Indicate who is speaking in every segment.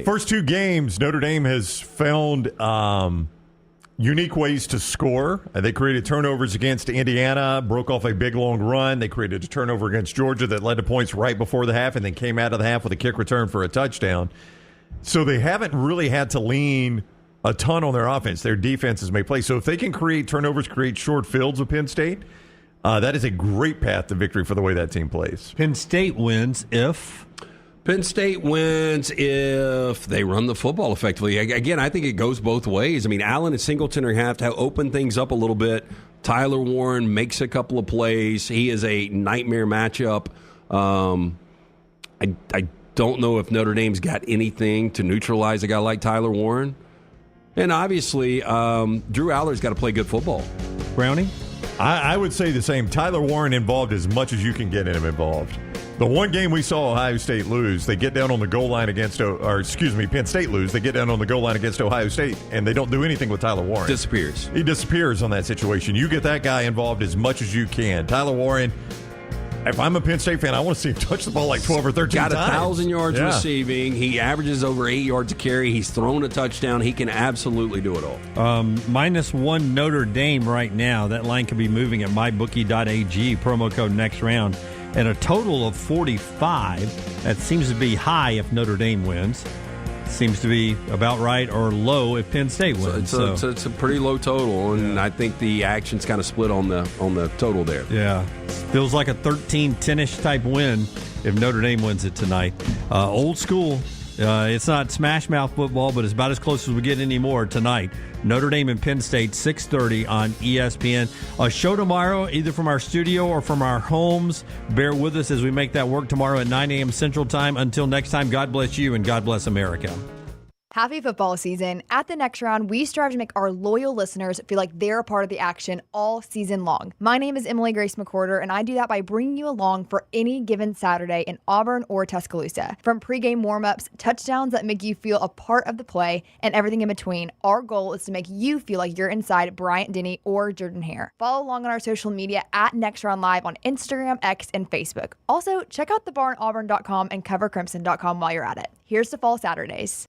Speaker 1: first two games, Notre Dame has found unique ways to score. They created turnovers against Indiana, broke off a big, long run. They created a turnover against Georgia that led to points right before the half and then came out of the half with a kick return for a touchdown. So they haven't really had to lean a ton on their offense. Their defenses may play. So if they can create turnovers, create short fields with Penn State, that is a great path to victory for the way that team plays.
Speaker 2: Penn State wins if
Speaker 3: they run the football effectively. Again, I think it goes both ways. I mean, Allen and Singleton are have to open things up a little bit. Tyler Warren makes a couple of plays. He is a nightmare matchup. I don't know if Notre Dame's got anything to neutralize a guy like Tyler Warren. And obviously, Drew Aller's got to play good football.
Speaker 2: Brownie?
Speaker 1: I would say the same. Tyler Warren involved as much as you can get him involved. The one game we saw Ohio State lose, they get down on the goal line against, Penn State lose. They get down on the goal line against Ohio State, and they don't do anything with Tyler Warren.
Speaker 3: Disappears.
Speaker 1: He disappears on that situation. You get that guy involved as much as you can. Tyler Warren, if I'm a Penn State fan, I want to see him touch the ball like 12 or 13 times.
Speaker 3: Got 1,000 yards receiving. He averages over 8 yards a carry. He's thrown a touchdown. He can absolutely do it all.
Speaker 2: -1 Notre Dame right now. That line could be moving at mybookie.ag, promo code next round. And a total of 45. That seems to be high if Notre Dame wins. Seems to be about right or low if Penn State wins.
Speaker 3: It's a pretty low total, and I think the action's kind of split on the total there.
Speaker 2: Yeah. Feels like a 13-10-ish type win if Notre Dame wins it tonight. Old school. It's not smash mouth football, but it's about as close as we get anymore tonight. Notre Dame and Penn State, 6:30 on ESPN. A show tomorrow, either from our studio or from our homes. Bear with us as we make that work tomorrow at 9 a.m. Central Time. Until next time, God bless you and God bless America.
Speaker 4: Happy football season. At the Next Round, we strive to make our loyal listeners feel like they're a part of the action all season long. My name is Emily Grace McWhorter, and I do that by bringing you along for any given Saturday in Auburn or Tuscaloosa. From pregame warm-ups, touchdowns that make you feel a part of the play, and everything in between, our goal is to make you feel like you're inside Bryant-Denny or Jordan Hare. Follow along on our social media at Next Round Live on Instagram, X, and Facebook. Also, check out thebarnauburn.com and covercrimson.com while you're at it. Here's to fall Saturdays.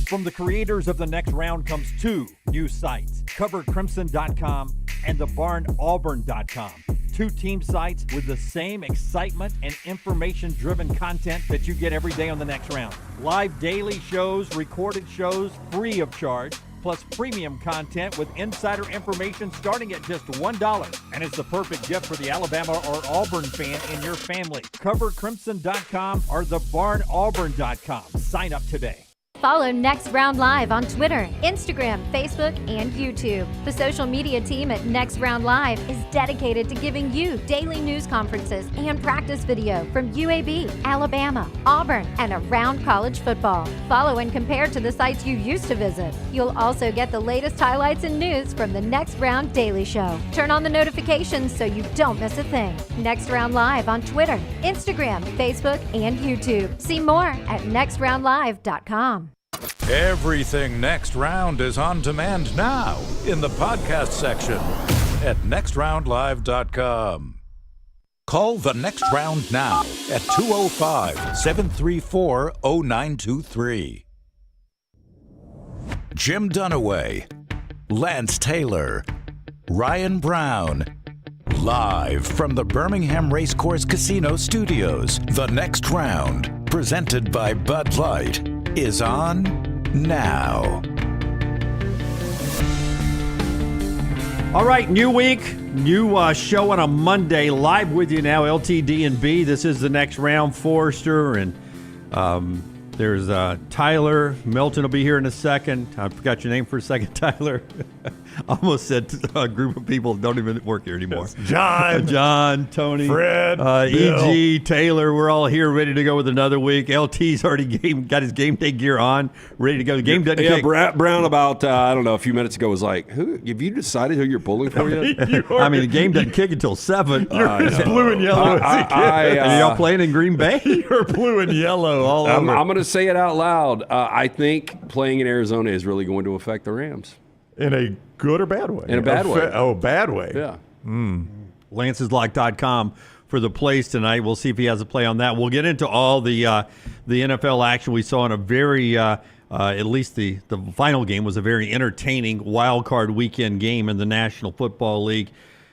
Speaker 5: From the creators of The Next Round comes two new sites, covercrimson.com and thebarnauburn.com. Two team sites with the same excitement and information-driven content that you get every day on The Next Round. Live daily shows, recorded shows, free of charge, plus premium content with insider information starting at just $1. And it's the perfect gift for the Alabama or Auburn fan in your family. Covercrimson.com or thebarnauburn.com. Sign up today.
Speaker 6: Follow Next Round Live on Twitter, Instagram, Facebook, and YouTube. The social media team at Next Round Live is dedicated to giving you daily news conferences and practice video from UAB, Alabama, Auburn, and around college football. Follow and compare to the sites you used to visit. You'll also get the latest highlights and news from the Next Round Daily Show. Turn on the notifications so you don't miss a thing. Next Round Live on Twitter, Instagram, Facebook, and YouTube. See more at nextroundlive.com.
Speaker 7: Everything Next Round is on demand now in the podcast section at nextroundlive.com. Call the Next Round now at 205-734-0923. Jim Dunaway, Lance Taylor, Ryan Brown. Live from the Birmingham Racecourse Casino Studios, the Next Round, presented by Bud Light, is on now.
Speaker 2: All right, new week, new show on a Monday. Live with you now, LTD and B. This is the Next Round. Forrester and there's Tyler. Melton will be here in a second. I forgot your name for a second, Tyler. Almost said a group of people that don't even work here anymore.
Speaker 1: Yes.
Speaker 2: John, Tony,
Speaker 1: Fred,
Speaker 2: E.G., Taylor. We're all here ready to go with another week. LT's already got his game day gear on, ready to go. The game doesn't kick.
Speaker 3: Brown about, a few minutes ago was like, "Who have you decided who you're pulling for yet?"
Speaker 2: I mean, the game doesn't kick until 7.
Speaker 1: You're as blue and yellow as it gets.
Speaker 2: And y'all playing in Green Bay?
Speaker 1: You're blue and yellow all over.
Speaker 3: I'm going to say it out loud. I think playing in Arizona is really going to affect the Rams.
Speaker 1: In a good or bad way?
Speaker 3: In a bad way.
Speaker 1: Bad way.
Speaker 3: Yeah.
Speaker 2: Lanceslock.com for the plays tonight. We'll see if he has a play on that. We'll get into all the NFL action we saw in a very at least the final game was a very entertaining wild card weekend game in the National Football League.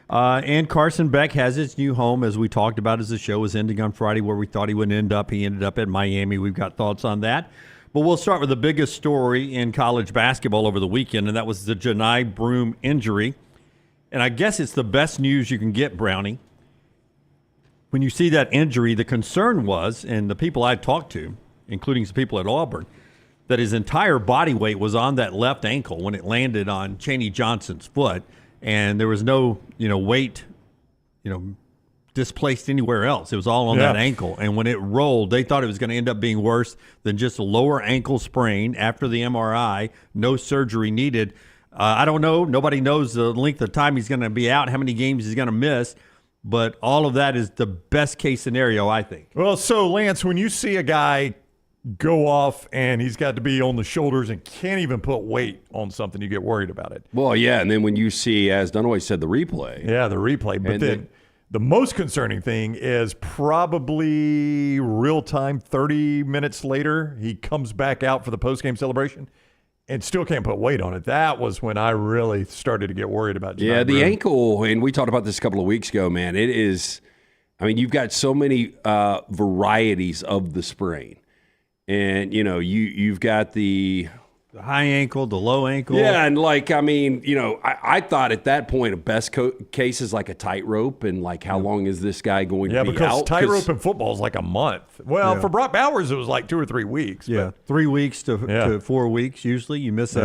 Speaker 2: And Carson Beck has his new home, as we talked about as the show was ending on Friday, where we thought he would end up. He ended up at Miami. We've got thoughts on that. But we'll start with the biggest story in college basketball over the weekend, and that was the Johni Broome injury. And I guess it's the best news you can get, Brownie. When you see that injury, the concern was, and the people I talked to, including some people at Auburn, that his entire body weight was on that left ankle when it landed on Chaney Johnson's foot. And there was no, weight, displaced anywhere else. It was all on that ankle. And when it rolled, they thought it was going to end up being worse than just a lower ankle sprain after the MRI. No surgery needed. I don't know. Nobody knows the length of time he's going to be out, how many games he's going to miss. But all of that is the best case scenario, I think.
Speaker 1: Well, so, Lance, when you see a guy go off and he's got to be on the shoulders and can't even put weight on something, you get worried about it.
Speaker 3: Well, yeah, and then when you see, as Dunaway said, the replay.
Speaker 1: Yeah, the replay. But then the most concerning thing is probably real time, 30 minutes later, he comes back out for the postgame celebration and still can't put weight on it. That was when I really started to get worried about Johni
Speaker 3: Yeah, the
Speaker 1: Broome.
Speaker 3: ankle, and we talked about this a couple of weeks ago, man. It is, you've got so many varieties of the sprain. And, you've got the
Speaker 2: high ankle, the low ankle.
Speaker 3: Yeah, and I thought at that point a best case is like a tightrope, and like how long is this guy going to be out?
Speaker 1: Yeah, because tightrope in football is like a month. Well, for Brock Bowers, it was like 2 or 3 weeks.
Speaker 2: Yeah, 3 weeks to 4 weeks usually. You miss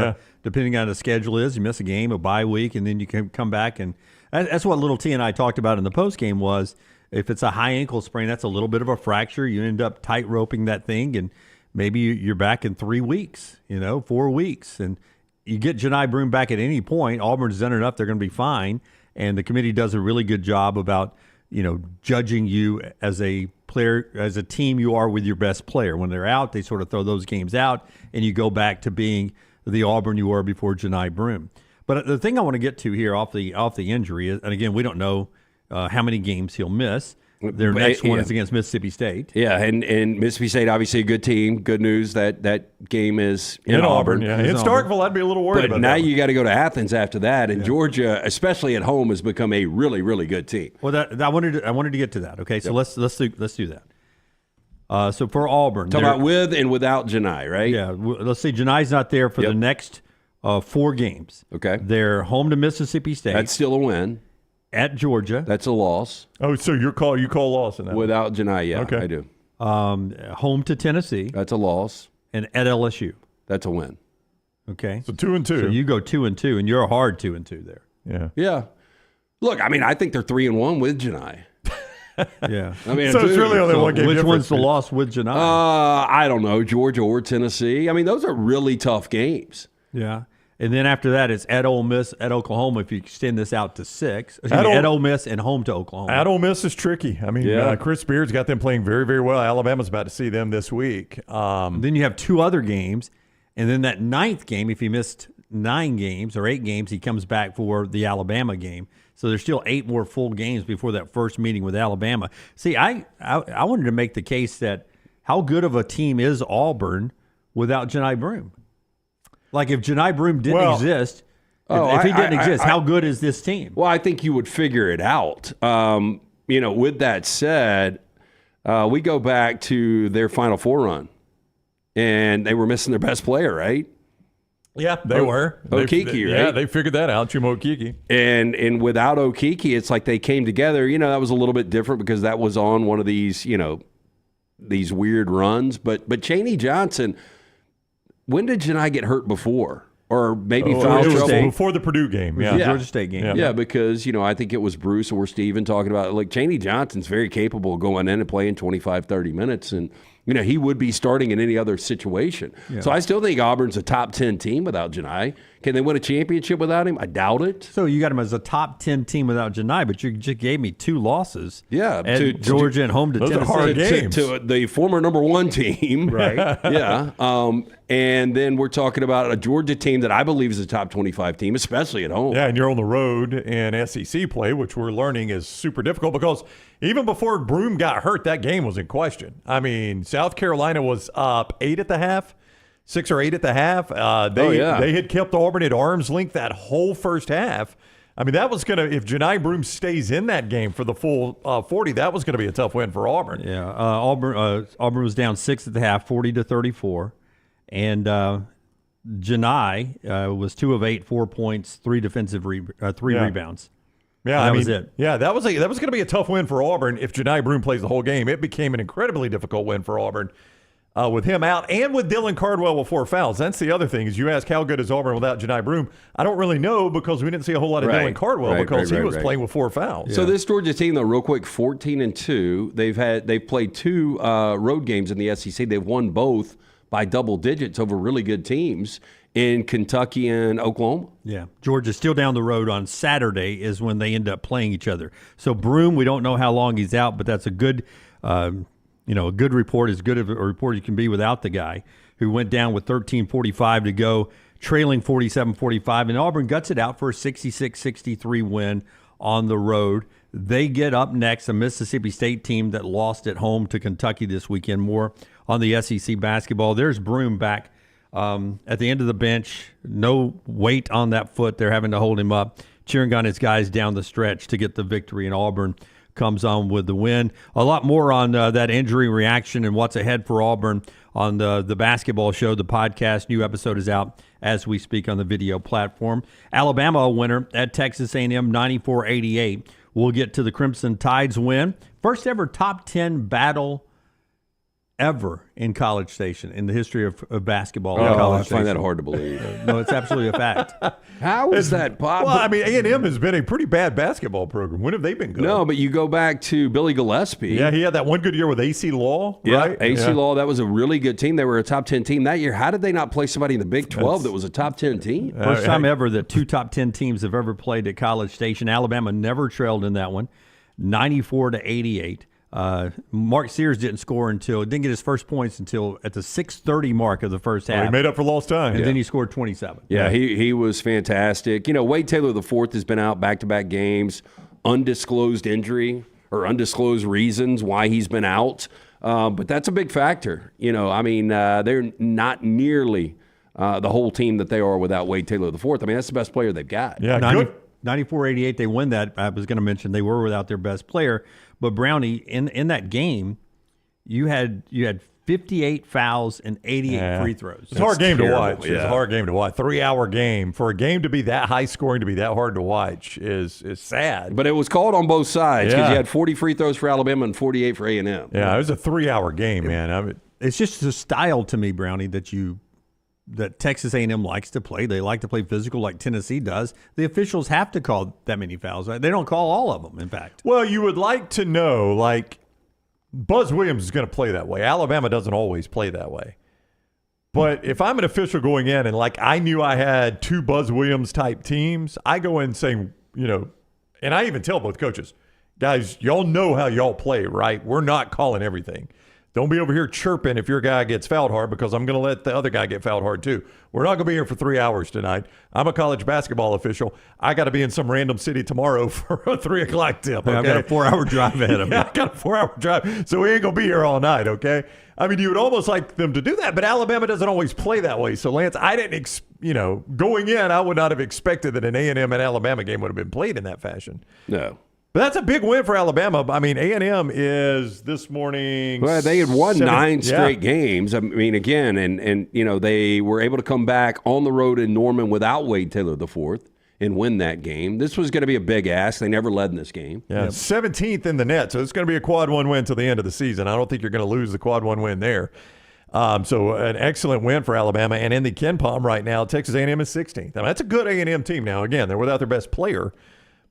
Speaker 2: depending on the schedule is, you miss a game, a bye week, and then you can come back. And that's what Little T and I talked about in the postgame was if it's a high ankle sprain, that's a little bit of a fracture. You end up tightroping that thing, and maybe you're back in 3 weeks, 4 weeks. And you get Johni Broome back at any point. Auburn's done enough. They're going to be fine. And the committee does a really good job about, judging you as a player, as a team you are with your best player. When they're out, they sort of throw those games out, and you go back to being the Auburn you were before Johni Broome. But the thing I want to get to here off the injury is, and again, we don't know how many games he'll miss. Their next one is against Mississippi State.
Speaker 3: Yeah, and Mississippi State, obviously a good team. Good news that game is in Auburn.
Speaker 1: Yeah. In Starkville, I'd be a little worried about that.
Speaker 3: But now you got to go to Athens after that, and Georgia, especially at home, has become a really, really good team.
Speaker 2: Well, I wanted to get to that. Okay, so let's do that. So for Auburn,
Speaker 3: talk about with and without Johni, right?
Speaker 2: Yeah, let's see. Johni's not there for the next 4 games.
Speaker 3: Okay,
Speaker 2: they're home to Mississippi State.
Speaker 3: That's still a win.
Speaker 2: At Georgia.
Speaker 3: That's a loss.
Speaker 1: Oh, so you call loss in that
Speaker 3: without Johni, yeah, okay. I do.
Speaker 2: Home to Tennessee.
Speaker 3: That's a loss.
Speaker 2: And at LSU.
Speaker 3: That's a win.
Speaker 2: Okay.
Speaker 1: So 2-2.
Speaker 2: So you go 2-2, and you're a hard 2-2 there.
Speaker 1: Yeah.
Speaker 3: Yeah. Look, I think they're 3-1 with Johni.
Speaker 2: Yeah.
Speaker 1: So it's really only one game
Speaker 2: Which
Speaker 1: difference.
Speaker 2: one's the loss with Johni?
Speaker 3: I don't know. Georgia or Tennessee. Those are really tough games.
Speaker 2: Yeah. And then after that, it's at Ole Miss, at Oklahoma, if you extend this out to 6. At Ole Miss and home to Oklahoma.
Speaker 1: At Ole Miss is tricky. Chris Beard's got them playing very, very well. Alabama's about to see them this week.
Speaker 2: Then you have 2 other games. And then that 9th game, if he missed 9 games or 8 games, he comes back for the Alabama game. So there's still 8 more full games before that first meeting with Alabama. See, I wanted to make the case that how good of a team is Auburn without Johni Broome? Like if Johni Broome didn't exist, if he didn't exist, how good is this team?
Speaker 3: Well, I think you would figure it out. With that said, we go back to their Final Four run, and they were missing their best player, right?
Speaker 1: Yeah, they were.
Speaker 3: Okeke, right?
Speaker 1: Yeah, they figured that out, Chuma Okeke.
Speaker 3: And without Okeke, it's like they came together. That was a little bit different because that was on one of these, these weird runs. But Chaney Johnson, when did Johni get hurt before? Or maybe foul trouble?
Speaker 1: Before the Purdue game.
Speaker 2: Yeah. The Georgia State game.
Speaker 3: Yeah, because, I think it was Bruce or Steven talking about, like, Chaney Johnson's very capable of going in and playing 25, 30 minutes. And, he would be starting in any other situation. Yeah. So I still think Auburn's a top 10 team without Johni. Can they win a championship without him? I doubt it.
Speaker 2: So you got him as a top 10 team without Johni, but you just gave me 2 losses.
Speaker 3: Yeah,
Speaker 2: at Georgia and home to
Speaker 1: those are
Speaker 2: Tennessee.
Speaker 1: hard games.
Speaker 3: To the former number 1 team.
Speaker 2: Right.
Speaker 3: Yeah. And then we're talking about a Georgia team that I believe is a top 25 team, especially at home.
Speaker 1: Yeah, and you're on the road in SEC play, which we're learning is super difficult because even before Broome got hurt, that game was in question. I mean, South Carolina was up 8 at the half, 6 or 8 at the half. They had kept Auburn at arm's length that whole first half. I mean, that was going to, if Johni Broome stays in that game for the full 40, that was going to be a tough win for Auburn.
Speaker 2: Yeah, Auburn was down 6 at the half, 40-34. And Johni was 2 of 8, 4 points, 3 defensive, 3 rebounds.
Speaker 1: Yeah,
Speaker 2: that was it.
Speaker 1: Yeah, that was going to be a tough win for Auburn if Johni Broome plays the whole game. It became an incredibly difficult win for Auburn with him out and with Dylan Cardwell with 4 fouls. That's the other thing is you ask how good is Auburn without Johni Broome. I don't really know because we didn't see a whole lot of Dylan Cardwell because he was playing with 4 fouls.
Speaker 3: Yeah. So this Georgia team, though, real quick, 14-2. They've played 2 road games in the SEC. They've won both by double digits over really good teams in Kentucky and Oklahoma.
Speaker 2: Yeah, Georgia's still down the road on Saturday is when they end up playing each other. So Broome, we don't know how long he's out, but that's a good, a good report, as good of a report you can be without the guy who went down with 13:45 to go, trailing 47-45, and Auburn guts it out for a 66-63 win on the road. They get up next, a Mississippi State team that lost at home to Kentucky this weekend. More on the SEC basketball. There's Broome back at the end of the bench. No weight on that foot. They're having to hold him up, cheering on his guys down the stretch to get the victory, and Auburn comes on with the win. A lot more on that injury reaction and what's ahead for Auburn on the basketball show, the podcast. New episode is out as we speak on the video platform. Alabama a winner at Texas A&M, 94-88. We'll get to the Crimson Tide's win. First ever top 10 battle ever in College Station in the history of basketball. In College
Speaker 3: I find that hard to believe.
Speaker 2: No, it's absolutely a fact.
Speaker 3: How is that possible?
Speaker 1: Well, I mean, A&M has been a pretty bad basketball program. When have they been good?
Speaker 3: No, but you go back to Billy Gillespie.
Speaker 1: Yeah, he had that one good year with AC Law, right?
Speaker 3: AC Law, that was a really good team. They were a top 10 team that year. How did they not play somebody in the Big 12 that was a top 10 team?
Speaker 2: First time ever that 2 top 10 teams have ever played at College Station. Alabama never trailed in that one, 94-88. Mark Sears didn't get his first points until at the 6:30 mark of the first half.
Speaker 1: He made up for lost time.
Speaker 2: And then he scored 27.
Speaker 3: Yeah, he was fantastic. Wade Taylor IV has been out back-to-back games, undisclosed injury or undisclosed reasons why he's been out. But that's a big factor. They're not nearly the whole team that they are without Wade Taylor IV. I mean, that's the best player they've got.
Speaker 1: Yeah,
Speaker 2: 94-88, they win that. I was going to mention they were without their best player. But Brownie, in that game, you had 58 fouls and 88 free throws.
Speaker 1: It's a hard game to watch.
Speaker 3: Yeah.
Speaker 1: It's a hard game to watch. 3-hour game. For a game to be that high scoring, to be that hard to watch is sad.
Speaker 3: But it was called on both sides because you had 40 free throws for Alabama and 48 for A&M.
Speaker 1: Yeah, it was a 3-hour game, man.
Speaker 2: It's just a style to me, Brownie, that Texas A&M likes to play. They like to play physical like Tennessee does. The officials have to call that many fouls. Right? They don't call all of them, in fact.
Speaker 1: Well, you would like to know, Buzz Williams is going to play that way. Alabama doesn't always play that way. But if I'm an official going in and, I knew I had 2 Buzz Williams-type teams, I go in saying, and I even tell both coaches, guys, y'all know how y'all play, right? We're not calling everything. Don't be over here chirping if your guy gets fouled hard because I'm going to let the other guy get fouled hard too. We're not going to be here for 3 hours tonight. I'm a college basketball official. I got to be in some random city tomorrow for a 3 o'clock tip. Okay?
Speaker 2: I've got a 4-hour drive ahead of me.
Speaker 1: I got a 4-hour drive, so we ain't going to be here all night, okay? I mean, you would almost like them to do that, but Alabama doesn't always play that way. So, Lance, I didn't, going in, I would not have expected that an A&M and Alabama game would have been played in that fashion.
Speaker 3: No.
Speaker 1: But that's a big win for Alabama. I mean, A&M is this morning.
Speaker 3: Well, they had won 9 straight games. I mean, again, and they were able to come back on the road in Norman without Wade Taylor IV and win that game. This was going to be a big ask. They never led in this game.
Speaker 1: Yeah, 17th in the net, so it's going to be a quad 1 win till the end of the season. I don't think you're going to lose the quad 1 win there. So an excellent win for Alabama. And in the Ken Palm right now, Texas A&M is 16th. I mean, that's a good A&M team now. Again, they're without their best player.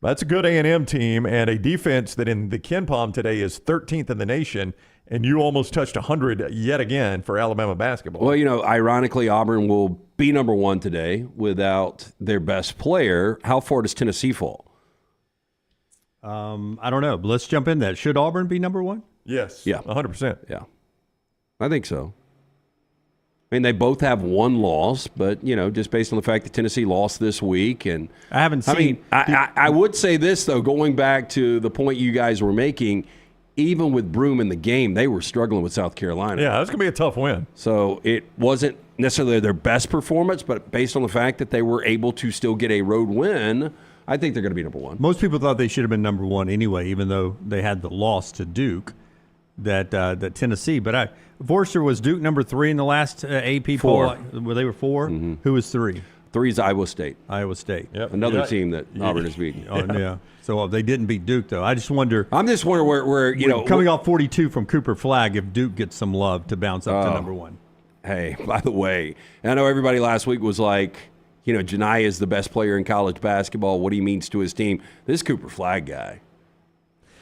Speaker 1: That's a good A&M team and a defense that in the Ken Palm today is 13th in the nation, and you almost touched 100 yet again for Alabama basketball.
Speaker 3: Well, ironically, Auburn will be number one today without their best player, how far does Tennessee fall?
Speaker 2: I don't know, but let's jump in that. Should Auburn be number one?
Speaker 1: Yes.
Speaker 3: Yeah.
Speaker 1: 100%.
Speaker 3: Yeah. I think so. I mean, they both have one loss, but, just based on the fact that Tennessee lost this week. And
Speaker 2: I haven't seen.
Speaker 3: I would say this, though, going back to the point you guys were making, even with Broome in the game, they were struggling with South Carolina.
Speaker 1: Yeah, that's going to be a tough win.
Speaker 3: So it wasn't necessarily their best performance, but based on the fact that they were able to still get a road win, I think they're going to be number one.
Speaker 2: Most people thought they should have been number one anyway, even though they had the loss to Duke, that Tennessee. But Forster, was Duke number 3 in the last AP poll? Where they were 4? Mm-hmm. Who was 3?
Speaker 3: 3 is Iowa State.
Speaker 2: Iowa State.
Speaker 1: Yep.
Speaker 3: Another team that Auburn has beaten.
Speaker 2: Yeah. So they didn't beat Duke, though. I just wonder.
Speaker 3: I'm just wondering where
Speaker 2: coming off 42 from Cooper Flagg, if Duke gets some love to bounce up to number 1.
Speaker 3: Hey, by the way, I know everybody last week was like, Johni is the best player in college basketball, what he means to his team. This Cooper Flagg guy.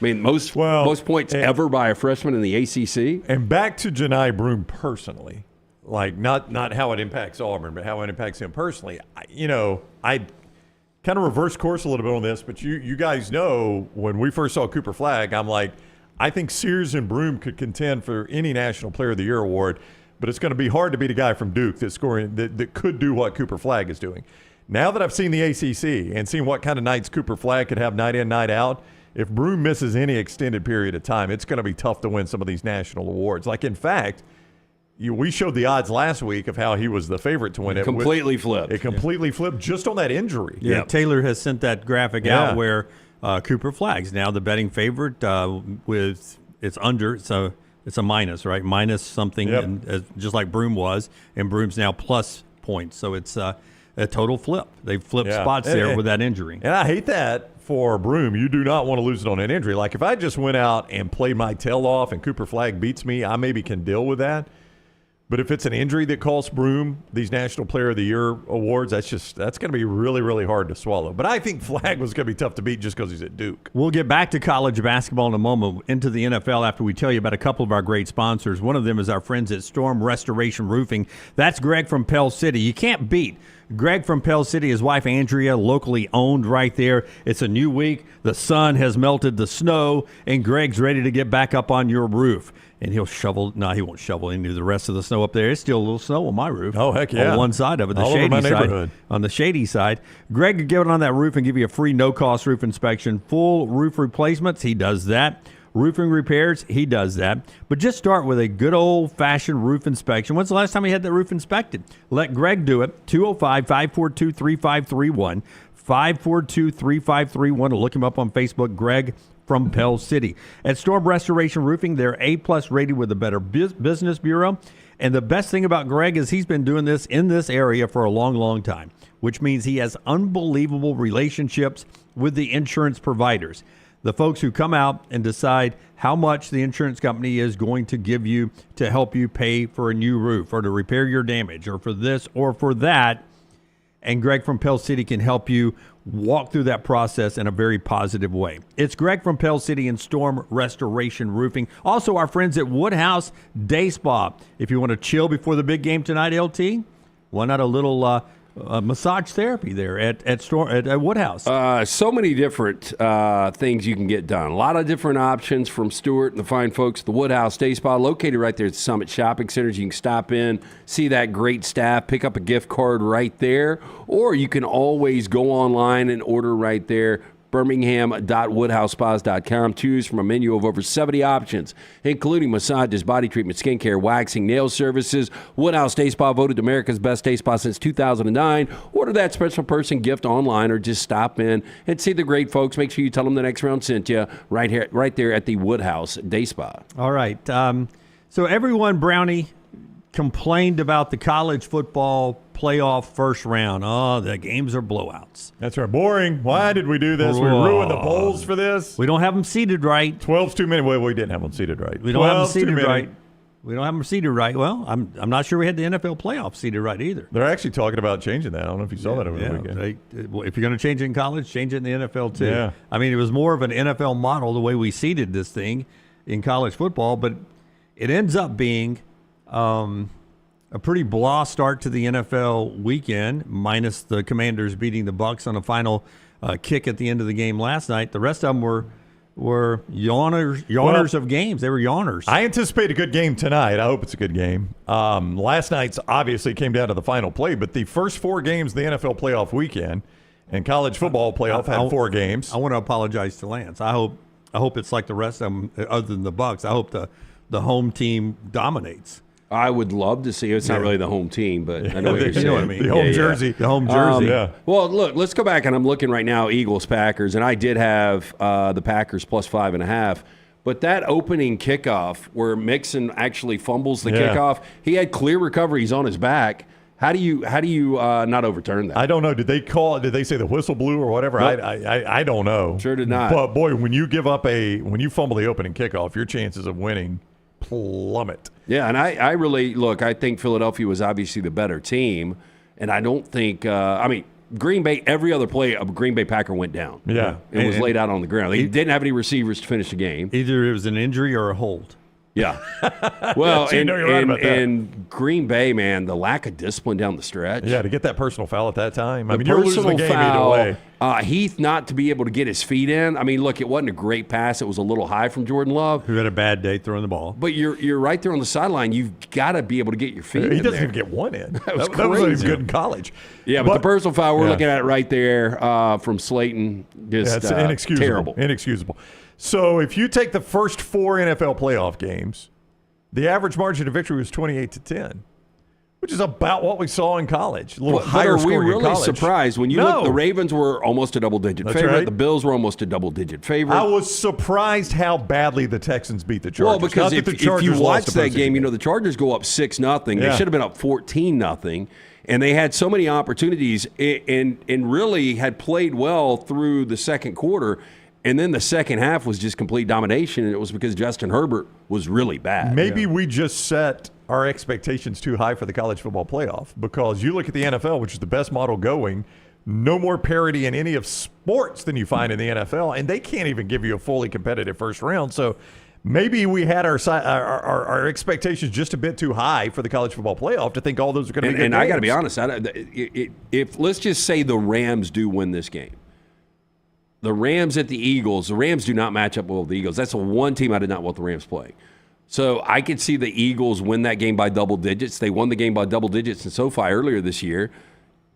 Speaker 3: I mean, most points ever by a freshman in the ACC.
Speaker 1: And back to Johni Broome personally, like not how it impacts Auburn, but how it impacts him personally. I kind of reverse course a little bit on this, but you guys know when we first saw Cooper Flagg, I'm like, I think Sears and Broome could contend for any National Player of the Year award, but it's going to be hard to beat a guy from Duke that could do what Cooper Flagg is doing. Now that I've seen the ACC and seen what kind of nights Cooper Flagg could have night in, night out, if Broome misses any extended period of time, it's going to be tough to win some of these national awards. Like, in fact, we showed the odds last week of how he was the favorite to win it.
Speaker 3: Completely flipped.
Speaker 1: It completely flipped just on that injury.
Speaker 2: Yeah, yep. Taylor has sent that graphic out where Cooper Flagg's now the betting favorite with it's under, so it's a minus, right? Minus something, just like Broome was, and Broome's now plus points. So it's a total flip. They've flipped spots there with that injury.
Speaker 1: And I hate that for Broome. You do not want to lose it on an injury. Like, if I just went out and played my tail off and Cooper Flagg beats me, I maybe can deal with that. But if it's an injury that costs Broome these National Player of the Year awards, that's going to be really, really hard to swallow. But I think Flagg was going to be tough to beat just because he's at Duke.
Speaker 2: We'll get back to college basketball in a moment, into the NFL, after we tell you about a couple of our great sponsors. One of them is our friends at Storm Restoration Roofing. That's Greg from Pell City. You can't beat Greg from Pell City, his wife Andrea, locally owned right there. It's a new week. The sun has melted the snow, and Greg's ready to get back up on your roof. And he'll shovel. No, he won't shovel any of the rest of the snow up there. There's still a little snow on my roof.
Speaker 1: Oh, heck yeah.
Speaker 2: On one side of it, the
Speaker 1: all
Speaker 2: shady
Speaker 1: over my
Speaker 2: side.
Speaker 1: neighborhood.
Speaker 2: On the shady side. Greg could get it on that roof and give you a free no-cost roof inspection. Full roof replacements, he does that. Roofing repairs, he does that. But just start with a good old-fashioned roof inspection. When's the last time he had that roof inspected? Let Greg do it. 205-542-3531. 542-3531. Or look him up on Facebook, Greg from Pell City. At Storm Restoration Roofing, they're A-plus rated with the Better Business Bureau. And the best thing about Greg is he's been doing this in this area for a long, long time, which means he has unbelievable relationships with the insurance providers. The folks who come out and decide how much the insurance company is going to give you to help you pay for a new roof or to repair your damage or for this or for that. And Greg from Pell City can help you walk through that process in a very positive way. It's Greg from Pell City and Storm Restoration Roofing. Also, our friends at Woodhouse Day Spa. If you want to chill before the big game tonight, LT, why not a little massage therapy there at Woodhouse?
Speaker 3: So many different things you can get done. A lot of different options from Stuart and the fine folks at the Woodhouse Day Spa, located right there at Summit Shopping Centers. You can stop in, see that great staff, pick up a gift card right there, or you can always go online and order right there. Birmingham.woodhousespas.com. Choose from a menu of over 70 options, including massages, body treatment, skincare, waxing, nail services. Woodhouse Day Spa, voted America's best day spa since 2009. Order that special person gift online or just stop in and see the great folks. Make sure you tell them the next round sent you right there at the Woodhouse Day Spa.
Speaker 2: All right. So everyone, Brownie, complained about the college football playoff first round. Oh, the games are blowouts.
Speaker 1: That's right. Boring. Why did we do this? We ruined the polls for this.
Speaker 2: We don't have them seated right.
Speaker 1: 12's too many. Well, we didn't have them seated right.
Speaker 2: We don't have them seated right. We don't have them seated right. Well, I'm not sure we had the NFL playoffs seated right either.
Speaker 1: They're actually talking about changing that. I don't know if you saw that over the weekend.
Speaker 2: If you're going to change it in college, change it in the NFL too.
Speaker 1: Yeah.
Speaker 2: I mean, it was more of an NFL model the way we seeded this thing in college football, but it ends up being a pretty blah start to the NFL weekend, minus the Commanders beating the Bucs on a final kick at the end of the game last night. The rest of them were yawners of games. They were yawners.
Speaker 1: I anticipate a good game tonight. I hope it's a good game. Last night's obviously came down to the final play, but the first 4 games of the NFL playoff weekend and college football playoff had 4 games.
Speaker 2: I want to apologize to Lance. I hope it's like the rest of them, other than the Bucs. I hope the home team dominates.
Speaker 3: I would love to see it. It's not really the home team, but I know what you're saying.
Speaker 2: You know what I mean.
Speaker 1: The home jersey.
Speaker 2: The home jersey.
Speaker 3: Well, look, let's go back, and I'm looking right now, Eagles-Packers, and I did have the Packers plus 5.5. But that opening kickoff where Mixon actually fumbles the kickoff, he had clear recovery. He's on his back. How do you not overturn that?
Speaker 1: I don't know. Did they call it? Did they say the whistle blew or whatever?
Speaker 3: Nope.
Speaker 1: I don't know.
Speaker 3: Sure did not.
Speaker 1: But boy, when you fumble the opening kickoff, your chances of winning plummet.
Speaker 3: Yeah, and I really I think Philadelphia was obviously the better team, and I don't think Green Bay, every other play a Green Bay Packer went down.
Speaker 1: Yeah.
Speaker 3: And was laid out on the ground. They didn't have any receivers to finish the game.
Speaker 2: Either it was an injury or a hold.
Speaker 3: Yeah. Well,
Speaker 1: So you know you're right about that.
Speaker 3: and Green Bay, man, the lack of discipline down the stretch.
Speaker 1: Yeah, to get that personal foul at that time.
Speaker 3: The
Speaker 1: you're losing the
Speaker 3: personal
Speaker 1: game
Speaker 3: foul,
Speaker 1: either way.
Speaker 3: Heath not to be able to get his feet in. I mean, look, it wasn't a great pass. It was a little high from Jordan Love.
Speaker 2: Who had a bad day throwing the ball.
Speaker 3: But you're right there on the sideline. You've got to be able to get your feet in.
Speaker 1: He doesn't
Speaker 3: there.
Speaker 1: even get one in.
Speaker 3: That was
Speaker 1: not
Speaker 3: crazy.
Speaker 1: even good in college.
Speaker 3: Yeah, but the personal foul we're
Speaker 1: Yeah.
Speaker 3: looking at right there from Slayton,
Speaker 1: It's inexcusable.
Speaker 3: terrible.
Speaker 1: Inexcusable. So if you take the first 4 NFL playoff games, the average margin of victory was 28-10, which is about what we saw in college. A little
Speaker 3: But
Speaker 1: higher
Speaker 3: are we
Speaker 1: scoring in
Speaker 3: really
Speaker 1: college.
Speaker 3: surprised when you
Speaker 1: No.
Speaker 3: look? The Ravens were almost a double-digit
Speaker 1: That's
Speaker 3: favorite.
Speaker 1: right.
Speaker 3: The Bills were almost a double-digit favorite.
Speaker 1: I was surprised how badly the Texans beat the Chargers.
Speaker 3: Well, because
Speaker 1: Not that
Speaker 3: if
Speaker 1: the Chargers
Speaker 3: you watch
Speaker 1: lost a
Speaker 3: that
Speaker 1: postseason
Speaker 3: game, the Chargers go up 6-0. They
Speaker 1: Yeah.
Speaker 3: should have been up 14-0. And they had so many opportunities and really had played well through the second quarter. And then the second half was just complete domination, and it was because Justin Herbert was really bad.
Speaker 1: Maybe we just set our expectations too high for the college football playoff, because you look at the NFL, which is the best model going, no more parity in any of sports than you find in the NFL, and they can't even give you a fully competitive first round. So maybe we had our expectations just a bit too high for the college football playoff to think all those are going to be good
Speaker 3: And
Speaker 1: games.
Speaker 3: I got to be honest, if let's just say the Rams do win this game, the Rams at the Eagles, the Rams do not match up well with the Eagles. That's the one team I did not want the Rams playing. So I could see the Eagles win that game by double digits. They won the game by double digits in SoFi earlier this year.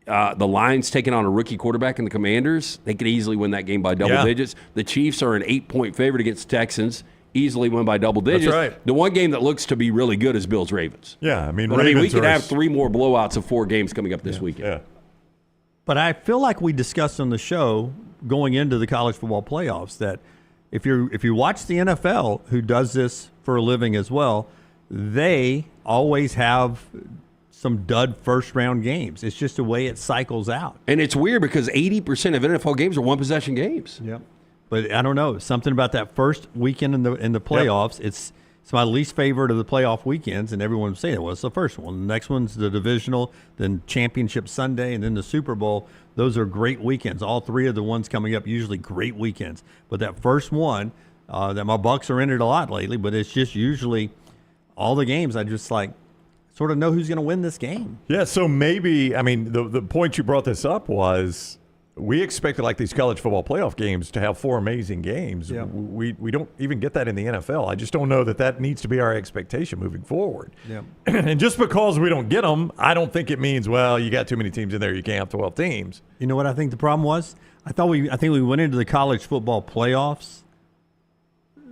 Speaker 3: The Lions taking on a rookie quarterback in the Commanders, they could easily win that game by double digits. The Chiefs are an 8-point favorite against the Texans, easily win by double digits.
Speaker 1: That's right.
Speaker 3: The one game that looks to be really good is Bills-Ravens.
Speaker 1: Yeah, I mean,
Speaker 3: we
Speaker 1: Ravens
Speaker 3: could
Speaker 1: are
Speaker 3: have 3 more blowouts of 4 games coming up this weekend.
Speaker 1: Yeah.
Speaker 2: But I feel like we discussed on the show going into the college football playoffs that if you watch the NFL, who does this for a living as well, they always have some dud first-round games. It's just the way it cycles out.
Speaker 3: And it's weird because 80% of NFL games are one-possession games.
Speaker 2: Yep. But I don't know, something about that first weekend in the playoffs. It's my least favorite of the playoff weekends, and everyone was saying it was the first one. The next one's the divisional, then Championship Sunday, and then the Super Bowl. Those are great weekends. All 3 of the ones coming up, usually great weekends. But that first one, that my Bucks are in it a lot lately, but it's just usually all the games I just sort of know who's going to win this game.
Speaker 1: Yeah, so maybe, I mean, the point you brought this up was we expected these college football playoff games to have 4 amazing games.
Speaker 2: Yeah.
Speaker 1: We don't even get that in the NFL. I just don't know that needs to be our expectation moving forward.
Speaker 2: Yeah.
Speaker 1: And just because we don't get them, I don't think it means, well, you got too many teams in there, you can't have 12 teams.
Speaker 2: You know what I think the problem was? I think we went into the college football playoffs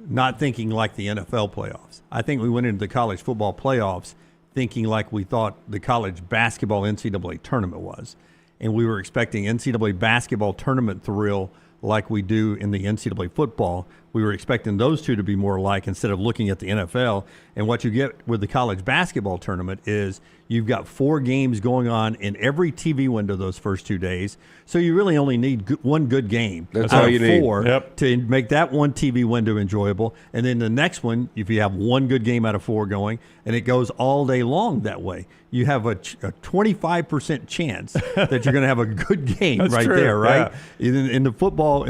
Speaker 2: not thinking like the NFL playoffs. I think we went into the college football playoffs thinking like we thought the college basketball NCAA tournament was. And we were expecting NCAA basketball tournament thrill like we do in the NCAA football. We were expecting those two to be more alike instead of looking at the NFL. And what you get with the college basketball tournament is you've got 4 games going on in every TV window those first 2 days. So you really only need one good game
Speaker 3: That's
Speaker 2: out
Speaker 3: all
Speaker 2: of
Speaker 3: you need.
Speaker 2: 4
Speaker 1: Yep.
Speaker 2: to make that one TV window enjoyable. And then the next one, if you have one good game out of 4 going, and it goes all day long that way, you have a 25% chance that you're going to have a good game right
Speaker 1: true,
Speaker 2: there, right?
Speaker 1: yeah.
Speaker 2: In the football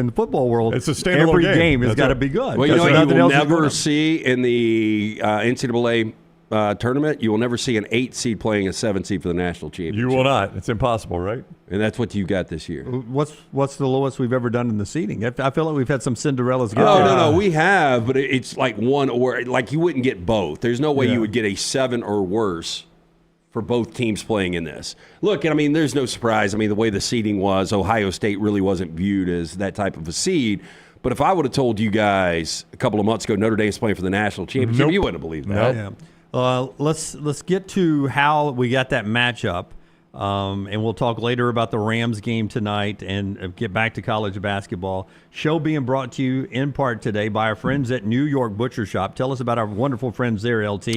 Speaker 2: world,
Speaker 1: It's a standalone
Speaker 2: every
Speaker 1: game.
Speaker 2: game has
Speaker 1: That's
Speaker 2: got to
Speaker 1: right.
Speaker 2: be good.
Speaker 3: Well, you know
Speaker 2: because
Speaker 3: what you
Speaker 2: nothing
Speaker 3: will
Speaker 2: else is going
Speaker 3: never
Speaker 2: on.
Speaker 3: see in the NCAA tournament, you will never see an 8 seed playing a 7 seed for the national championship.
Speaker 1: You will not. It's impossible, right?
Speaker 3: And that's what you got this year.
Speaker 2: What's the lowest we've ever done in the seeding? I feel like we've had some Cinderellas.
Speaker 3: No, we have, but it's like one or like you wouldn't get both. There's no way you would get a 7 or worse for both teams playing in this. Look, I mean, there's no surprise. I mean, the way the seeding was, Ohio State really wasn't viewed as that type of a seed. But if I would have told you guys a couple of months ago Notre Dame's playing for the national championship, you wouldn't have believed that.
Speaker 2: Nope. Let's get to how we got that matchup, and we'll talk later about the Rams game tonight and get back to college basketball. Show being brought to you in part today by our friends at New York Butcher Shop. Tell us about our wonderful friends there, LT.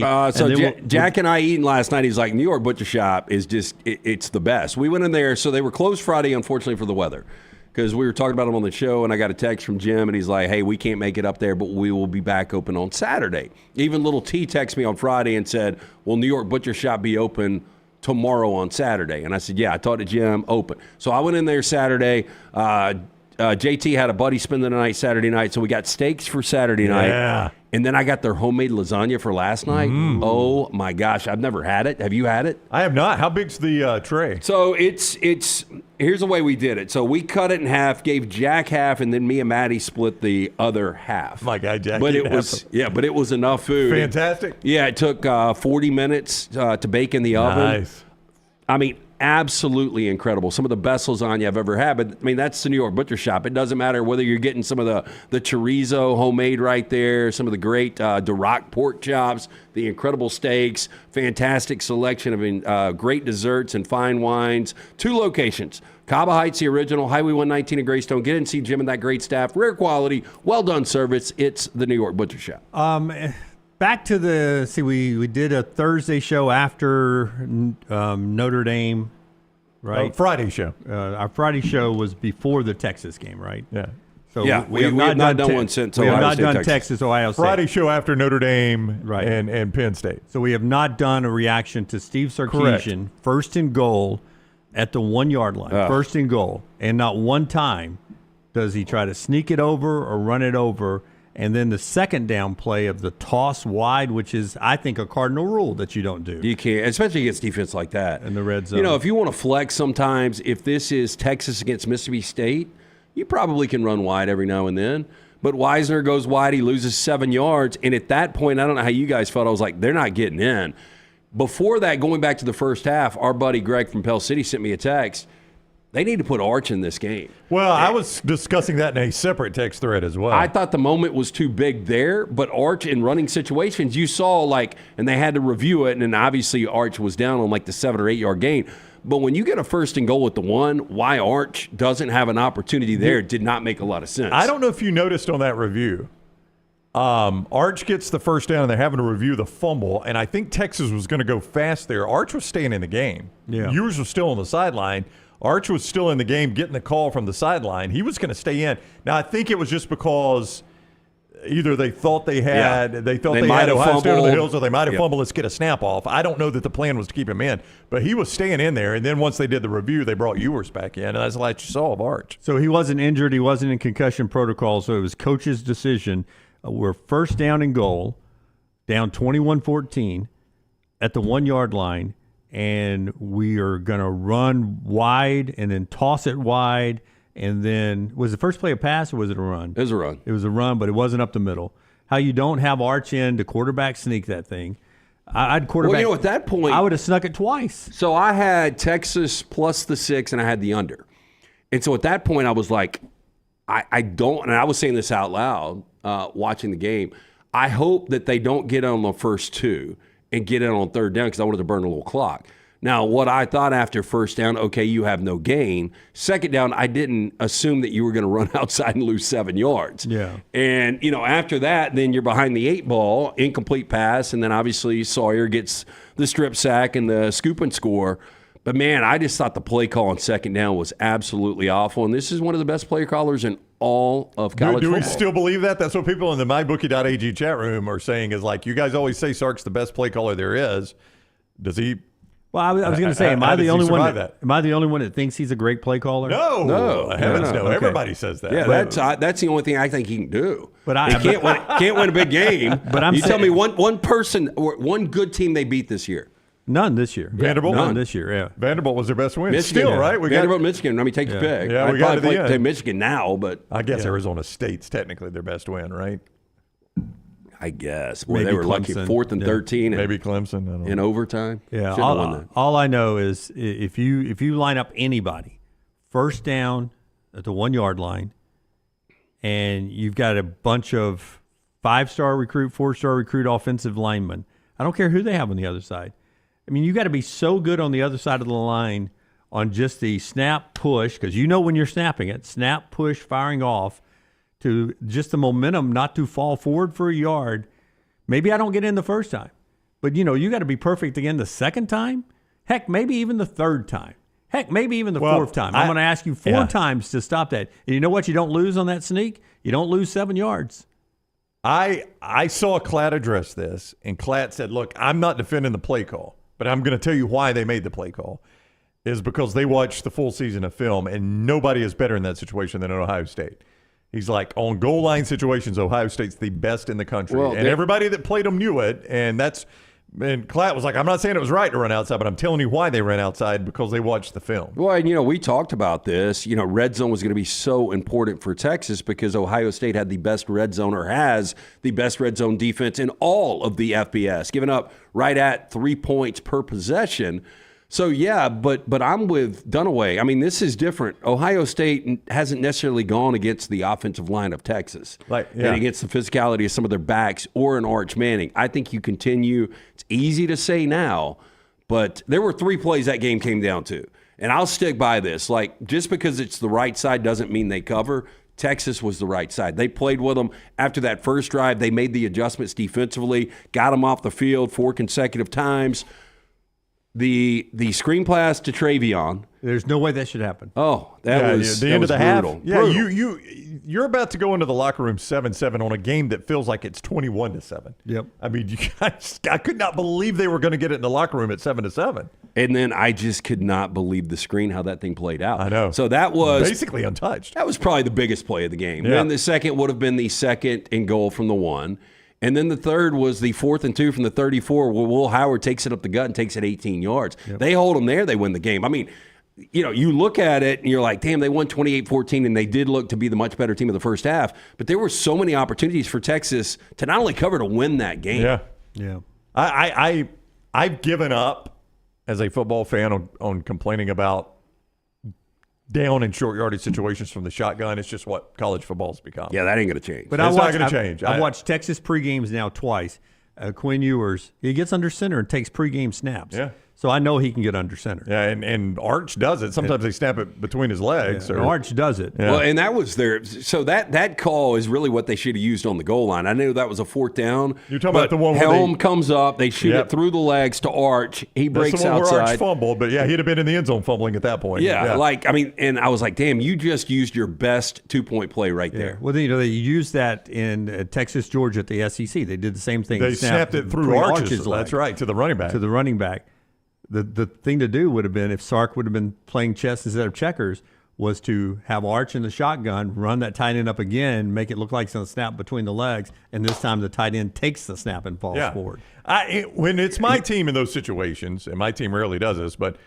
Speaker 3: Jack and I eating last night. He's like, New York Butcher Shop is just it's the best. We went in there, so they were closed Friday, unfortunately, for the weather. Because we were talking about them on the show, and I got a text from Jim, and he's like, hey, we can't make it up there, but we will be back open on Saturday. Even little T texted me on Friday and said, will New York Butcher Shop be open tomorrow on Saturday? And I said, yeah, I talked to Jim, open. So I went in there Saturday. JT had a buddy spending the night Saturday night, so we got steaks for Saturday night. And then I got their homemade lasagna for last night. Oh, my gosh. I've never had it. Have you had it?
Speaker 1: I have not. How big's the tray?
Speaker 3: So it's here's the way we did it. So we cut it in half, gave Jack half, and then me and Maddie split the other half.
Speaker 1: My guy, Jack.
Speaker 3: But it was enough food.
Speaker 1: Fantastic.
Speaker 3: Yeah, it took 40 minutes to bake in the oven.
Speaker 1: Nice.
Speaker 3: I mean, absolutely incredible. Some of the best lasagna I've ever had. But, I mean, that's the New York Butcher Shop. It doesn't matter whether you're getting some of the chorizo homemade right there, some of the great Duroc pork chops, the incredible steaks, fantastic selection of great desserts and fine wines. 2 locations. Cabo Heights, the original, Highway 119 in Greystone. Get in and see Jim and that great staff. Rare quality, well-done service. It's the New York Butcher Shop.
Speaker 2: Back to we did a Thursday show after Notre Dame, right?
Speaker 1: Friday show.
Speaker 2: Our Friday show was before the Texas game, right?
Speaker 1: Yeah.
Speaker 2: So
Speaker 3: we have not done one since
Speaker 2: we have
Speaker 3: Ohio
Speaker 2: not
Speaker 3: State,
Speaker 2: done Texas, Ohio State.
Speaker 1: Friday show after Notre Dame
Speaker 2: Right.
Speaker 1: and Penn State.
Speaker 2: So we have not done a reaction to Steve Sarkisian, first and goal at the 1 yard line, first and goal. And not one time does he try to sneak it over or run it over. And then the second down play of the toss wide, which is, I think, a cardinal rule that you don't do.
Speaker 3: You can't, especially against defense like that.
Speaker 2: In the red zone.
Speaker 3: You know, if you want to flex sometimes, if this is Texas against Mississippi State, you probably can run wide every now and then. But Wisner goes wide, he loses 7 yards. And at that point, I don't know how you guys felt. I was like, they're not getting in. Before that, going back to the first half, our buddy Greg from Pell City sent me a text. They need to put Arch in this game.
Speaker 1: Well, I was discussing that in a separate text thread as well.
Speaker 3: I thought the moment was too big there, but Arch in running situations, you saw and they had to review it, and then obviously Arch was down on the 7 or 8 yard gain. But when you get a first and goal at the 1, why Arch doesn't have an opportunity there did not make a lot of sense.
Speaker 1: I don't know if you noticed on that review. Arch gets the first down, and they're having to review the fumble, and I think Texas was going to go fast there. Arch was staying in the game.
Speaker 2: Yeah.
Speaker 1: Ewers was still on the sideline. Arch was still in the game, getting the call from the sideline. He was going to stay in. Now, I think it was just because either they thought they had Ohio State on the Hills, or they might have fumbled. Let's get a snap off. I don't know that the plan was to keep him in, but he was staying in there. And then once they did the review, they brought Ewers back in, and that's what you saw of Arch.
Speaker 2: So he wasn't injured. He wasn't in concussion protocol. So it was coach's decision. We're first down and goal, down 21-14 at the 1 yard line. And we are going to run wide and then toss it wide. And then, was the first play a pass or was it a run?
Speaker 3: It was a run.
Speaker 2: It was a run, but it wasn't up the middle. How you don't have Arch in to quarterback sneak that thing. I'd quarterback.
Speaker 3: Well, at that point,
Speaker 2: I would have snuck it twice.
Speaker 3: So I had Texas plus the 6, and I had the under. And so at that point, I was like, I don't, and I was saying this out loud watching the game, I hope that they don't get on the first 2 and get in on third down because I wanted to burn a little clock. Now, what I thought after first down, okay, you have no gain. Second down, I didn't assume that you were going to run outside and lose 7 yards.
Speaker 2: Yeah.
Speaker 3: And, after that, then you're behind the 8 ball, incomplete pass, and then obviously Sawyer gets the strip sack and the scoop and score. But, man, I just thought the play call on second down was absolutely awful. And this is one of the best play callers in all of college
Speaker 1: football. Do we
Speaker 3: football.
Speaker 1: still believe that? That's what people in the mybookie.ag chat room are saying is you guys always say Sark's the best play caller there is. Does he?
Speaker 2: Well, I was going to say, am I
Speaker 1: How
Speaker 2: the
Speaker 1: does he
Speaker 2: only one?
Speaker 1: survive that?
Speaker 2: Am I the only one that thinks he's a great play caller?
Speaker 1: No, heavens no.
Speaker 2: Okay.
Speaker 1: Everybody says that.
Speaker 3: Yeah, that's the only thing I think he can do.
Speaker 2: But
Speaker 3: he can't win a big game.
Speaker 2: But I'm
Speaker 3: you tell
Speaker 2: saying-
Speaker 3: me one person or one good team they beat this year.
Speaker 2: None this year.
Speaker 1: Vanderbilt?
Speaker 2: None this year. Yeah.
Speaker 1: Vanderbilt was their best win.
Speaker 3: Michigan,
Speaker 1: Still, right?
Speaker 3: Vanderbilt, Michigan. I mean, take your pick.
Speaker 1: Yeah, we
Speaker 3: I'd
Speaker 1: got
Speaker 3: probably
Speaker 1: to the end.
Speaker 3: take Michigan now, but
Speaker 1: I guess Arizona State's technically their best win, right?
Speaker 3: I guess. Boy,
Speaker 2: Maybe
Speaker 3: they were lucky.
Speaker 2: Clemson.
Speaker 3: 4th and 13.
Speaker 1: Maybe Clemson. I don't know.
Speaker 3: in overtime.
Speaker 2: Yeah.
Speaker 3: Shouldn't have won that.
Speaker 2: All I know is if you line up anybody, first down at the 1 yard line, and you've got a bunch of 5-star recruit, 4-star recruit offensive linemen. I don't care who they have on the other side. I mean, you got to be so good on the other side of the line on just the snap push, because you know when you're snapping it, snap push firing off, to just the momentum not to fall forward for a yard. Maybe I don't get in the first time, but you got to be perfect again the second time. Heck, maybe even the third time. Heck, maybe even the fourth time. I'm going to ask you 4 times to stop that. And you know what? You don't lose on that sneak. You don't lose 7 yards.
Speaker 1: I saw Klatt address this, and Klatt said, look, I'm not defending the play call, but I'm going to tell you why they made the play call. Is because they watched the full season of film, and nobody is better in that situation than Ohio State. He's like, on goal line situations, Ohio State's the best in the country.
Speaker 3: Well,
Speaker 1: and everybody that played them knew it, and Klatt was like, I'm not saying it was right to run outside, but I'm telling you why they ran outside, because they watched the film.
Speaker 3: Well, and, we talked about this. Red zone was going to be so important for Texas because Ohio State had the best red zone, or has the best red zone defense in all of the FBS, giving up right at 3 points per possession. So, yeah, but I'm with Dunaway. I mean, this is different. Ohio State hasn't necessarily gone against the offensive line of Texas and against the physicality of some of their backs or an Arch Manning. I think you continue. It's easy to say now, but there were 3 plays that game came down to. And I'll stick by this. Like, just because it's the right side doesn't mean they cover. Texas was the right side. They played with them after that first drive. They made the adjustments defensively, got them off the field 4 consecutive times. The screen pass to Travion.
Speaker 2: There's no way that should happen.
Speaker 3: Oh, that was
Speaker 1: the end of the
Speaker 3: brutal.
Speaker 1: half. Yeah, you're about to go into the locker room 7-7 on a game that feels like it's 21-7.
Speaker 2: Yep.
Speaker 1: I mean, you guys, I could not believe they were going to get it in the locker room at 7-7.
Speaker 3: And then I just could not believe the screen, how that thing played out.
Speaker 1: I know.
Speaker 3: So that was
Speaker 1: basically untouched.
Speaker 3: That was probably the biggest play of the game.
Speaker 1: Yeah.
Speaker 3: Then the second would have been the 2nd and goal from the 1. And then the third was the 4th and 2 from the 34, where Will Howard takes it up the gut and takes it 18 yards. Yep. They hold them there, they win the game. I mean, you look at it and you're like, damn, they won 28-14, and they did look to be the much better team of the first half. But there were so many opportunities for Texas to not only cover, to win that game.
Speaker 1: Yeah. I've given up as a football fan on complaining about down and short yardage situations from the shotgun. It's just what college football's become.
Speaker 3: Yeah, that ain't going to change.
Speaker 2: But
Speaker 1: it's not going to change.
Speaker 2: I've watched Texas pregames now twice. Quinn Ewers, he gets under center and takes pregame snaps.
Speaker 1: Yeah.
Speaker 2: So I know he can get under center.
Speaker 1: Yeah, and Arch does it. Sometimes they snap it between his legs.
Speaker 2: Yeah, Arch does it.
Speaker 1: Yeah.
Speaker 3: Well, and that was their – so that call is really what they should have used on the goal line. I knew that was a 4th down.
Speaker 1: You're talking about the one where
Speaker 3: Helm comes up. They shoot it through the legs to Arch. He breaks
Speaker 1: That's the one
Speaker 3: outside.
Speaker 1: where Arch fumbled, but he'd have been in the end zone fumbling at that point.
Speaker 3: Yeah, and I was like, damn, you just used your best 2-point play right there.
Speaker 2: Well, they used that in Texas, Georgia at the SEC. They did the same thing.
Speaker 1: They snapped it through Arch's leg. That's right, to the running back.
Speaker 2: To the running back. The thing to do would have been, if Sark would have been playing chess instead of checkers, was to have Arch in the shotgun, run that tight end up again, make it look like it's going to snap between the legs, and this time the tight end takes the snap and falls forward.
Speaker 1: When it's my team in those situations, and my team rarely does this, but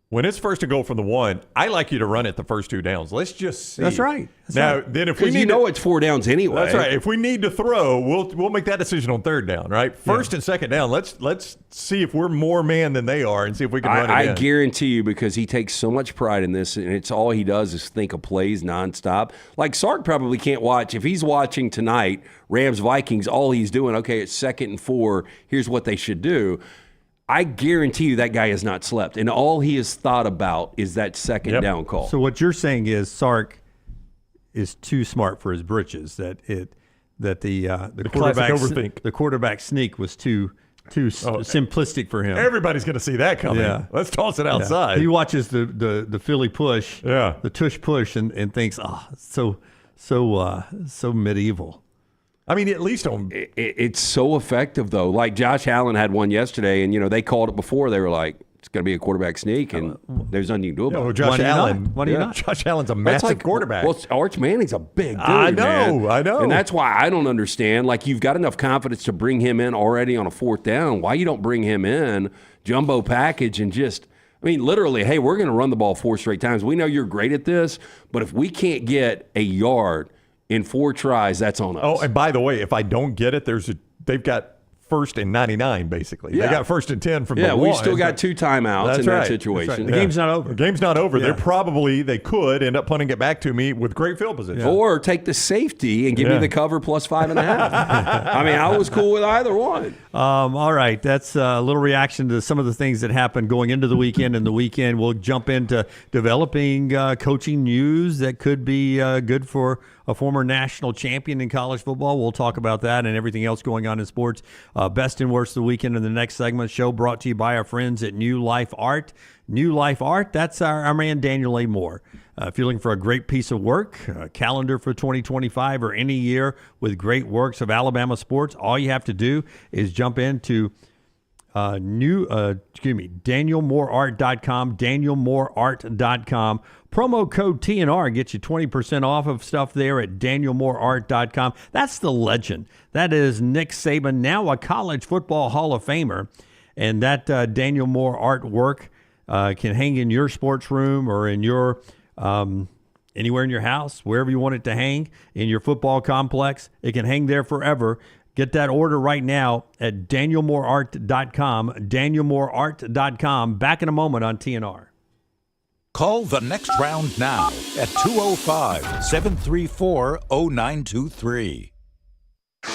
Speaker 1: when it's 1st and goal from the 1, I like you to run it the first 2 downs. Let's just see.
Speaker 2: That's right.
Speaker 1: Then if we
Speaker 3: need it's 4 downs anyway.
Speaker 1: That's right. If we need to throw, we'll make that decision on 3rd down, right? First and 2nd down. Let's see if we're more man than they are, and see if we can run it
Speaker 3: I
Speaker 1: in.
Speaker 3: guarantee you, because he takes so much pride in this, and it's all he does is think of plays nonstop. Like Sark probably can't watch. If he's watching tonight, Rams Vikings, all he's doing, okay, it's 2nd and 4. Here's what they should do. I guarantee you that guy has not slept, and all he has thought about is that 2nd down call.
Speaker 2: So what you're saying is Sark is too smart for his britches. That the quarterback sneak was too simplistic for him.
Speaker 1: Everybody's going to see that coming.
Speaker 2: Yeah.
Speaker 1: Let's toss it outside.
Speaker 2: He watches the Philly push, the tush push, and thinks, so medieval.
Speaker 1: I mean, at least on
Speaker 3: it's so effective though. Like Josh Allen had one yesterday, and they called it before. They were like, it's going to be a quarterback sneak, and there's nothing you can do about it.
Speaker 1: Josh Allen.
Speaker 2: Why do you not?
Speaker 1: Josh Allen's a massive quarterback.
Speaker 3: Well, Arch Manning's a big dude,
Speaker 1: I know,
Speaker 3: man.
Speaker 1: I know.
Speaker 3: And that's why I don't understand. Like, you've got enough confidence to bring him in already on a 4th down. Why you don't bring him in, jumbo package, and just – I mean, literally, hey, we're going to run the ball 4 straight times. We know you're great at this, but if we can't get a yard in 4 tries, that's on us.
Speaker 1: Oh, and by the way, if I don't get it, they've got 1st and 99, basically.
Speaker 3: Yeah.
Speaker 1: They got 1st and 10 from the
Speaker 3: Yeah,
Speaker 1: one.
Speaker 3: we've still got 2 timeouts in that situation.
Speaker 1: That's right.
Speaker 2: The game's not over.
Speaker 1: The game's not over.
Speaker 2: Yeah.
Speaker 1: They could end up punting it back to me with great field position.
Speaker 3: Or take the safety and give me the cover plus 5.5. I mean, I was cool with either one.
Speaker 2: All right, that's a little reaction to some of the things that happened going into the weekend. And the weekend, we'll jump into developing coaching news that could be good for a former national champion in college football. We'll talk about that and everything else going on in sports. Best and worst of the weekend in the next segment. Show brought to you by our friends at New Life Art. New Life Art, that's our man Daniel A. Moore. If you're looking for a great piece of work, a calendar for 2025 or any year with great works of Alabama sports, all you have to do is jump into DanielMooreArt.com, DanielMooreArt.com. Promo code TNR gets you 20% off of stuff there at DanielMooreArt.com. That's the legend. That is Nick Saban, now a college football Hall of Famer. And that Daniel Moore artwork can hang in your sports room or in your anywhere in your house, wherever you want it to hang, in your football complex. It can hang there forever. Get that order right now at DanielMooreArt.com, DanielMooreArt.com. Back in a moment on TNR.
Speaker 7: Call the next round now at 205-734-0923.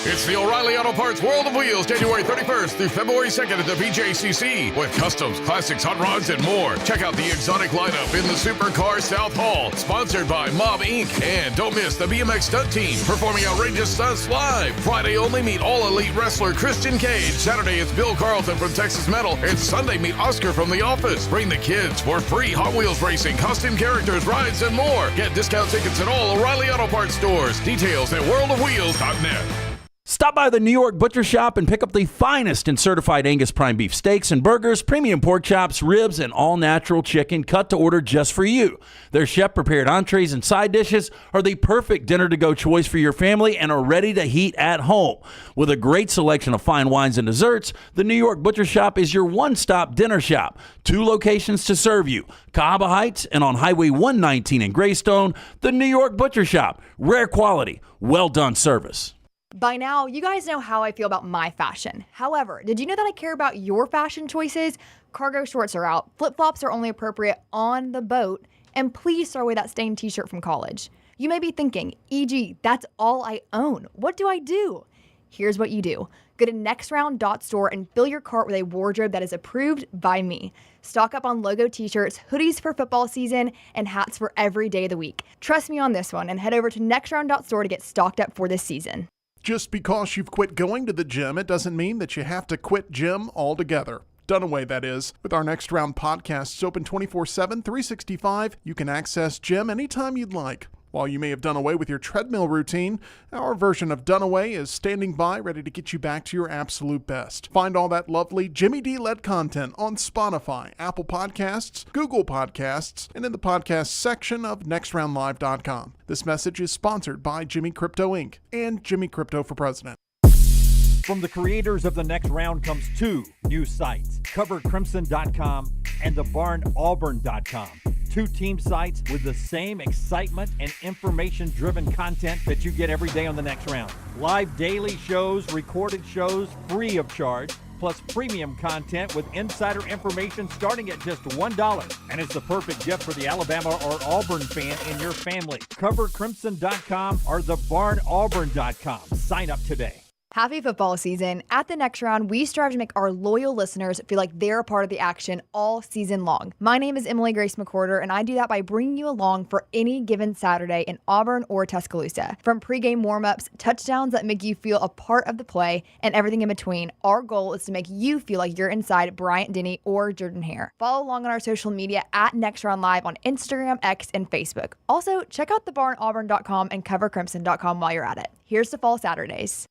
Speaker 8: It's the O'Reilly Auto Parts World of Wheels, January 31st through February 2nd at the BJCC with customs, classics, hot rods, and more. Check out the exotic lineup in the Supercar South Hall, sponsored by Mob Inc. And don't miss the BMX stunt team performing outrageous stunts live. Friday only meet All Elite wrestler Christian Cage. Saturday it's Bill Carlton from Texas Metal. And Sunday meet Oscar from The Office. Bring the kids for free Hot Wheels racing, costume characters, rides, and more. Get discount tickets at all O'Reilly Auto Parts stores. Details at worldofwheels.net.
Speaker 9: Stop by the New York Butcher Shop and pick up the finest in certified Angus prime beef steaks and burgers, premium pork chops, ribs, and all-natural chicken cut to order just for you. Their chef-prepared entrees and side dishes are the perfect dinner-to-go choice for your family and are ready to heat at home. With a great selection of fine wines and desserts, the New York Butcher Shop is your one-stop dinner shop. 2 locations to serve you, Cahaba Heights and on Highway 119 in Greystone. The New York Butcher Shop. Rare quality, well-done service.
Speaker 4: By now, you guys know how I feel about my fashion. However, did you know that I care about your fashion choices? Cargo shorts are out, flip-flops are only appropriate on the boat, and please throw away that stained t-shirt from college. You may be thinking, EG, that's all I own. What do I do? Here's what you do. Go to nextround.store and fill your cart with a wardrobe that is approved by me. Stock up on logo t-shirts, hoodies for football season, and hats for every day of the week. Trust me on this one and head over to nextround.store to get stocked up for this season.
Speaker 10: Just because you've quit going to the gym, it doesn't mean that you have to quit gym altogether. Dunaway, that is. With our Next Round podcasts open 24/7, 365, you can access gym anytime you'd like. While you may have done away with your treadmill routine, our version of Dunaway is standing by ready to get you back to your absolute best. Find all that lovely Jimmy D-led content on Spotify, Apple Podcasts, Google Podcasts, and in the podcast section of nextroundlive.com. This message is sponsored by Jimmy Crypto Inc. and Jimmy Crypto for President.
Speaker 5: From the creators of The Next Round comes 2 new sites, CoverCrimson.com and TheBarnAuburn.com. 2 team sites with the same excitement and information-driven content that you get every day on The Next Round. Live daily shows, recorded shows, free of charge, plus premium content with insider information starting at just $1. And it's the perfect gift for the Alabama or Auburn fan in your family. CoverCrimson.com or TheBarnAuburn.com. Sign up today.
Speaker 4: Happy football season. At the Next Round, we strive to make our loyal listeners feel like they're a part of the action all season long. My name is Emily Grace McCorder, and I do that by bringing you along for any given Saturday in Auburn or Tuscaloosa. From pregame warm-ups, touchdowns that make you feel a part of the play, and everything in between, our goal is to make you feel like you're inside Bryant Denny or Jordan Hare. Follow along on our social media at Next Round Live on Instagram, X, and Facebook. Also, check out thebarnauburn.com and covercrimson.com while you're at it. Here's to fall Saturdays.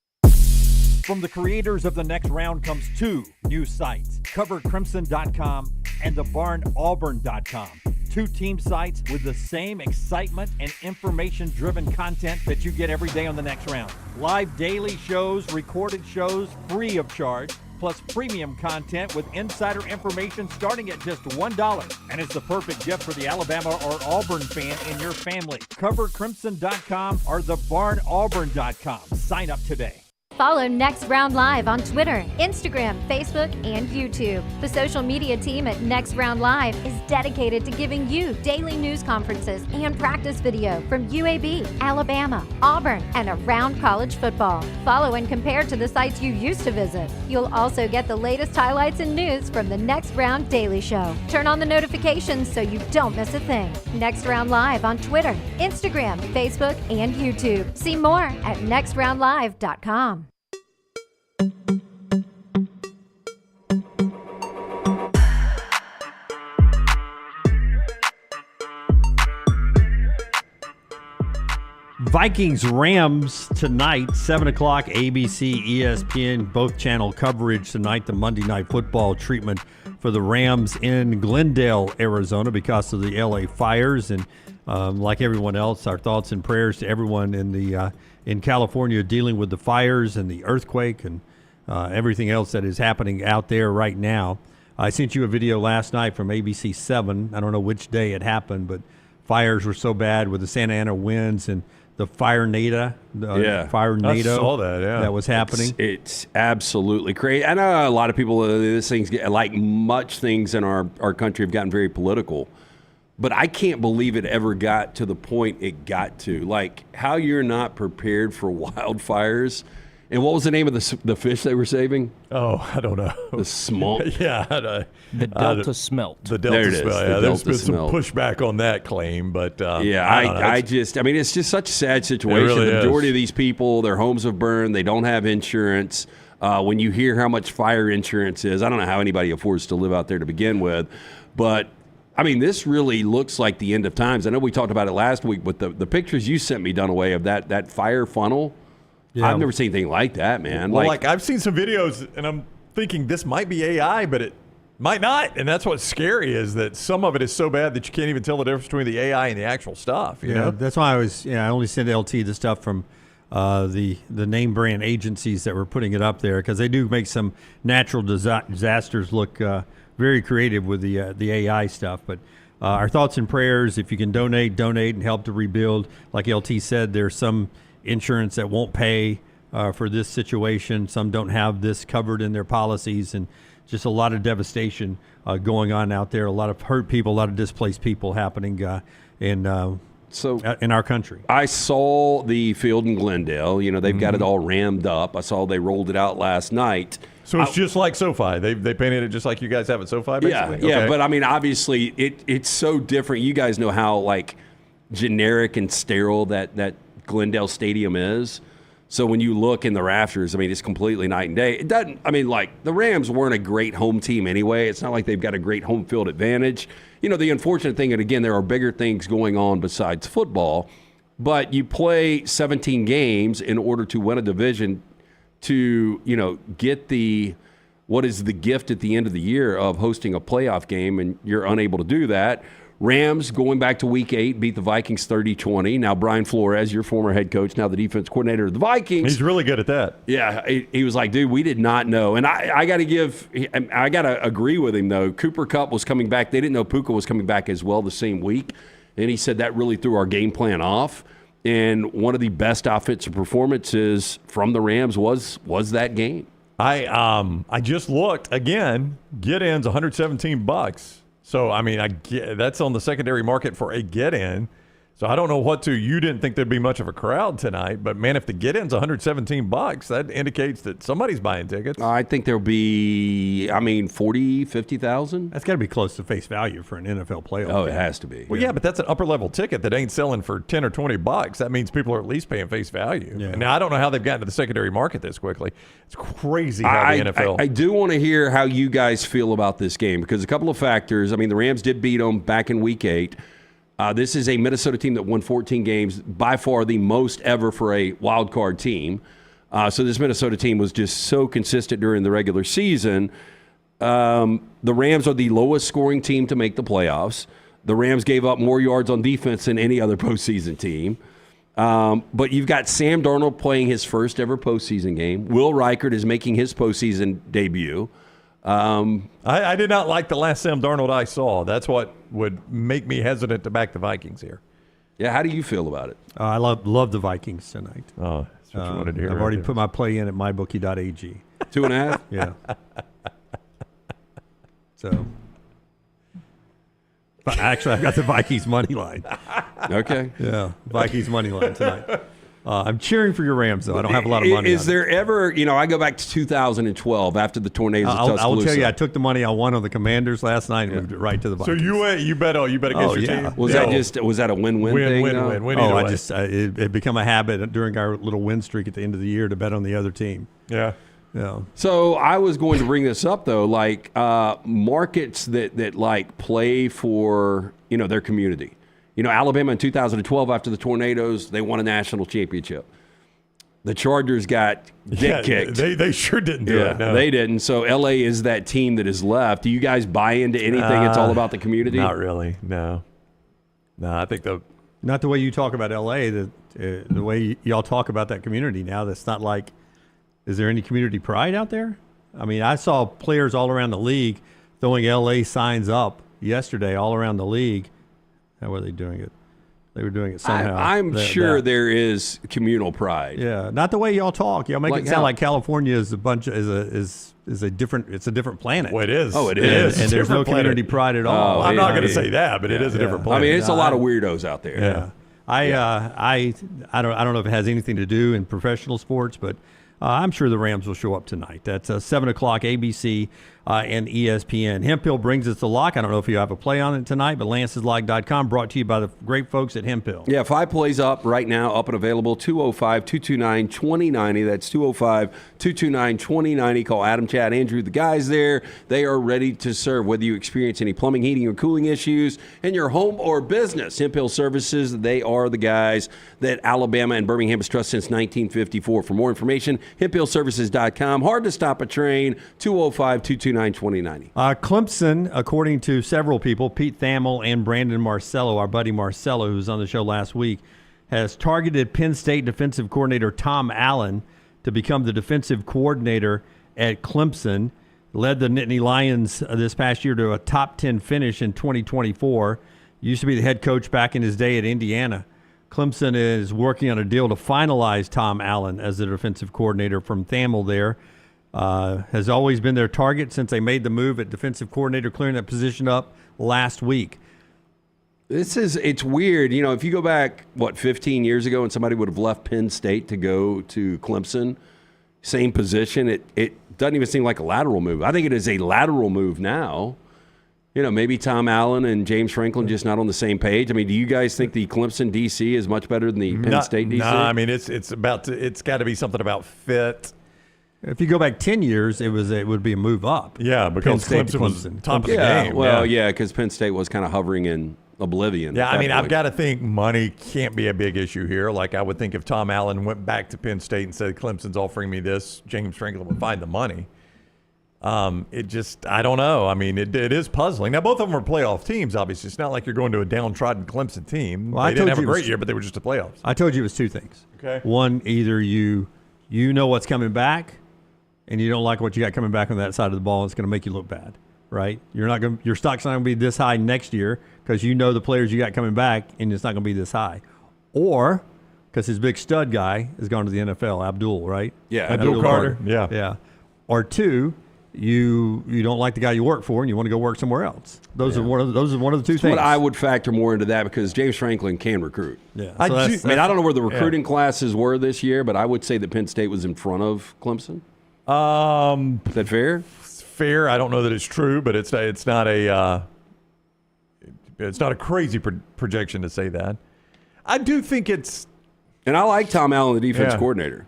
Speaker 5: From the creators of The Next Round comes 2 new sites, CoverCrimson.com and thebarnauburn.com. 2 team sites with the same excitement and information-driven content that you get every day on The Next Round. Live daily shows, recorded shows, free of charge, plus premium content with insider information starting at just $1. And it's the perfect gift for the Alabama or Auburn fan in your family. CoverCrimson.com or thebarnauburn.com. Sign up today.
Speaker 6: Follow Next Round Live on Twitter, Instagram, Facebook, and YouTube. The social media team at Next Round Live is dedicated to giving you daily news conferences and practice video from UAB, Alabama, Auburn, and around college football. Follow and compare to the sites you used to visit. You'll also get the latest highlights and news from the Next Round Daily Show. Turn on the notifications so you don't miss a thing. Next Round Live on Twitter, Instagram, Facebook, and YouTube. See more at nextroundlive.com.
Speaker 2: Vikings Rams tonight, 7 o'clock, ABC, ESPN, both channel coverage tonight. The Monday Night Football treatment for the Rams in Glendale, Arizona, because of the LA fires. And like everyone else, our thoughts and prayers to everyone in California dealing with the fires and the earthquake and everything else that is happening out there right now. I sent you a video last night from ABC 7. I don't know which day it happened, but fires were so bad with the Santa Ana winds and the fire nado.
Speaker 1: I saw that, yeah.
Speaker 2: That was happening.
Speaker 3: It's absolutely crazy. I know a lot of people, this thing's like much things in our country have gotten very political. But I can't believe it ever got to the point it got to. Like, how you're not prepared for wildfires. And what was the name of the fish they were saving?
Speaker 1: Oh, I don't know.
Speaker 3: The smolt?
Speaker 1: Yeah.
Speaker 11: The Delta smelt.
Speaker 1: The Delta
Speaker 3: There it is,
Speaker 1: smelt.
Speaker 3: the
Speaker 1: Yeah, there's
Speaker 3: Delta
Speaker 1: been some
Speaker 3: smelt.
Speaker 1: pushback on that claim, but
Speaker 3: I mean, it's just such a sad situation.
Speaker 1: It really
Speaker 3: The majority
Speaker 1: is.
Speaker 3: of these people, their homes have burned. They don't have insurance. When you hear how much fire insurance is, I don't know how anybody affords to live out there to begin with. But, I mean, this really looks like the end of times. I know we talked about it last week, but the pictures you sent me, Dunaway, of that fire funnel,
Speaker 2: Yeah.
Speaker 3: I've never seen anything like that, man.
Speaker 1: Well, like I've seen some videos, and I'm thinking this might be AI, but it might not. And that's what's scary is that some of it is so bad that you can't even tell the difference between the AI and the actual stuff. You know?
Speaker 2: That's why I only sent LT the stuff from the name brand agencies that were putting it up there, because they do make some natural disasters look very creative with the AI stuff. But our thoughts and prayers, if you can donate and help to rebuild. Like LT said, there's some insurance that won't pay for this situation. Some don't have this covered in their policies, and just a lot of devastation going on out there. A lot of hurt people, a lot of displaced people happening in our country.
Speaker 3: I saw the field in Glendale. You know, they've got it all rammed up. I saw they rolled it out last night.
Speaker 1: So it's just like SoFi. They painted it just like you guys have at SoFi, basically?
Speaker 3: Yeah,
Speaker 1: Okay.
Speaker 3: but I mean, obviously, it's so different. You guys know how, like, generic and sterile that Glendale Stadium is. So when you look in the rafters, I mean, it's completely night and day. It doesn't, I mean, like, the Rams weren't a great home team anyway. It's not like they've got a great home field advantage. You know, the unfortunate thing, and again, there are bigger things going on besides football, but you play 17 games in order to win a division to, you know, get what is the gift at the end of the year of hosting a playoff game, and you're unable to do that. Rams, going back to Week 8, beat the Vikings 30-20. Now, Brian Flores, your former head coach, now the defense coordinator of the Vikings.
Speaker 1: He's really good at that.
Speaker 3: Yeah, he was like, dude, we did not know. And I got to agree with him, though. Cooper Kupp was coming back. They didn't know Puka was coming back as well the same week. And he said that really threw our game plan off. And one of the best offensive performances from the Rams was that game.
Speaker 1: I just looked again. Get-in's $117. So, I mean, that's on the secondary market for a get-in. So I don't know you didn't think there'd be much of a crowd tonight, but man, if the get-in's $117, that indicates that somebody's buying tickets.
Speaker 3: I think there'll be, 40, 50,000.
Speaker 2: That's got to be close to face value for an NFL playoff.
Speaker 3: Oh, it has to be.
Speaker 1: Well, yeah, but that's an upper-level ticket that ain't selling for $10 or $20. That means people are at least paying face value.
Speaker 2: Yeah.
Speaker 1: And now, I don't know how they've gotten to the secondary market this quickly. It's crazy how the NFL.
Speaker 3: I do want to hear how you guys feel about this game, because a couple of factors. I mean, the Rams did beat them back in Week 8. This is a Minnesota team that won 14 games, by far the most ever for a wild card team. So this Minnesota team was just so consistent during the regular season. The Rams are the lowest scoring team to make the playoffs. The Rams gave up more yards on defense than any other postseason team. But you've got Sam Darnold playing his first ever postseason game. Will Reichert is making his postseason debut.
Speaker 1: I did not like the last Sam Darnold I saw. That's what would make me hesitant to back the Vikings here.
Speaker 3: Yeah, how do you feel about it?
Speaker 2: I love the Vikings tonight.
Speaker 1: Oh, that's what you wanted to hear.
Speaker 2: I've already put my play in at mybookie.ag.
Speaker 3: 2.5?
Speaker 2: Yeah. So, but actually, I've got the Vikings money line.
Speaker 3: Okay.
Speaker 2: Yeah, Vikings money line tonight. I'm cheering for your Rams, though. I don't have a lot of money.
Speaker 3: Is there ever, I go back to 2012 after the tornadoes of Tuscaloosa.
Speaker 2: I will tell you, I took the money I won on the Commanders last night and moved it right to the
Speaker 1: So
Speaker 2: Vikings.
Speaker 1: you bet against your team.
Speaker 3: Was that a win-win thing?
Speaker 1: Win.
Speaker 2: It became a habit during our little win streak at the end of the year to bet on the other team.
Speaker 1: Yeah.
Speaker 2: Yeah.
Speaker 3: So I was going to bring this up though, like markets that like play for their community. Alabama in 2012 after the tornadoes, they won a national championship. The Chargers got kicked.
Speaker 1: They sure didn't do it. No.
Speaker 3: They didn't. So LA is that team that is left. Do you guys buy into anything? It's all about the community.
Speaker 1: Not really. No. I think
Speaker 2: not the way you talk about LA. The way y'all talk about that community now. That's not like. Is there any community pride out there? I mean, I saw players all around the league throwing LA signs up yesterday all around the league. How were they doing it? They were doing it somehow.
Speaker 3: I'm sure there is communal pride.
Speaker 2: Yeah, not the way y'all talk. Y'all make
Speaker 3: Like
Speaker 2: it sound
Speaker 3: how?
Speaker 2: like California is a different planet.
Speaker 1: Well, it is.
Speaker 3: Oh, it is.
Speaker 2: And there's no community pride at all.
Speaker 1: I'm not going to say that, but it is a different planet.
Speaker 3: I mean, it's a lot of weirdos out there.
Speaker 2: Yeah. I don't know if it has anything to do in professional sports, but I'm sure the Rams will show up tonight. That's 7 o'clock ABC and ESPN. Hemp Hill brings us the lock. I don't know if you have a play on it tonight, but Lance'sLock.com brought to you by the great folks at Hemp Hill.
Speaker 3: Yeah, 5 plays up right now, up and available, 205-229-2090. That's 205-229-2090. Call Adam, Chad, Andrew, the guys there. They are ready to serve, whether you experience any plumbing, heating, or cooling issues in your home or business. Hemp Hill Services, they are the guys that Alabama and Birmingham has trusted since 1954. For more information, hemphillservices.com. Hard to stop a train, 205-229-2090.
Speaker 2: Clemson, according to several people, Pete Thamel and Brandon Marcello, our buddy Marcello, who was on the show last week, has targeted Penn State defensive coordinator Tom Allen to become the defensive coordinator at Clemson. Led the Nittany Lions this past year to a top 10 finish in 2024. Used to be the head coach back in his day at Indiana. Clemson is working on a deal to finalize Tom Allen as the defensive coordinator from Thamel there. Has always been their target since they made the move at defensive coordinator, clearing that position up last week.
Speaker 3: It's weird. If you go back, 15 years ago and somebody would have left Penn State to go to Clemson, same position, it doesn't even seem like a lateral move. I think it is a lateral move now. Maybe Tom Allen and James Franklin just not on the same page. I mean, do you guys think the Clemson DC is much better than the Penn State DC?
Speaker 1: No, I mean, it's got to be something about fit.
Speaker 2: If you go back 10 years, it would be a move up.
Speaker 1: Yeah, because Clemson was top of the game.
Speaker 3: Well, because Penn State was kind of hovering in oblivion.
Speaker 1: Yeah, I mean, I've got to think money can't be a big issue here. Like, I would think if Tom Allen went back to Penn State and said, Clemson's offering me this, James Franklin would find the money. I don't know. I mean, it is puzzling. Now, both of them are playoff teams, obviously. It's not like you're going to a downtrodden Clemson team.
Speaker 2: Well,
Speaker 1: they didn't have a great year, but they were just a playoffs.
Speaker 2: I told you it was two things.
Speaker 1: Okay.
Speaker 2: One, either you know what's coming back, and you don't like what you got coming back on that side of the ball, and it's going to make you look bad, right? Your stock's not going to be this high next year because you know the players you got coming back, and it's not going to be this high. Or because his big stud guy has gone to the NFL, Abdul, right?
Speaker 3: Yeah,
Speaker 1: Abdul Carter.
Speaker 2: Yeah. Or two, you don't like the guy you work for, and you want to go work somewhere else. Those are one of the two things.
Speaker 3: But I would factor more into that because James Franklin can recruit.
Speaker 2: Yeah.
Speaker 3: I don't know where the recruiting classes were this year, but I would say that Penn State was in front of Clemson. Is that fair?
Speaker 1: It's fair. I don't know that it's true, but it's not a crazy projection to say that. I do think it's.
Speaker 3: And I like Tom Allen, the defense coordinator.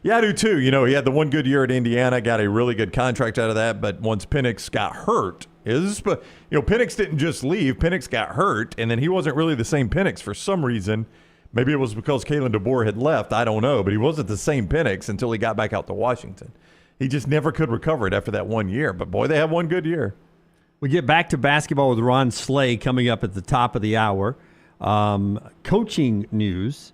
Speaker 1: Yeah, I do too. He had the one good year at Indiana, got a really good contract out of that. But once Penix got hurt, Penix didn't just leave. Penix got hurt, and then he wasn't really the same Penix for some reason. Maybe it was because Kalen DeBoer had left. I don't know, but he wasn't the same Penix until he got back out to Washington. he just never could recover it after that 1 year. But, boy, they have one good year.
Speaker 2: We get back to basketball with Ron Slay coming up at the top of the hour. Coaching news.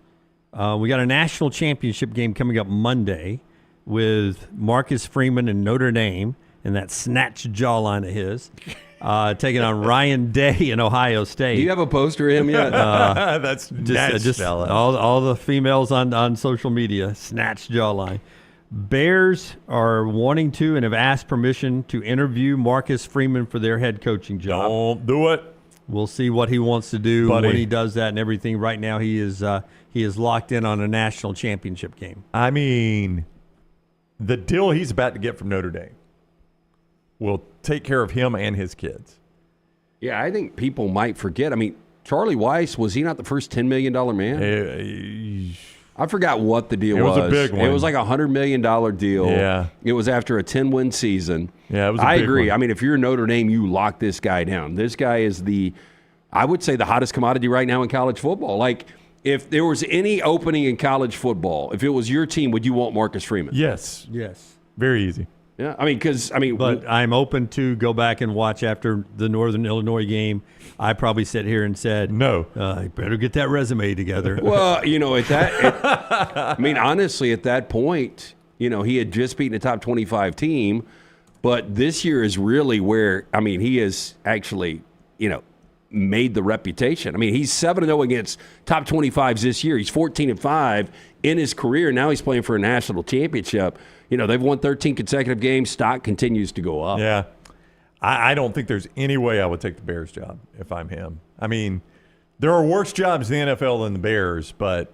Speaker 2: We got a national championship game coming up Monday with Marcus Freeman and Notre Dame and that snatch jawline of his. Taking on Ryan Day in Ohio State.
Speaker 3: Do you have a poster of him yet?
Speaker 1: That's
Speaker 2: just all the females on social media, snatch jawline. Bears are wanting to and have asked permission to interview Marcus Freeman for their head coaching job.
Speaker 1: Don't do it.
Speaker 2: We'll see what he wants to do
Speaker 1: Buddy.
Speaker 2: when he does that and everything. Right now, he is locked in on a national championship game.
Speaker 1: I mean, the deal he's about to get from Notre Dame will take care of him and his kids.
Speaker 3: Yeah, I think people might forget. I mean, Charlie Weiss, was he not the first $10 million man? I forgot what the deal was.
Speaker 1: It was a big one.
Speaker 3: It was like a $100 million deal.
Speaker 1: Yeah.
Speaker 3: It was after a 10-win season.
Speaker 1: Yeah, it was a
Speaker 3: I
Speaker 1: big
Speaker 3: agree.
Speaker 1: one.
Speaker 3: I mean, if you're Notre Dame, you lock this guy down. This guy is I would say, the hottest commodity right now in college football. Like, if there was any opening in college football, if it was your team, would you want Marcus Freeman?
Speaker 1: Yes.
Speaker 2: Yes.
Speaker 1: Very easy.
Speaker 3: Yeah,
Speaker 2: But I'm open to go back and watch after the Northern Illinois game. I probably sit here and said,
Speaker 1: no,
Speaker 2: you better get that resume together.
Speaker 3: Well, honestly, at that point, he had just beaten a top 25 team, but this year is really where, he has actually, made the reputation. I mean, he's 7-0 against top 25s this year. He's 14-5 in his career. Now he's playing for a national championship. They've won 13 consecutive games. Stock continues to go up.
Speaker 1: Yeah. I don't think there's any way I would take the Bears job if I'm him. I mean, there are worse jobs in the NFL than the Bears, but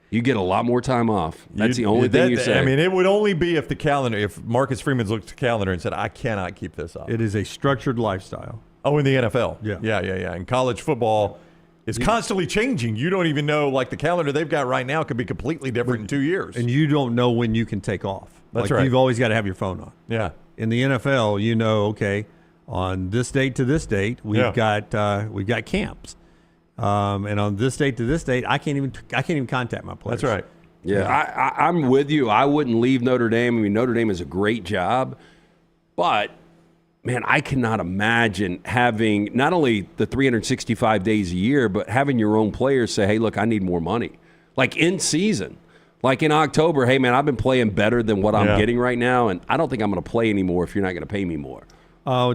Speaker 3: you get a lot more time off. That's the only thing you say.
Speaker 1: I mean, it would only be if Marcus Freeman's looked at the calendar and said, I cannot keep this up.
Speaker 2: It is a structured lifestyle.
Speaker 1: Oh, in the NFL.
Speaker 2: Yeah.
Speaker 1: Yeah. And college football is constantly changing. You don't even know, like the calendar they've got right now could be completely different in 2 years.
Speaker 2: And you don't know when you can take off.
Speaker 1: That's right.
Speaker 2: You've always got to have your phone on.
Speaker 1: Yeah.
Speaker 2: In the NFL, okay, on this date to this date, we've got camps. And on this date to this date, I can't even contact my players.
Speaker 1: That's right.
Speaker 3: Yeah, I'm with you. I wouldn't leave Notre Dame. I mean, Notre Dame is a great job, but man, I cannot imagine having not only the 365 days a year, but having your own players say, hey, look, I need more money. Like in season, like in October, hey, man, I've been playing better than what I'm getting right now, and I don't think I'm going to play anymore if you're not going to pay me more.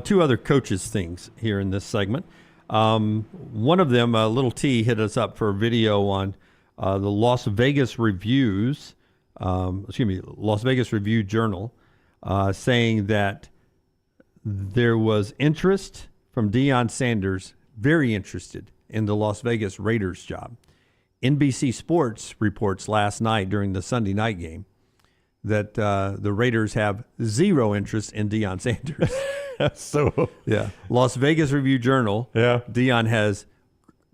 Speaker 2: Two other coaches' things here in this segment. One of them, Little T, hit us up for a video on the Las Vegas Review Journal, saying that there was interest from Deion Sanders, very interested in the Las Vegas Raiders job. NBC Sports reports last night during the Sunday night game that the Raiders have zero interest in Deion Sanders. Las Vegas Review Journal, Deion has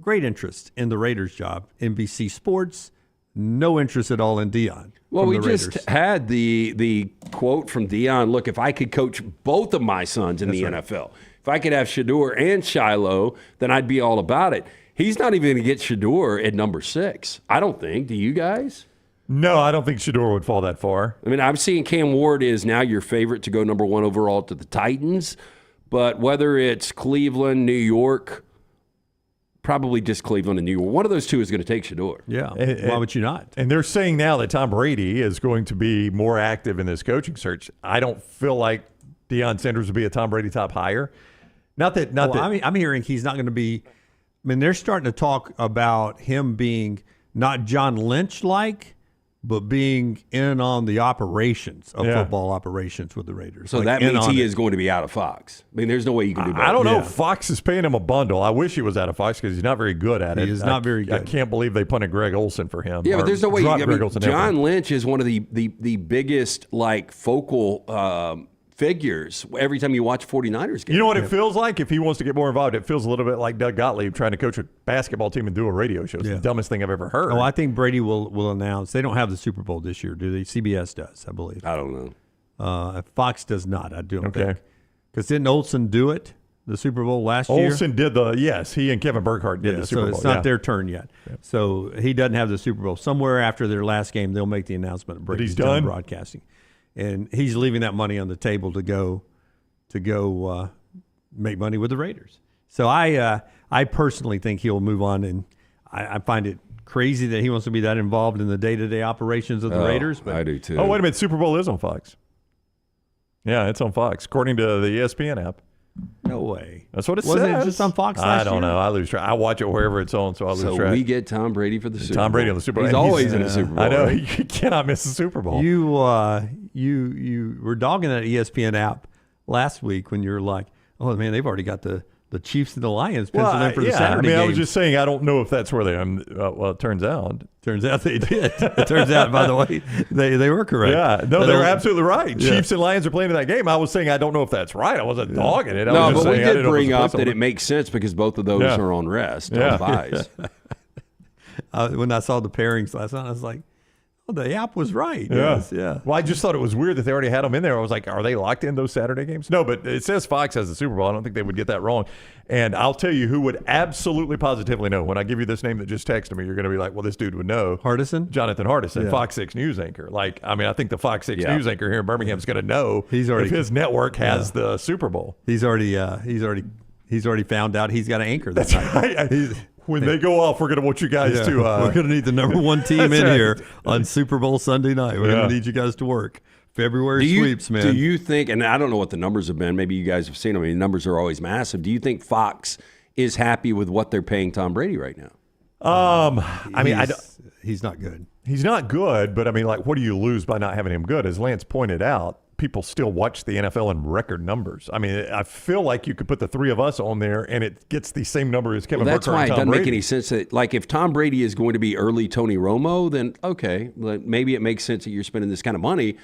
Speaker 2: great interest in the Raiders job. NBC Sports, no interest at all in Deion.
Speaker 3: Well, we just had the quote from Deion, look, if I could coach both of my sons in the NFL, if I could have Shedeur and Shiloh, then I'd be all about it. He's not even going to get Shedeur at number 6, I don't think. Do you guys?
Speaker 1: No, I don't think Shedeur would fall that far.
Speaker 3: I mean, I'm seeing Cam Ward is now your favorite to go number 1 overall to the Titans, but whether it's Cleveland, New York, probably just Cleveland and New York. One of those two is going to take Shedeur.
Speaker 2: Yeah, why would you not?
Speaker 1: And they're saying now that Tom Brady is going to be more active in this coaching search. I don't feel like Deion Sanders would be a Tom Brady top hire.
Speaker 2: I'm hearing he's not going to be. I mean, they're starting to talk about him being not John Lynch-like, but being in on the operations of football operations with the Raiders.
Speaker 3: So that means he is going to be out of Fox. I mean, there's no way you can do that.
Speaker 1: I don't know. Fox is paying him a bundle. I wish he was out of Fox because he's not very good at it.
Speaker 2: He is not very good.
Speaker 1: I can't believe they punted Greg Olson for him.
Speaker 3: Yeah, but there's no way. John Lynch is one of the biggest focal figures every time you watch 49ers game.
Speaker 1: You know what it feels like? If he wants to get more involved, it feels a little bit like Doug Gottlieb trying to coach a basketball team and do a radio show. It's the dumbest thing I've ever heard.
Speaker 2: Oh, I think Brady will announce. They don't have the Super Bowl this year, do they? CBS does, I believe.
Speaker 3: I don't know.
Speaker 2: Fox does not, I don't think. Because didn't Olsen do it, the Super Bowl last year?
Speaker 1: Olsen did he and Kevin Burkhardt did the Super Bowl.
Speaker 2: So it's not their turn yet. Yeah. So he doesn't have the Super Bowl. Somewhere after their last game, they'll make the announcement that Brady's done broadcasting. and he's leaving that money on the table to go make money with the Raiders. So I personally think he'll move on, and I find it crazy that he wants to be that involved in the day-to-day operations of the Raiders.
Speaker 3: But I do too.
Speaker 1: Oh, wait a minute. Super Bowl is on Fox. Yeah, it's on Fox, according to the ESPN app.
Speaker 2: No way.
Speaker 1: That's what it
Speaker 2: Wasn't
Speaker 1: says.
Speaker 2: it just on Fox
Speaker 1: I
Speaker 2: last
Speaker 1: don't
Speaker 2: year?
Speaker 1: know. I lose track. I watch it wherever it's on, so I lose
Speaker 3: So
Speaker 1: track.
Speaker 3: we get Tom Brady for the Super Bowl.
Speaker 1: Tom Brady on the Super Bowl.
Speaker 3: He's always in the Super Bowl.
Speaker 1: I know.
Speaker 3: right?
Speaker 1: You cannot miss the Super Bowl.
Speaker 2: You were dogging that ESPN app last week when you were like, oh, man, they've already got the Chiefs and the Lions penciled in for the Saturday
Speaker 1: I
Speaker 2: games.
Speaker 1: was just saying, I don't know if that's where they are. Well, it turns out.
Speaker 2: Turns out they did. It turns out, by the way, they were correct.
Speaker 1: Yeah, no, they were absolutely right.
Speaker 2: Yeah.
Speaker 1: Chiefs and Lions are playing in that game. I was saying I don't know if that's right. I wasn't dogging it. I
Speaker 3: No,
Speaker 1: was just
Speaker 3: but we
Speaker 1: saying I
Speaker 3: did
Speaker 1: didn't know if
Speaker 3: bring
Speaker 1: it was
Speaker 3: up that
Speaker 1: placeholder.
Speaker 3: it makes sense because both of those
Speaker 1: Yeah.
Speaker 3: are on rest,
Speaker 1: Yeah.
Speaker 3: on buys.
Speaker 2: When I saw the pairings last night, I was like, oh, the app was right.
Speaker 1: Yeah.
Speaker 2: Yes, yeah.
Speaker 1: Well, I just thought it was weird that they already had them in there. I was like, are they locked in those Saturday games? No, but it says Fox has the Super Bowl. I don't think they would get that wrong. And I'll tell you who would absolutely positively know. When I give you this name that just texted me, you're going to be like, well, this dude would know.
Speaker 2: Hardison?
Speaker 1: Jonathan Hardison,
Speaker 2: Yeah.
Speaker 1: Fox 6 news anchor. Like, I mean, I think the Fox 6
Speaker 3: Yeah.
Speaker 1: news anchor here in Birmingham is going to know
Speaker 2: He's already-
Speaker 1: if his network has the Super Bowl.
Speaker 2: He's already found out he's got an anchor.
Speaker 1: That's
Speaker 2: night.
Speaker 1: right. When they go off, we're going to want you guys
Speaker 2: Yeah.
Speaker 1: to.
Speaker 2: We're going to need the number one team
Speaker 1: That's
Speaker 2: in
Speaker 1: right.
Speaker 2: here on Super Bowl Sunday night. We're
Speaker 1: Yeah.
Speaker 2: going to need you guys to work. February
Speaker 3: Do
Speaker 2: sweeps, man.
Speaker 3: Do you think, and I don't know what the numbers have been, maybe you guys have seen them, I mean, numbers are always massive. Do you think Fox is happy with what they're paying Tom Brady right now?
Speaker 1: I mean,
Speaker 2: he's not good.
Speaker 1: he's not good, but I mean, like, what do you lose by not having him good? As Lance pointed out, people still watch the NFL in record numbers. I mean, I feel like you could put the three of us on there, and it gets the same number as Kevin
Speaker 3: Well, that's
Speaker 1: Booker
Speaker 3: why
Speaker 1: and
Speaker 3: it
Speaker 1: Tom
Speaker 3: doesn't
Speaker 1: Brady.
Speaker 3: make any sense that, like, if Tom Brady is going to be early Tony Romo, then okay, maybe it makes sense that you're spending this kind of money.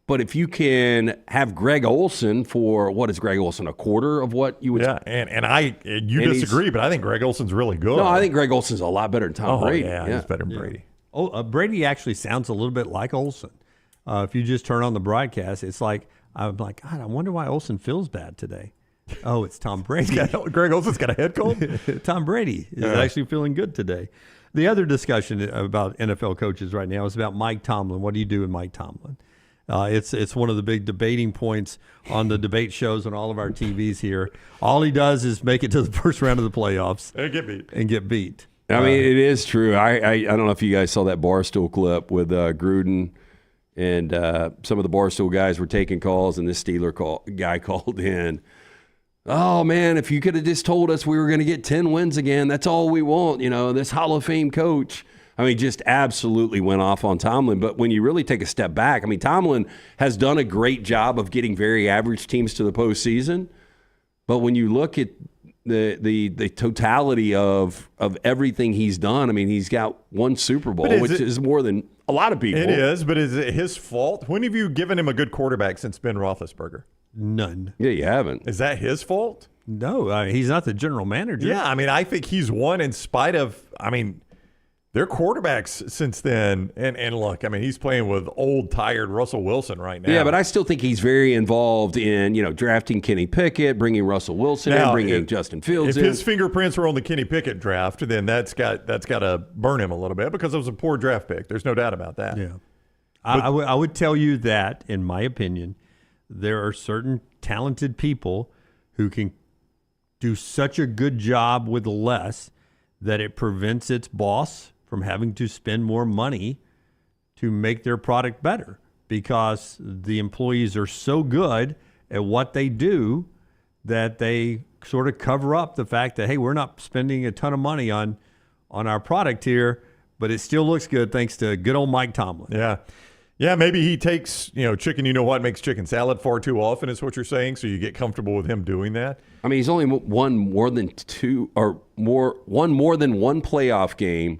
Speaker 3: But if you can have Greg Olson for, what is Greg Olson, a quarter of what you would?
Speaker 1: Yeah, and you
Speaker 3: And
Speaker 1: disagree, but I think Greg Olson's really good.
Speaker 3: No, I think Greg Olson's a lot better than Tom Brady.
Speaker 1: Yeah, he's better than Brady.
Speaker 2: Oh, Brady actually sounds a little bit like Olsen. If you just turn on the broadcast, it's like, I'm like, God, I wonder why Olsen feels bad today. Oh, it's Tom Brady.
Speaker 1: Greg Olson's got a head cold?
Speaker 2: Tom Brady is actually feeling good today. The other discussion about NFL coaches right now is about Mike Tomlin. What do you do with Mike Tomlin? It's one of the big debating points on the debate shows on all of our TVs here. All he does is make it to the first round of the playoffs
Speaker 1: And get beat.
Speaker 3: I mean, it is true. I don't know if you guys saw that Barstool clip with Gruden and some of the Barstool guys were taking calls, and this Steeler guy called in. Oh, man, if you could have just told us we were going to get 10 wins again, that's all we want, this Hall of Fame coach. I mean, just absolutely went off on Tomlin. But when you really take a step back, I mean, Tomlin has done a great job of getting very average teams to the postseason. But when you look at the totality of everything he's done, I mean, he's got one Super Bowl, which is more than a lot of people.
Speaker 1: It is, but is it his fault? When have you given him a good quarterback since Ben Roethlisberger?
Speaker 2: None.
Speaker 3: Yeah, you haven't.
Speaker 1: Is that his fault?
Speaker 2: No, he's not the general manager.
Speaker 1: Yeah, I mean, I think he's won in spite of, I mean, their quarterbacks since then. And look, I mean, he's playing with old, tired Russell Wilson right now.
Speaker 3: Yeah, but I still think he's very involved in, drafting Kenny Pickett, bringing Russell Wilson in, bringing Justin Fields
Speaker 1: if
Speaker 3: in.
Speaker 1: his fingerprints were on the Kenny Pickett draft, then that's got to burn him a little bit because it was a poor draft pick. There's no doubt about that.
Speaker 2: Yeah. I would tell you that, in my opinion, there are certain talented people who can do such a good job with less that it prevents its boss from having to spend more money to make their product better because the employees are so good at what they do that they sort of cover up the fact that, hey, we're not spending a ton of money on our product here, but it still looks good thanks to good old Mike Tomlin.
Speaker 1: Yeah. Yeah, maybe he takes, chicken, makes chicken salad far too often is what you're saying, so you get comfortable with him doing that.
Speaker 3: I mean, he's only won more than one playoff game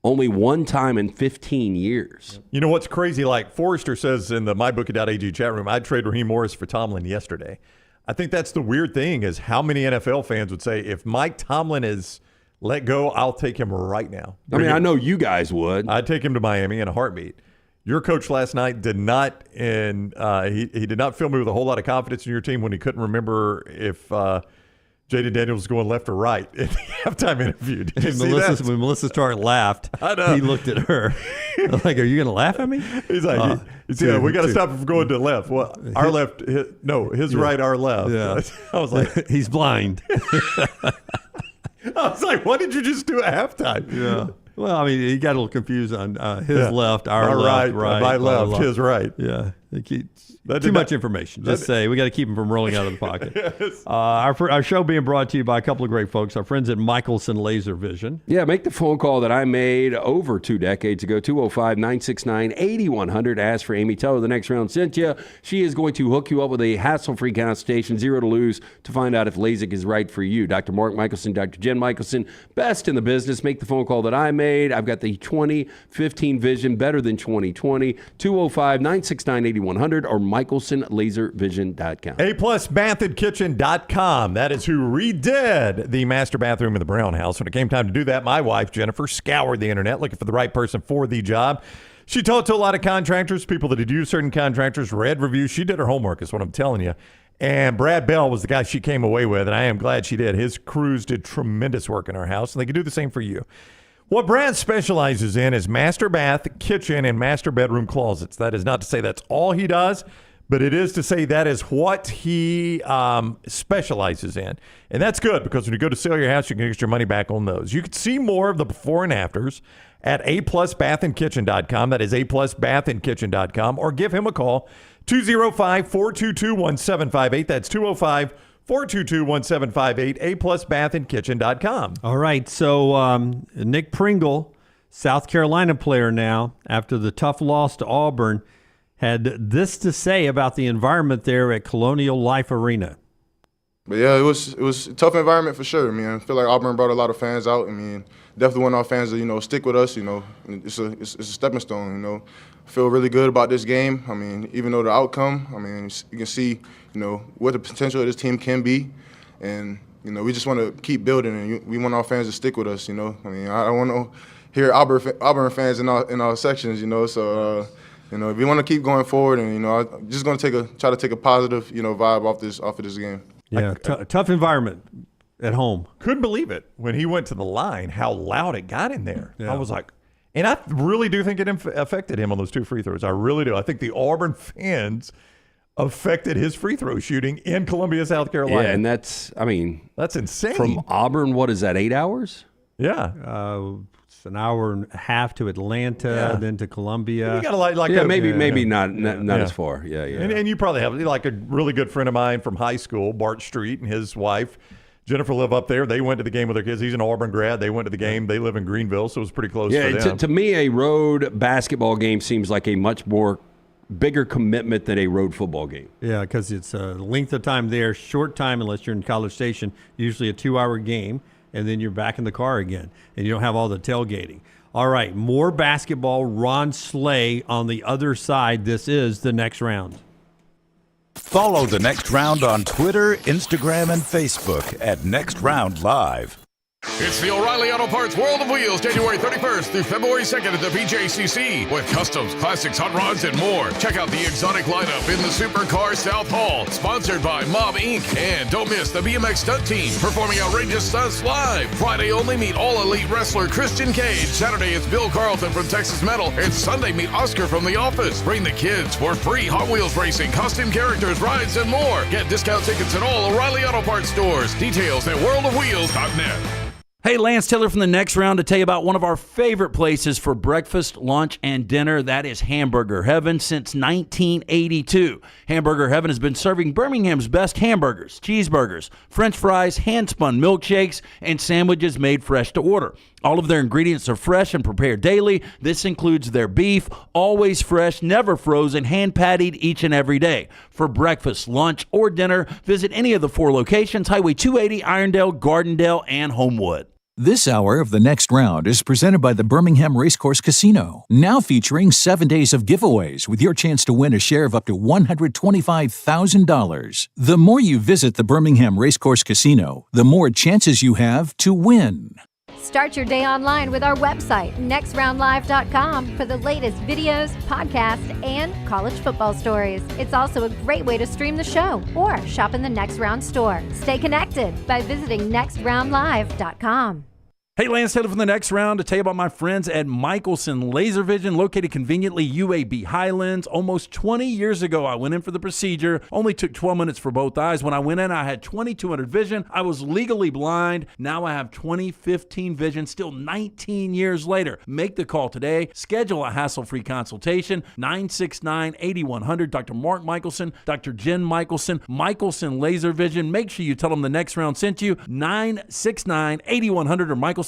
Speaker 3: only one time in 15 years.
Speaker 1: You know what's crazy? Like Forrester says in the mybookie.ag chat room, I'd trade Raheem Morris for Tomlin yesterday. I think that's the weird thing is how many NFL fans would say, if Mike Tomlin is let go, I'll take him right now.
Speaker 3: I know you guys would.
Speaker 1: I'd take him to Miami in a heartbeat. Your coach last night did not, and he did not fill me with a whole lot of confidence in your team when he couldn't remember if J.D. Daniels was going left or right in the halftime interview. Did you see that?
Speaker 2: When Melissa Stark lauged, he looked at her. I was like, are you going to laugh at me?
Speaker 1: He's like, we got to stop him from going to the left. Well, our left, his right, our left.
Speaker 2: Yeah.
Speaker 1: I was like,
Speaker 2: he's blind.
Speaker 1: I was like, what did you just do at halftime?
Speaker 2: Yeah. Well, I mean, he got a little confused on his left, our left, right,
Speaker 1: my left, his right.
Speaker 2: Yeah. Too much information. Just say we got to keep him from rolling out of the pocket. Yes. Our show being brought to you by a couple of great folks, our friends at Michelson Laser Vision.
Speaker 3: Yeah, make the phone call that I made over 2 decades ago, 205-969-8100. Ask for Amy. Tell her the next round sent you. She is going to hook you up with a hassle-free consultation, 0 to lose, to find out if LASIK is right for you. Dr. Mark Michelson, Dr. Jen Michelson, best in the business. Make the phone call that I made. I've got the 2015 vision, better than 2020, 205-969-8100 or MichelsonLaserVision.com.
Speaker 1: A+BathAndKitchen.com. That is who redid the master bathroom in the Brown house. When it came time to do that, my wife, Jennifer, scoured the internet looking for the right person for the job. She talked to a lot of contractors, people that had used certain contractors, read reviews. She did her homework, is what I'm telling you. And Brad Bell was the guy she came away with, and I am glad she did. His crews did tremendous work in our house, and they can do the same for you. What Brad specializes in is master bath, kitchen, and master bedroom closets. That is not to say that's all he does, but it is to say that is what he specializes in. And that's good, because when you go to sell your house, you can get your money back on those. You can see more of the before and afters at aplusbathandkitchen.com. That is aplusbathandkitchen.com. Or give him a call, 205-422-1758. That's 205-422-1758, aplusbathandkitchen.com.
Speaker 2: All right, so Nick Pringle, South Carolina player now, after the tough loss to Auburn, had this to say about the environment there at Colonial Life Arena.
Speaker 11: But yeah, it was a tough environment for sure. I mean, I feel like Auburn brought a lot of fans out. I mean, definitely want our fans to, stick with us. It's a stepping stone. I feel really good about this game. I mean, even though the outcome, I mean, you can see, what the potential of this team can be, and we just want to keep building, and we want our fans to stick with us. I mean, I don't want to hear Auburn fans in our sections. So. If we want to keep going forward, and I'm just going to try to take a positive, vibe off of this game.
Speaker 2: Yeah, tough environment at home.
Speaker 1: Couldn't believe it when he went to the line, how loud it got in there.
Speaker 2: Yeah.
Speaker 1: I was like, and I really do think it affected him on those 2 free throws. I really do. I think the Auburn fans affected his free throw shooting in Columbia, South Carolina.
Speaker 3: Yeah, and that's
Speaker 1: insane.
Speaker 3: From Auburn, what is that, 8 hours?
Speaker 1: Yeah.
Speaker 2: It's an hour and a half to Atlanta, then to Columbia.
Speaker 1: You got
Speaker 3: maybe not as far. Yeah.
Speaker 1: And you probably have like a really good friend of mine from high school, Bart Street, and his wife Jennifer live up there. They went to the game with their kids. He's an Auburn grad. They went to the game. They live in Greenville, so it was pretty close for them.
Speaker 3: To me, a road basketball game seems like a much more bigger commitment than a road football game.
Speaker 2: Yeah, because it's a length of time there, short time unless you're in College Station, usually a 2-hour game, and then you're back in the car again, and you don't have all the tailgating. All right, more basketball. Ron Slay on the other side. This is the next round.
Speaker 7: Follow the Next Round on Twitter, Instagram, and Facebook at Next Round Live.
Speaker 8: It's the O'Reilly Auto Parts World of Wheels, January 31st through February 2nd at the BJCC with customs, classics, hot rods, and more. Check out the exotic lineup in the Supercar South Hall, sponsored by Mob Inc. And don't miss the BMX stunt team performing outrageous stunts live. Friday only, meet all-elite wrestler Christian Cage. Saturday, it's Bill Carlton from Texas Metal. And Sunday, meet Oscar from The Office. Bring the kids for free Hot Wheels racing, costume characters, rides, and more. Get discount tickets at all O'Reilly Auto Parts stores. Details at worldofwheels.net.
Speaker 9: Hey, Lance Taylor from the Next Round to tell you about one of our favorite places for breakfast, lunch, and dinner. That is Hamburger Heaven since 1982. Hamburger Heaven has been serving Birmingham's best hamburgers, cheeseburgers, French fries, hand-spun milkshakes, and sandwiches made fresh to order. All of their ingredients are fresh and prepared daily. This includes their beef, always fresh, never frozen, hand-pattied each and every day. For breakfast, lunch, or dinner, visit any of the 4 locations, Highway 280, Irondale, Gardendale, and Homewood.
Speaker 12: This hour of the Next Round is presented by the Birmingham Racecourse Casino, now featuring 7 days of giveaways with your chance to win a share of up to $125,000. The more you visit the Birmingham Racecourse Casino, the more chances you have to win.
Speaker 6: Start your day online with our website, nextroundlive.com, for the latest videos, podcasts, and college football stories. It's also a great way to stream the show or shop in the Next Round store. Stay connected by visiting nextroundlive.com.
Speaker 9: Hey, Lance Taylor from the Next Round to tell you about my friends at Michelson Laser Vision, located conveniently UAB Highlands. Almost 20 years ago, I went in for the procedure. Only took 12 minutes for both eyes. When I went in, I had 2200 vision. I was legally blind. Now I have 20/15 vision, still 19 years later. Make the call today. Schedule a hassle-free consultation. 969-8100. Dr. Mark Michelson, Dr. Jen Michelson, Michelson Laser Vision. Make sure you tell them the Next Round sent you. 969-8100 or MichelsonLaserVision.com.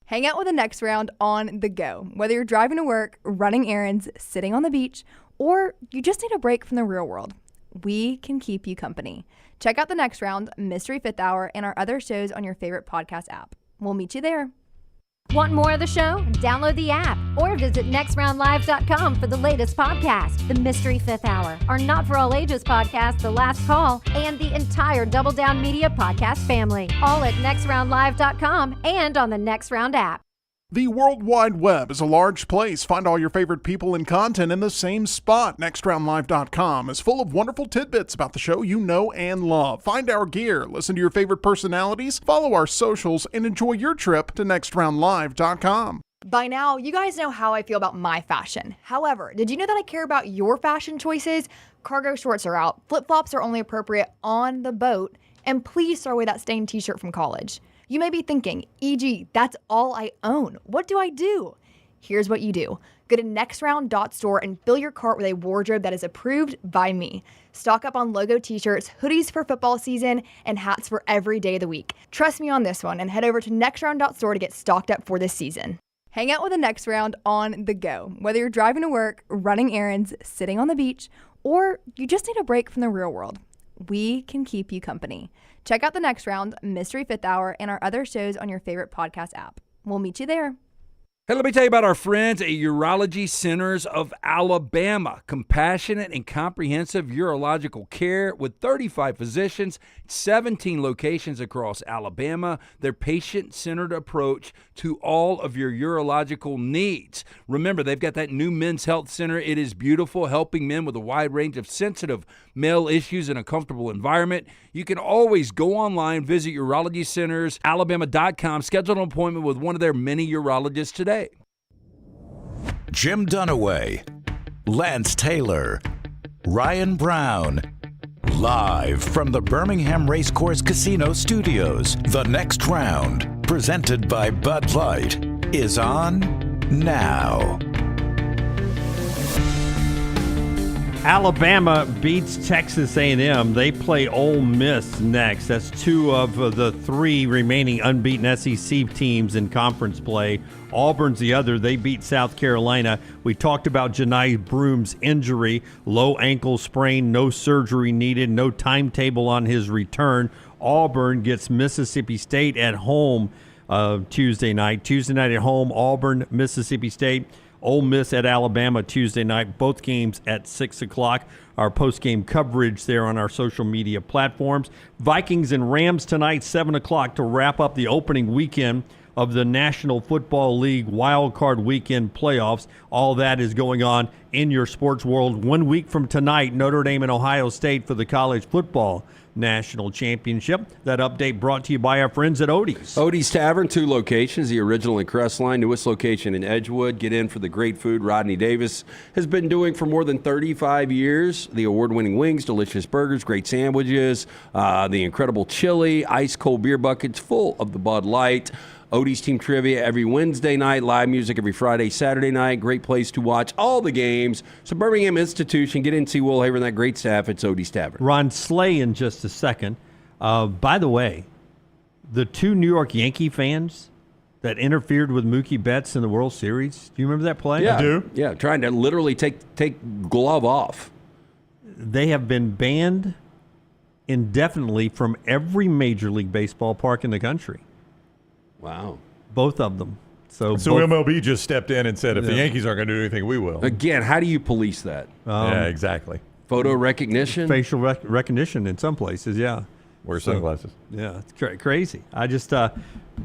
Speaker 4: Hang out with the Next Round on the go. Whether you're driving to work, running errands, sitting on the beach, or you just need a break from the real world, we can keep you company. Check out the Next Round, Mystery Fifth Hour, and our other shows on your favorite podcast app. We'll meet you there.
Speaker 6: Want more of the show? Download the app or visit nextroundlive.com for the latest podcast, The Mystery Fifth Hour, our Not For All Ages podcast, The Last Call, and the entire Double Down Media podcast family, all at nextroundlive.com and on the Next Round app.
Speaker 10: The World Wide Web is a large place. Find all your favorite people and content in the same spot. NextRoundLive.com is full of wonderful tidbits about the show you know and love. Find our gear, listen to your favorite personalities, follow our socials, and enjoy your trip to NextRoundLive.com.
Speaker 4: By now, you guys know how I feel about my fashion. However, did you know that I care about your fashion choices? Cargo shorts are out, flip-flops are only appropriate on the boat, and please throw away that stained t-shirt from college. You may be thinking, EG, that's all I own. What do I do? Here's what you do. Go to nextround.store and fill your cart with a wardrobe that is approved by me. Stock up on logo t-shirts, hoodies for football season, and hats for every day of the week. Trust me on this one and head over to nextround.store to get stocked up for this season. Hang out with the Next Round on the go. Whether you're driving to work, running errands, sitting on the beach, or you just need a break from the real world, we can keep you company. Check out the Next Round, Mystery Fifth Hour, and our other shows on your favorite podcast app. We'll meet you there.
Speaker 9: Hey, let me tell you about our friends at Urology Centers of Alabama. Compassionate and comprehensive urological care with 35 physicians, 17 locations across Alabama. Their patient-centered approach to all of your urological needs. Remember, they've got that new men's health center. It is beautiful, helping men with a wide range of sensitive male issues in a comfortable environment. You can always go online, visit urologycentersalabama.com, schedule an appointment with one of their many urologists today.
Speaker 7: Jim Dunaway, Lance Taylor, Ryan Brown. Live from the Birmingham Racecourse Casino Studios, the Next Round, presented by Bud Light, is on now.
Speaker 2: Alabama beats Texas A&M. They play Ole Miss next. That's two of the three remaining unbeaten SEC teams in conference play. Auburn's the other. They beat South Carolina. We talked about Johni Broome's injury, low ankle sprain, no surgery needed, no timetable on his return. Auburn gets Mississippi State at home Tuesday night. Tuesday night at home, Auburn, Mississippi State. Ole Miss at Alabama Tuesday night, both games at 6 o'clock. Our post-game coverage there on our social media platforms. Vikings and Rams tonight, 7 o'clock to wrap up the opening weekend of the National Football League Wild Card Weekend playoffs. All that is going on in your sports world. 1 week from tonight, Notre Dame and Ohio State for the college football national championship. That update brought to you by our friends at Odie's.
Speaker 3: Odie's Tavern, 2 locations, the original in Crestline, newest location in Edgewood. Get in for the great food Rodney Davis has been doing for more than 35 years. The award-winning wings, delicious burgers, great sandwiches, the incredible chili, ice-cold beer buckets full of the Bud Light. Odie's Team Trivia every Wednesday night, live music every Friday, Saturday night. Great place to watch all the games. So Birmingham Institution, get in, see Will Haver and that great staff. It's Odie's Tavern.
Speaker 2: Ron Slay in just a second. By the way, the 2 New York Yankee fans that interfered with Mookie Betts in the World Series, do you remember that play?
Speaker 3: Yeah,
Speaker 1: I do.
Speaker 3: Yeah, trying to literally take glove off.
Speaker 2: They have been banned indefinitely from every Major League Baseball park in the country.
Speaker 3: Wow.
Speaker 2: Both of them. So both,
Speaker 1: MLB just stepped in and said, if the Yankees aren't going to do anything, we will.
Speaker 3: Again, how do you police that?
Speaker 1: Yeah, exactly.
Speaker 3: Photo recognition?
Speaker 2: Facial recognition in some places, yeah.
Speaker 1: Wear sunglasses.
Speaker 2: Yeah, it's crazy. I just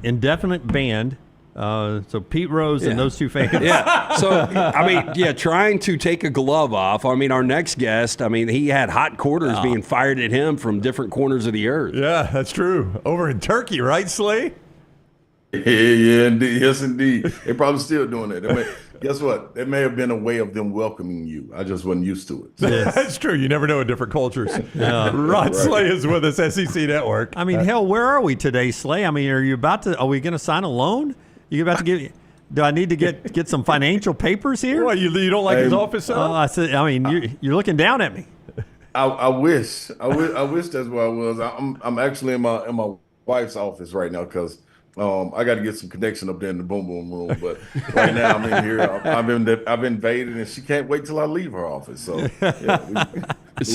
Speaker 2: indefinite banned. So Pete Rose and those two fans.
Speaker 3: Yeah. So, trying to take a glove off. I mean, our next guest, he had hot quarters being fired at him from different corners of the earth.
Speaker 1: Yeah, that's true. Over in Turkey, right, Slay?
Speaker 13: Yeah, indeed. Yes, indeed. They're probably still doing it. Guess what? It may have been a way of them welcoming you. I just wasn't used to it.
Speaker 1: Yes. That's true. You never know in different cultures. Rod Slay is with us, SEC Network.
Speaker 2: Hell, where are we today, Slay? Are we going to sign a loan? You about to give? Do I need to get some financial papers here?
Speaker 1: What, you don't like his office?
Speaker 2: I said. You're looking down at me.
Speaker 13: I wish that's where I was. I'm actually in my wife's office right now because I got to get some connection up there in the boom boom room. But right now I'm in here. I've invaded, and she can't wait till I leave her office. So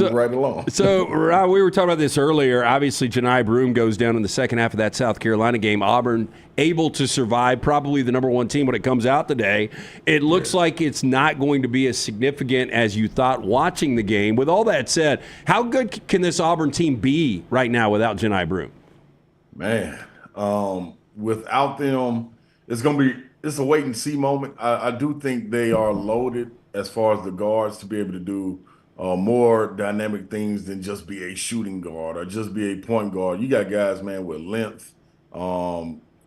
Speaker 13: move right along.
Speaker 3: So Rob, we were talking about this earlier. Obviously, Johni Broome goes down in the second half of that South Carolina game. Auburn able to survive, probably the number one team when it comes out today. It looks like it's not going to be as significant as you thought watching the game. With all that said, how good can this Auburn team be right now without Johni Broome?
Speaker 13: Man, without them, it's a wait and see moment. I do think they are loaded as far as the guards to be able to do more dynamic things than just be a shooting guard or just be a point guard. You got guys, man, with length.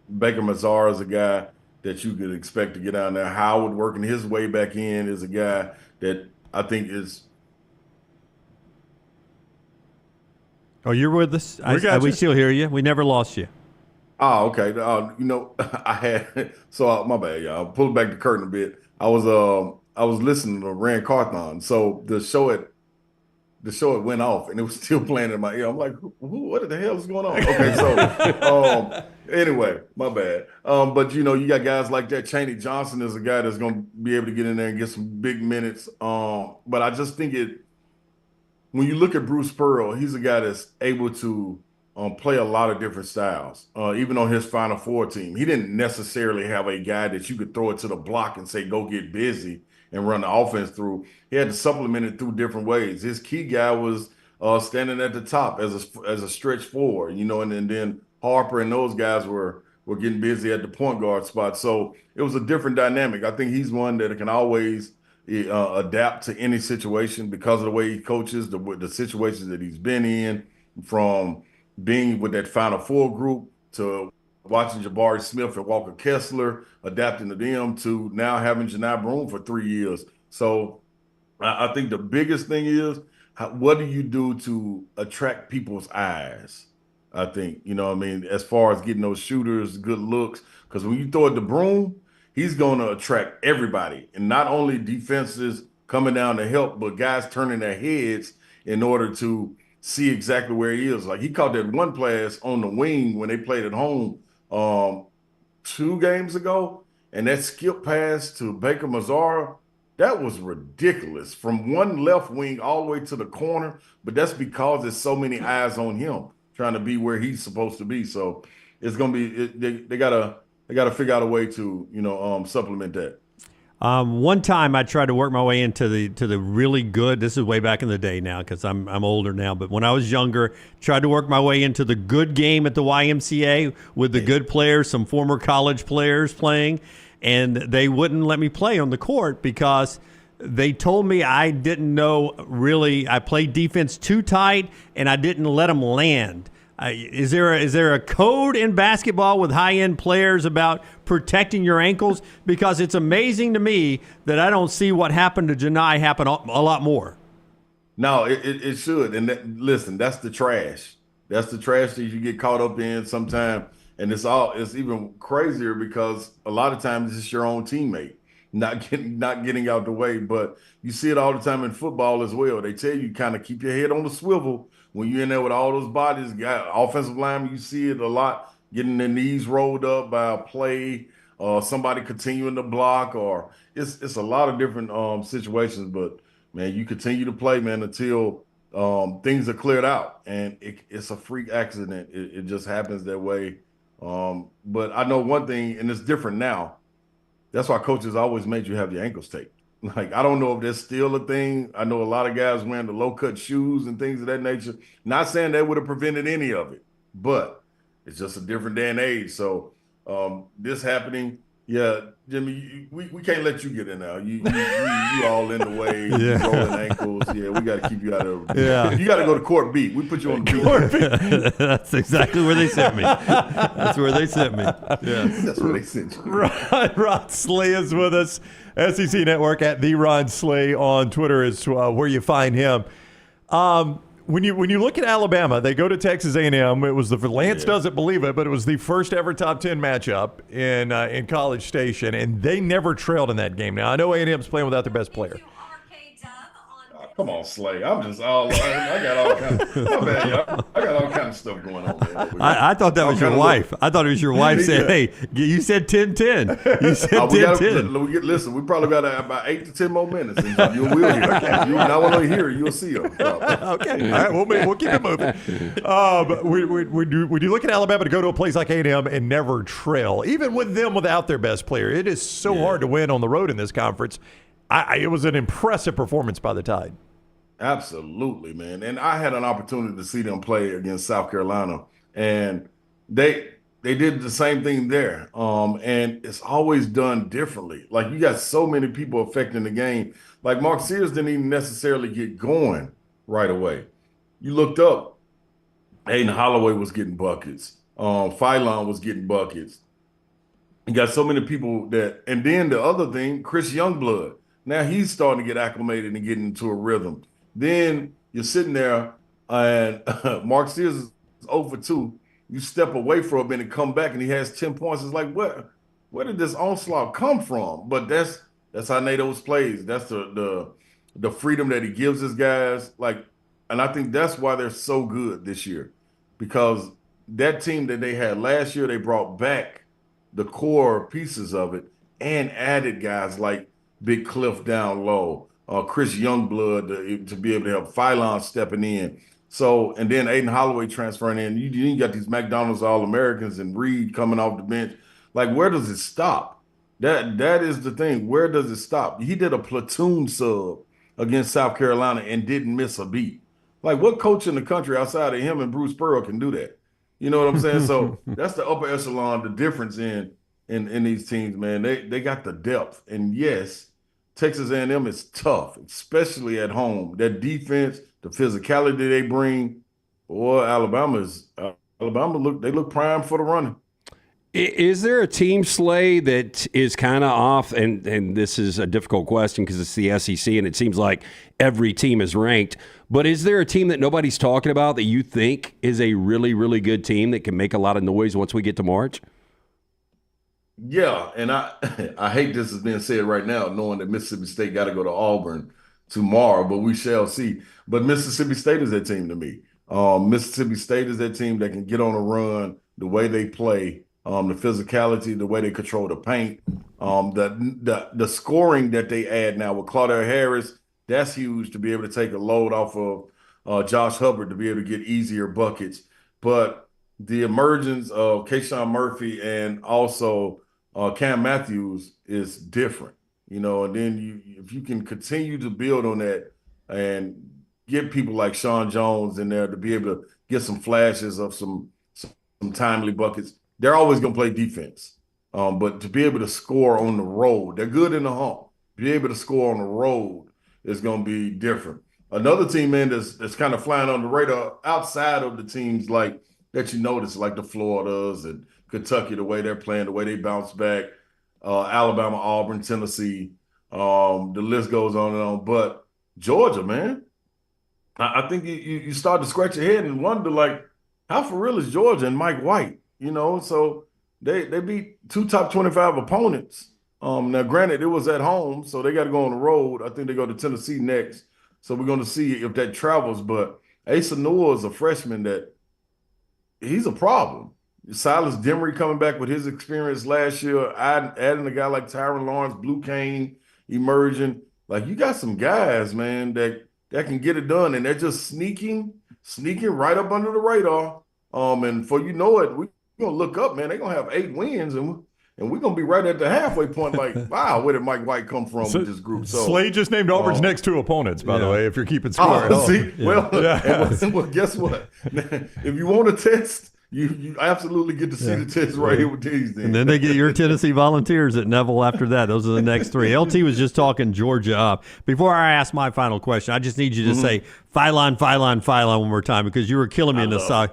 Speaker 13: Baker Mazara is a guy that you could expect to get down there. Howard working his way back in is a guy that I think is.
Speaker 2: Oh, you're with us? We still hear you. We never lost you.
Speaker 13: Oh, okay. I had my bad, y'all. Pull back the curtain a bit. I was listening to Rand Carthon. So the show it went off and it was still playing in my ear. I'm like, what the hell is going on? Okay, so anyway, my bad. But you got guys like that. Chaney Johnson is a guy that's going to be able to get in there and get some big minutes. But I just think when you look at Bruce Pearl, he's a guy that's able to play a lot of different styles. Even on his Final Four team, he didn't necessarily have a guy that you could throw it to the block and say, go get busy and run the offense through. He had to supplement it through different ways. His key guy was standing at the top as a stretch forward, and then Harper and those guys were getting busy at the point guard spot. So it was a different dynamic. I think he's one that can always adapt to any situation because of the way he coaches, the situations that he's been in, from being with that Final Four group to watching Jabari Smith and Walker Kessler, adapting to them, to now having Johni Broome for 3 years. So I think the biggest thing is, what do you do to attract people's eyes? I think, as far as getting those shooters, good looks, because when you throw it to Broome, he's going to attract everybody, and not only defenses coming down to help, but guys turning their heads in order to see exactly where he is. Like, he caught that one pass on the wing when they played at home 2 games ago, and that skip pass to Baker Mazara, that was ridiculous, from one left wing all the way to the corner. But that's because there's so many eyes on him trying to be where he's supposed to be. So it's going to be they gotta figure out a way to supplement that.
Speaker 2: One time I tried to work my way into the really good. This is way back in the day now because I'm older now. But when I was younger, tried to work my way into the good game at the YMCA with the good players, some former college players playing, and they wouldn't let me play on the court because they told me I didn't know really. I played defense too tight, and I didn't let them land. Is there a code in basketball with high-end players about protecting your ankles? Because it's amazing to me that I don't see what happened to Johni happen a lot more.
Speaker 13: No, it should. And listen, that's the trash. That's the trash that you get caught up in sometimes. And it's even crazier because a lot of times it's your own teammate not getting out the way. But you see it all the time in football as well. They tell you kind of keep your head on the swivel. When you're in there with all those bodies, got offensive linemen, you see it a lot, getting their knees rolled up by a play, somebody continuing to block, or it's a lot of different situations. But, man, you continue to play, man, until things are cleared out. And it's a freak accident. It just happens that way. But I know one thing, and it's different now. That's why coaches always made you have your ankles taped. Like, I don't know if that's still a thing. I know a lot of guys wearing the low-cut shoes and things of that nature. Not saying that would have prevented any of it, but it's just a different day and age. So this happening. Yeah, Jimmy, we can't let you get in now. You all in the way, rolling ankles. Yeah, we got to keep you out of it.
Speaker 1: Yeah.
Speaker 13: You got to go to court B. We put you on the B.
Speaker 2: That's exactly where they sent me. That's where they sent me.
Speaker 13: Yes. That's where they sent you.
Speaker 1: Ron Slay is with us. SEC Network at the Ron Slay on Twitter is where you find him. When you look at Alabama, they go to Texas A&M. It was Lance doesn't believe it, but it was the first ever top 10 matchup in College Station, and they never trailed in that game. Now I know A&M's playing without their best player.
Speaker 13: Come on, Slay. I got all kinds of stuff going on there.
Speaker 2: I thought that was your wife. I thought it was your wife saying, hey, you said 10-10. You said 10-10.
Speaker 13: Listen, we probably got about 8 to 10 more minutes. And you will hear it. You not want to hear it, you'll see it.
Speaker 1: Okay. All right. We'll keep it moving. But when you look at Alabama to go to a place like A&M and never trail, even with them without their best player, it is so hard to win on the road in this conference. It was an impressive performance by the Tide.
Speaker 13: Absolutely, man. And I had an opportunity to see them play against South Carolina, and they did the same thing there. And it's always done differently. Like, you got so many people affecting the game. Like, Mark Sears didn't even necessarily get going right away. You looked up, Aiden Holloway was getting buckets. Phylon was getting buckets. You got so many people that, and then the other thing, Chris Youngblood. Now he's starting to get acclimated and getting into a rhythm. Then you're sitting there and Mark Sears is 0 for 2. You step away for a minute and come back and he has 10 points. It's like, where did this onslaught come from? But that's how Nado's plays. That's the freedom that he gives his guys. Like, and I think that's why they're so good this year, because that team that they had last year, they brought back the core pieces of it and added guys like Big Cliff down low, Chris Youngblood to be able to help Phylon stepping in. So, and then Aiden Holloway transferring in. You got these McDonald's All-Americans and Reed coming off the bench. Like, where does it stop? That is the thing. Where does it stop? He did a platoon sub against South Carolina and didn't miss a beat. Like, what coach in the country outside of him and Bruce Pearl can do that? You know what I'm saying? So that's the upper echelon, the difference in these teams, man. They got the depth. And yes, Texas A&M is tough, especially at home. That defense, the physicality they bring, boy, they look primed for the running.
Speaker 3: Is there a team, Slay, that is kind of off? And this is a difficult question because it's the SEC and it seems like every team is ranked. But is there a team that nobody's talking about that you think is a really, really good team that can make a lot of noise once we get to March?
Speaker 13: Yeah, and I hate this is being said right now, knowing that Mississippi State got to go to Auburn tomorrow, but we shall see. But Mississippi State is that team to me. Mississippi State is that team that can get on a run, the way they play, the physicality, the way they control the paint, the scoring that they add now with Claudel Harris. That's huge to be able to take a load off of Josh Hubbard to be able to get easier buckets. But the emergence of Kayshawn Murphy and also Cam Matthews is different, you know, and then if you can continue to build on that and get people like Sean Jones in there to be able to get some flashes of some timely buckets, they're always going to play defense. But to be able to score on the road, they're good in the hump. Be able to score on the road is going to be different. Another team, man, that's kind of flying on the radar outside of the teams like that you notice, like the Floridas and Kentucky, the way they're playing, the way they bounce back, Alabama, Auburn, Tennessee, the list goes on and on. But Georgia, man, I think you start to scratch your head and wonder, like, how for real is Georgia and Mike White? You know, so they beat 2 top 25 opponents. Now, granted, it was at home, so they got to go on the road. I think they go to Tennessee next. So we're going to see if that travels. But Asa Noor is a freshman that he's a problem. Silas Demery coming back with his experience last year, adding a guy like Tyron Lawrence, Blue Cane emerging. Like, you got some guys, man, that can get it done, and they're just sneaking right up under the radar. And before you know it, we're going to look up, man. They're going to have 8 wins, and we're going to be right at the halfway point, like, wow, where did Mike White come from with this group? So
Speaker 1: Slade just named Auburn's next 2 opponents, by the way, if you're keeping score.
Speaker 13: See? Well, guess what? If you want to test You absolutely get to see the test right here with these.
Speaker 2: And then they get your Tennessee Volunteers at Neville after that. Those are the next three. LT was just talking Georgia up. Before I ask my final question, I just need you to say Phylon one more time because you were killing me in the side.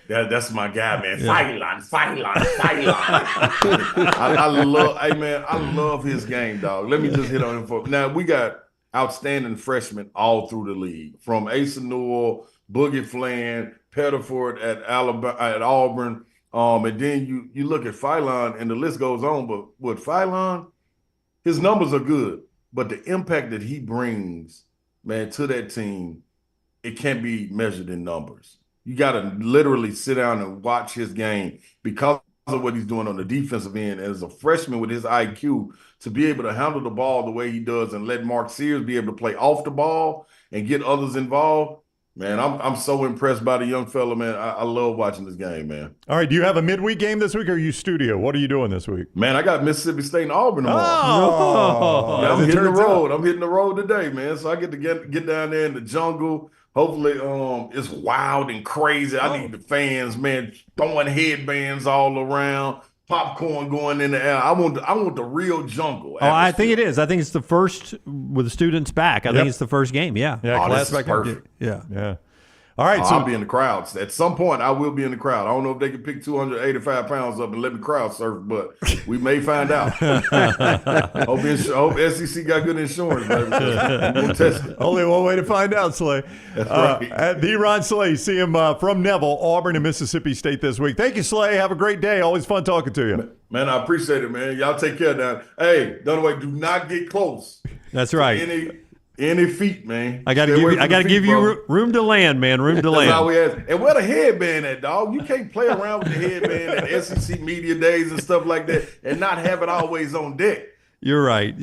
Speaker 13: That's my guy, man. Phylon. I love his game, dog. Let me just hit on him for now. We got outstanding freshmen all through the league, from Asa Newell, Boogie Flan, Pettiford at Auburn, and then you look at Phylon, and the list goes on. But with Phylon, his numbers are good, but the impact that he brings, man, to that team, it can't be measured in numbers. You got to literally sit down and watch his game because of what he's doing on the defensive end. As a freshman with his IQ, to be able to handle the ball the way he does and let Mark Sears be able to play off the ball and get others involved, man, I'm so impressed by the young fella, man. I love watching this game, man.
Speaker 1: All right, do you have a midweek game this week or are you studio? What are you doing this week?
Speaker 13: Man, I got Mississippi State and Auburn tomorrow.
Speaker 1: Oh,
Speaker 13: yeah, I'm hitting the road. I'm hitting the road today, man. So I get to get down there in the jungle. Hopefully, it's wild and crazy. I need the fans, man, throwing headbands all around, popcorn going in the air. I want the real jungle.
Speaker 2: Oh, I think it is. I think it's the first with the students back. I think it's the first game. Yeah.
Speaker 1: Yeah, class back.
Speaker 13: Perfect.
Speaker 1: Yeah. All right, so
Speaker 13: I'll be in the crowds. At some point, I will be in the crowd. I don't know if they can pick 285 pounds up and let me crowd surf, but we may find out. Hope SEC got good insurance, baby. We're going to test it.
Speaker 1: Only one way to find out, Slay.
Speaker 13: That's right.
Speaker 1: At the Ron Slay, see him from Neville, Auburn, and Mississippi State this week. Thank you, Slay. Have a great day. Always fun talking to you.
Speaker 13: Man, I appreciate it, man. Y'all take care now. Hey, Dunaway, do not get close.
Speaker 2: That's right.
Speaker 13: Any feet, man.
Speaker 2: I got to give you room to land, man. Room to land.
Speaker 13: That's all we ask. And where the headband at, dog? You can't play around with the headband at SEC media days and stuff like that and not have it always on deck.
Speaker 2: You're right.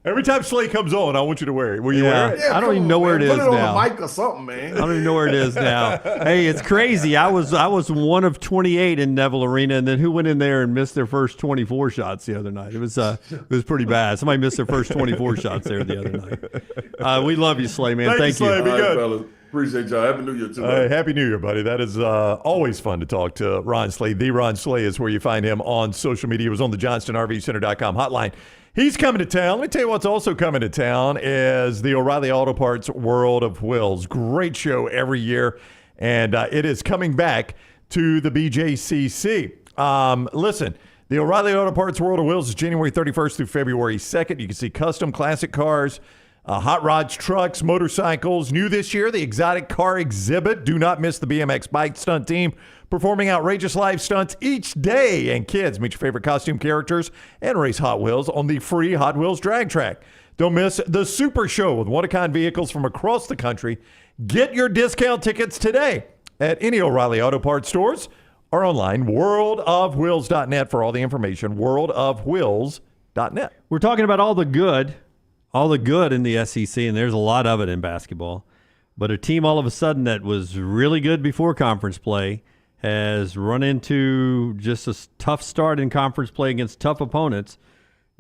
Speaker 1: Every time Slay comes on, I want you to wear it. Will you wear it?
Speaker 13: Yeah,
Speaker 2: I don't even know where it is now.
Speaker 13: Put it on the mic or something, man.
Speaker 2: I don't even know where it is now. Hey, it's crazy. I was one of 28 in Neville Arena, and then who went in there and missed their first 24 shots the other night? It was pretty bad. Somebody missed their first 24 shots there the other night. We love you, Slay, man. Thank you.
Speaker 1: Slay. Be good.
Speaker 13: Fellas. Appreciate y'all. Happy New Year, too.
Speaker 1: Happy New Year, buddy. That is always fun to talk to Ron Slay. The Ron Slay is where you find him on social media. He was on the JohnstonRVCenter.com hotline. He's coming to town. Let me tell you what's also coming to town is the O'Reilly Auto Parts World of Wheels. Great show every year, and it is coming back to the BJCC. Listen, the O'Reilly Auto Parts World of Wheels is January 31st through February 2nd. You can see custom classic cars, hot rods, trucks, motorcycles. New this year, the exotic car exhibit. Do not miss the BMX bike stunt team performing outrageous live stunts each day. And kids, meet your favorite costume characters and race Hot Wheels on the free Hot Wheels drag track. Don't miss the Super Show with one-of-a-kind vehicles from across the country. Get your discount tickets today at any O'Reilly Auto Parts stores or online, worldofwheels.net for all the information, worldofwheels.net.
Speaker 2: We're talking about all the good in the SEC, and there's a lot of it in basketball. But a team all of a sudden that was really good before conference play has run into just a tough start in conference play against tough opponents.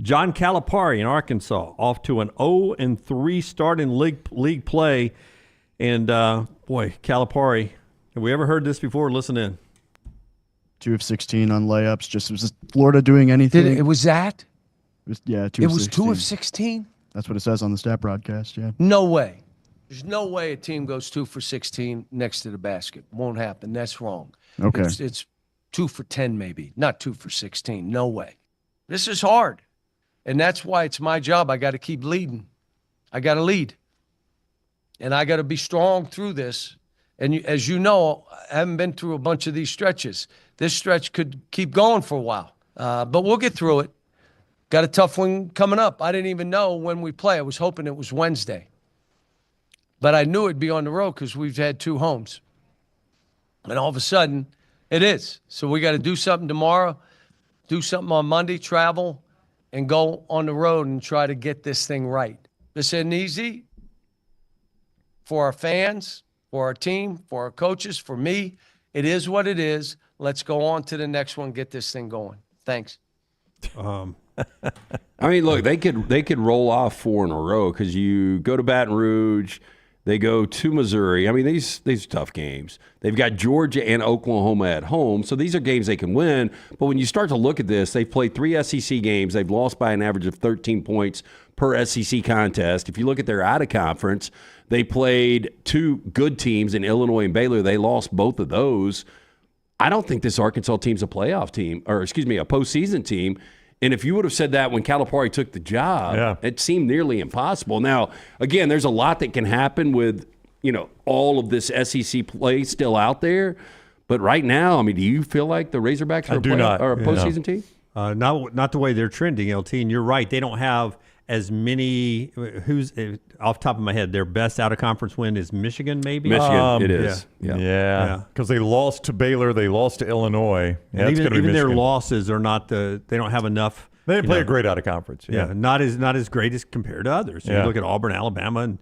Speaker 2: John Calipari in Arkansas off to an 0-3 start in league play. And, Calipari, have we ever heard this before? Listen in.
Speaker 14: 2 of 16 on layups. Just was Florida doing anything?
Speaker 15: It was that?
Speaker 14: It was, 2
Speaker 15: It
Speaker 14: of
Speaker 15: was
Speaker 14: 16.
Speaker 15: 2 of 16?
Speaker 14: That's what it says on the stat broadcast, yeah.
Speaker 15: No way. There's no way a team goes 2 for 16 next to the basket. Won't happen. That's wrong.
Speaker 14: Okay.
Speaker 15: It's 2 for 10 maybe, not 2 for 16. No way. This is hard. And that's why it's my job. I got to keep leading. I got to lead. And I got to be strong through this. And as you know, I haven't been through a bunch of these stretches. This stretch could keep going for a while. But we'll get through it. Got a tough one coming up. I didn't even know when we play. I was hoping it was Wednesday. But I knew it'd be on the road because we've had 2 homes. And all of a sudden, it is. So we got to do something tomorrow, do something on Monday, travel, and go on the road and try to get this thing right. This isn't easy for our fans, for our team, for our coaches, for me. It is what it is. Let's go on to the next one, get this thing going. Thanks.
Speaker 3: I mean, look, they could roll off 4 in a row because you go to Baton Rouge, They go to Missouri. I mean, these are tough games. They've got Georgia and Oklahoma at home, so these are games they can win. But when you start to look at this, they've played 3 SEC games. They've lost by an average of 13 points per SEC contest. If you look at their out-of-conference, they played 2 good teams in Illinois and Baylor. They lost both of those. I don't think this Arkansas team's a playoff team, or a postseason team. And if you would have said that when Calipari took the job, it seemed nearly impossible. Now, again, there's a lot that can happen with, all of this SEC play still out there. But right now, I mean, do you feel like the Razorbacks are a postseason team?
Speaker 2: Not the way they're trending, LT. And you're right. They don't have as many. Who's off the top of my head? Their best out of conference win is Michigan, maybe.
Speaker 3: Michigan, it is.
Speaker 1: Yeah, because they lost to Baylor, they lost to Illinois.
Speaker 2: And even their losses are not they don't have enough.
Speaker 1: They didn't play a great out of conference.
Speaker 2: Yeah, not as great as compared to others. You look at Auburn, Alabama,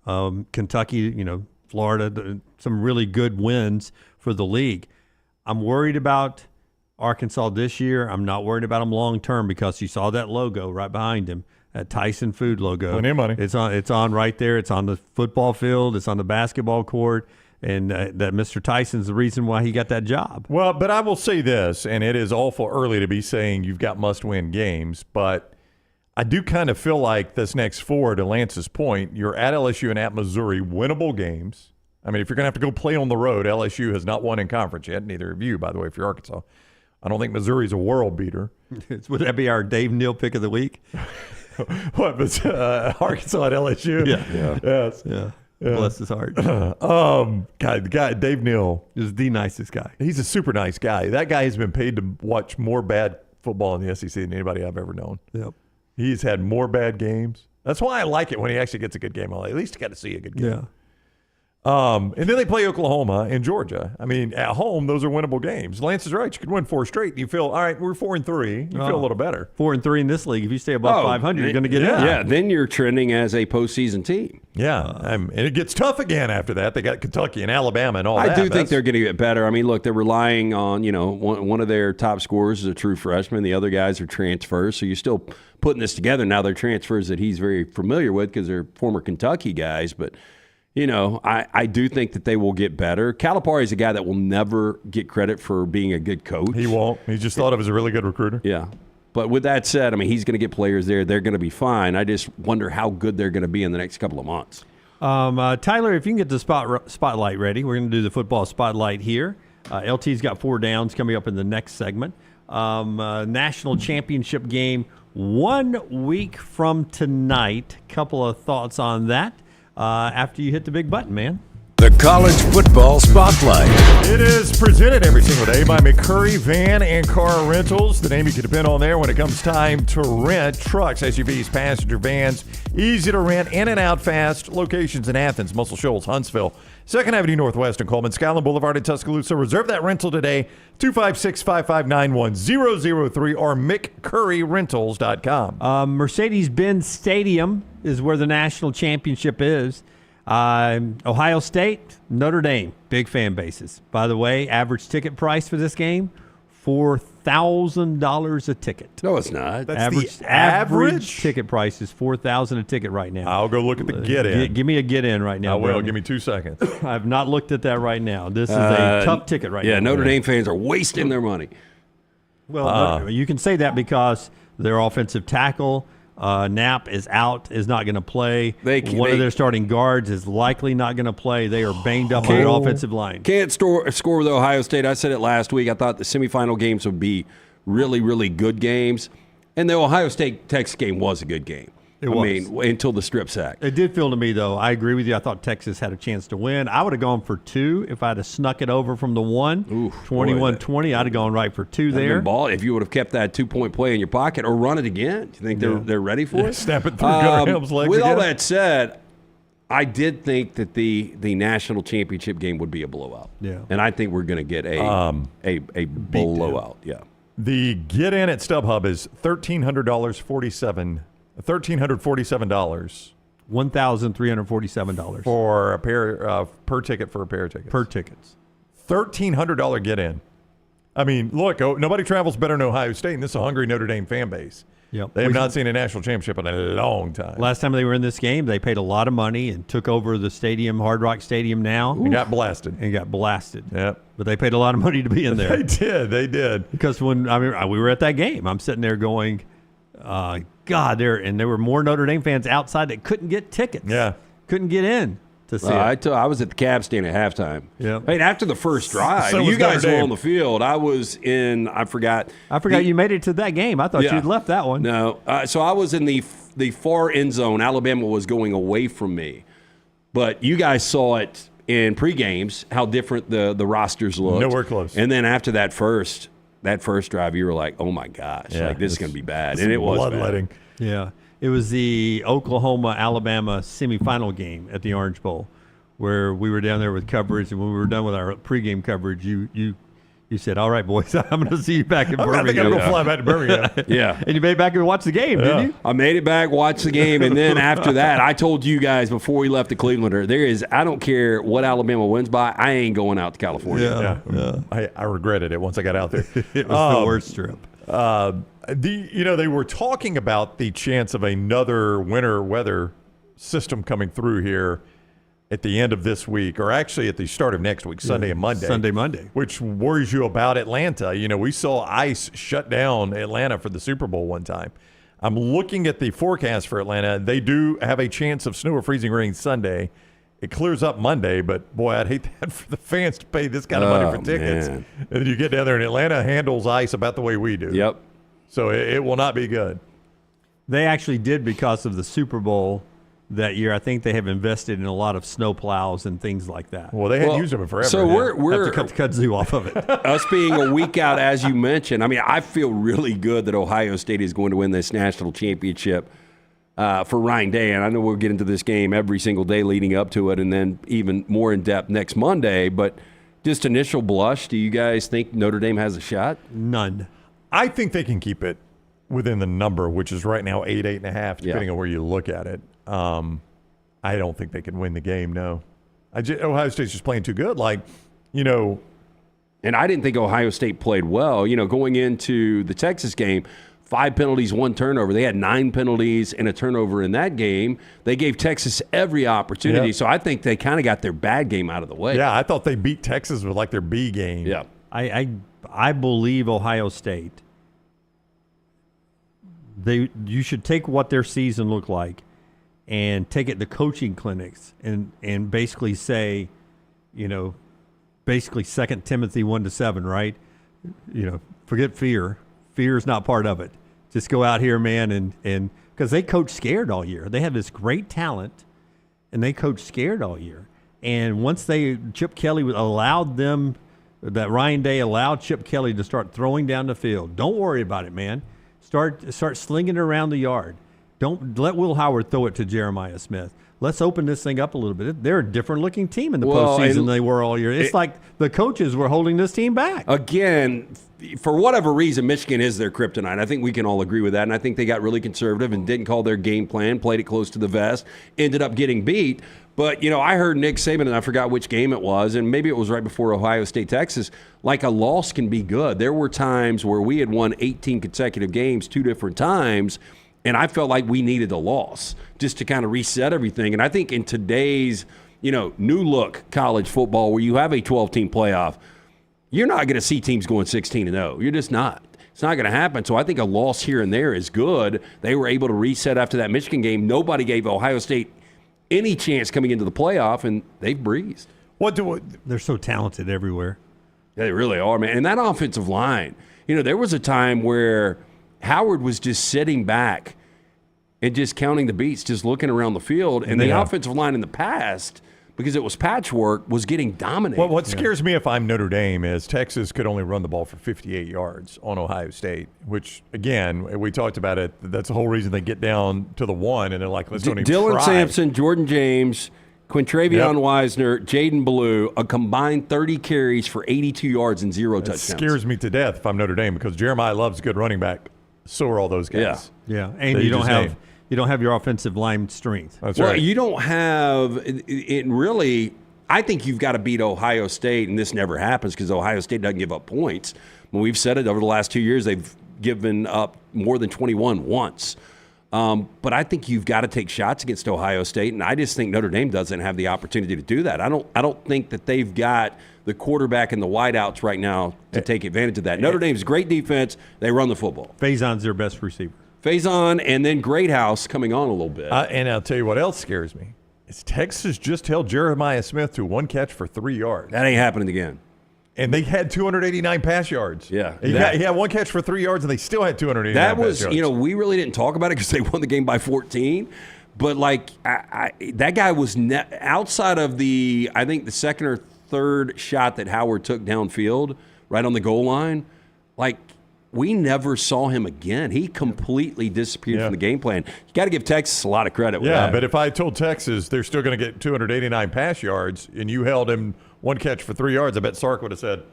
Speaker 2: and Kentucky. Florida, some really good wins for the league. I'm worried about Arkansas this year. I'm not worried about them long term because you saw that logo right behind him. That Tyson Food logo.
Speaker 1: Plenty of money.
Speaker 2: It's on right there. It's on the football field. It's on the basketball court. And that Mr. Tyson's the reason why he got that job.
Speaker 1: Well, but I will say this, and it is awful early to be saying you've got must-win games, but I do kind of feel like this next 4, to Lance's point, you're at LSU and at Missouri, winnable games. I mean, if you're going to have to go play on the road, LSU has not won in conference yet, neither of you, by the way, if you're Arkansas. I don't think Missouri's a world beater.
Speaker 2: Would that be our Dave Neal pick of the week?
Speaker 1: What, but Arkansas at LSU?
Speaker 2: Yeah.
Speaker 1: Yes.
Speaker 2: Yeah. Bless his heart.
Speaker 1: God, the guy, Dave Neal,
Speaker 2: is the nicest guy.
Speaker 1: He's a super nice guy. That guy has been paid to watch more bad football in the SEC than anybody I've ever known.
Speaker 2: Yep.
Speaker 1: He's had more bad games. That's why I like it when he actually gets a good game. At least you got to see a good game.
Speaker 2: Yeah.
Speaker 1: And then they play Oklahoma and Georgia. I mean, at home, those are winnable games. Lance is right. You could win 4 straight. You feel, all right, we're 4-3. You feel a little better.
Speaker 2: 4-3 in this league. If you stay above 500, you're going to get in.
Speaker 3: Yeah, then you're trending as a postseason team.
Speaker 1: Yeah, and it gets tough again after that. They got Kentucky and Alabama and all
Speaker 3: that.
Speaker 1: I
Speaker 3: do think they're going to get better. I mean, look, they're relying on, one of their top scorers is a true freshman. The other guys are transfers. So you're still putting this together. Now they're transfers that he's very familiar with because they're former Kentucky guys. But I do think that they will get better. Calipari is a guy that will never get credit for being a good coach.
Speaker 1: He won't. He just thought of as a really good recruiter.
Speaker 3: Yeah. But with that said, I mean, he's going to get players there. They're going to be fine. I just wonder how good they're going to be in the next couple of months.
Speaker 2: Tyler, if you can get the spotlight ready, we're going to do the football spotlight here. LT's got 4 downs coming up in the next segment. National championship game 1 week from tonight. Couple of thoughts on that. After you hit the big button, man.
Speaker 7: The College Football Spotlight.
Speaker 1: It is presented every single day by McCurry Van and Car Rentals, the name you can depend on there when it comes time to rent trucks, SUVs, passenger vans. Easy to rent, in and out fast. Locations in Athens, Muscle Shoals, Huntsville, 2nd Avenue Northwest in Coleman, Skyland Boulevard in Tuscaloosa. Reserve that rental today, 256-559-1003 or McCurryRentals.com.
Speaker 2: Mercedes-Benz Stadium is where the national championship is. Ohio State, Notre Dame, big fan bases. By the way, average ticket price for this game, $4,000 a ticket.
Speaker 3: No, it's not.
Speaker 1: That's
Speaker 2: average ticket price is $4,000 a ticket right now.
Speaker 1: I'll go look at the get-in.
Speaker 2: Give me a get-in right now.
Speaker 1: I will. Give me 2 seconds.
Speaker 2: I have not looked at that right now. This is a tough ticket right now.
Speaker 3: Yeah, Notre Dame fans are wasting their money.
Speaker 2: Well, you can say that because their offensive tackle, Knapp, is out, is not going to play. One of their starting guards is likely not going to play. They are banged up on the offensive line.
Speaker 3: Can't score with Ohio State. I said it last week. I thought the semifinal games would be really, really good games. And the Ohio State-Texas game was a good game. I mean, until the strip sack.
Speaker 2: It did feel to me, though, I agree with you. I thought Texas had a chance to win. I would have gone for 2 if I'd have snuck it over from the 1. 21-20, I'd have gone right for 2 there.
Speaker 3: If you would have kept that 2-point play in your pocket or run it again. Do you think they're ready for it?
Speaker 1: Snap it through Gunnar Helm's legs
Speaker 3: With
Speaker 1: again.
Speaker 3: all that said, I did think that the national championship game would be a blowout.
Speaker 2: Yeah.
Speaker 3: And I think we're going to get a blowout. Yeah.
Speaker 1: The get-in at StubHub is $1,347.
Speaker 2: $1,347
Speaker 1: for a pair per ticket for a pair of tickets.
Speaker 2: Per tickets.
Speaker 1: $1,300 get in. I mean, look, nobody travels better than Ohio State, and this is a hungry Notre Dame fan base.
Speaker 2: Yep.
Speaker 1: They have not seen a national championship in a long time.
Speaker 2: Last time they were in this game, they paid a lot of money and took over the stadium, Hard Rock Stadium now.
Speaker 1: And got blasted.
Speaker 2: Yep. But they paid a lot of money to be in there.
Speaker 1: They did.
Speaker 2: Because we were at that game, I'm sitting there going, God, there were more Notre Dame fans outside that couldn't get tickets.
Speaker 1: Yeah.
Speaker 2: Couldn't get in to see it.
Speaker 3: I was at the cab stand at halftime.
Speaker 2: Yeah.
Speaker 3: I mean, after the first drive,
Speaker 1: So
Speaker 3: you
Speaker 1: was
Speaker 3: guys
Speaker 1: Notre
Speaker 3: were
Speaker 1: Dame.
Speaker 3: on the field. I was in, I forgot
Speaker 2: you made it to that game. I thought you'd left that one.
Speaker 3: No. So I was in the far end zone. Alabama was going away from me. But you guys saw it in pre-games, how different the rosters looked.
Speaker 1: Nowhere close.
Speaker 3: And then after that first drive, you were like, oh, my gosh, this is going to be bad. And it was
Speaker 1: bloodletting.
Speaker 2: Yeah. It was the Oklahoma-Alabama semifinal game at the Orange Bowl where we were down there with coverage, and when we were done with our pregame coverage, you said, all right, boys, I'm going to see you back in Birmingham.
Speaker 1: I think I'm going to fly back to Birmingham.
Speaker 3: Yeah.
Speaker 2: And you made it back and watch the game, didn't you?
Speaker 3: I made it back, watched the game, and then after that, I told you guys before we left the Clevelander, I don't care what Alabama wins by, I ain't going out to California.
Speaker 1: Yeah. I regretted it once I got out there.
Speaker 2: It was the worst trip.
Speaker 1: They were talking about the chance of another winter weather system coming through here at the end of this week, or actually at the start of next week, Sunday and Monday.
Speaker 2: Monday.
Speaker 1: Which worries you about Atlanta. We saw ice shut down Atlanta for the Super Bowl one time. I'm looking at the forecast for Atlanta. They do have a chance of snow or freezing rain Sunday. It clears up Monday, but boy, I'd hate that for the fans to pay this kind of money for tickets.
Speaker 3: Man.
Speaker 1: And then you get down there, and Atlanta handles ice about the way we do.
Speaker 3: Yep.
Speaker 1: So it will not be good.
Speaker 2: They actually did because of the Super Bowl that year. I think they have invested in a lot of snow plows and things like that.
Speaker 1: Well, they hadn't used them in forever.
Speaker 3: So we're
Speaker 2: have to cut the kudzu off of it.
Speaker 3: Us being a week out, as you mentioned, I mean, I feel really good that Ohio State is going to win this national championship for Ryan Day. And I know we'll get into this game every single day leading up to it, and then even more in depth next Monday. But just initial blush, do you guys think Notre Dame has a shot?
Speaker 2: None.
Speaker 1: I think they can keep it within the number, which is right now 8.5, depending on where you look at it. I don't think they can win the game, no. Ohio State's just playing too good.
Speaker 3: And I didn't think Ohio State played well. Going into the Texas game, 5 penalties, 1 turnover. They had 9 penalties and a turnover in that game. They gave Texas every opportunity. So I think they kind of got their bad game out of the way.
Speaker 1: Yeah, I thought they beat Texas with their B game.
Speaker 3: Yeah.
Speaker 2: I believe Ohio State. You should take what their season looked like and take it to coaching clinics and basically say, basically 2 Timothy 1-7, right? Forget fear. Fear is not part of it. Just go out here, man, and because they coach scared all year. They have this great talent, and they coach scared all year. And once Chip Kelly allowed them, that Ryan Day allowed Chip Kelly to start throwing down the field. Don't worry about it, man. Start slinging it around the yard. Don't let Will Howard throw it to Jeremiah Smith. Let's open this thing up a little bit. They're a different-looking team in the postseason than they were all year. It's like the coaches were holding this team back.
Speaker 3: Again, for whatever reason, Michigan is their kryptonite. I think we can all agree with that, and I think they got really conservative and didn't call their game plan, played it close to the vest, ended up getting beat. But, I heard Nick Saban, and I forgot which game it was, and maybe it was right before Ohio State, Texas, a loss can be good. There were times where we had won 18 consecutive games 2 different times, and I felt like we needed a loss just to kind of reset everything. And I think in today's, new look college football where you have a 12-team playoff, you're not going to see teams going 16-0. You're just not. It's not going to happen. So I think a loss here and there is good. They were able to reset after that Michigan game. Nobody gave Ohio State any chance coming into the playoff, and they've breezed.
Speaker 2: They're so talented everywhere.
Speaker 3: They really are, man. And that offensive line, there was a time where Howard was just sitting back and just counting the beats, just looking around the field. And the offensive line in the past, because it was patchwork, was getting dominated.
Speaker 1: Well, what scares me if I'm Notre Dame is Texas could only run the ball for 58 yards on Ohio State, which, again, we talked about it. That's the whole reason they get down to the 1, and they're like, let's don't even
Speaker 3: Dylan
Speaker 1: try.
Speaker 3: Sampson, Jordan James, Quintravion Wisner, Jaden Ballou, a combined 30 carries for 82 yards and 0 touchdowns.
Speaker 1: Scares me to death if I'm Notre Dame because Jeremiah loves a good running back. So are all those guys.
Speaker 2: Yeah. And you don't have your offensive line strength.
Speaker 1: That's right.
Speaker 3: You don't have it really. I think you've got to beat Ohio State, and this never happens because Ohio State doesn't give up points. When we've said it over the last 2 years, they've given up more than 21 once. But I think you've got to take shots against Ohio State, and I just think Notre Dame doesn't have the opportunity to do that. I don't think that they've got the quarterback and the wideouts right now to take advantage of that. Notre Dame's great defense. They run the football.
Speaker 2: Faison's their best receiver.
Speaker 3: Faison and then Greathouse coming on a little bit.
Speaker 1: And I'll tell you what else scares me. Is Texas just held Jeremiah Smith to 1 catch for 3 yards.
Speaker 3: That ain't happening again.
Speaker 1: And they had 289 pass yards.
Speaker 3: Yeah.
Speaker 1: He had 1 catch for 3 yards, and they still had 289
Speaker 3: That
Speaker 1: pass
Speaker 3: was,
Speaker 1: yards.
Speaker 3: we really didn't talk about it because they won the game by 14. But, that guy was outside of the second or third shot that Howard took downfield right on the goal line, we never saw him again. He completely disappeared from the game plan. You got to give Texas a lot of credit with that.
Speaker 1: But if I told Texas they're still going to get 289 pass yards and you held him 1 catch for 3 yards, I bet Sark would have said,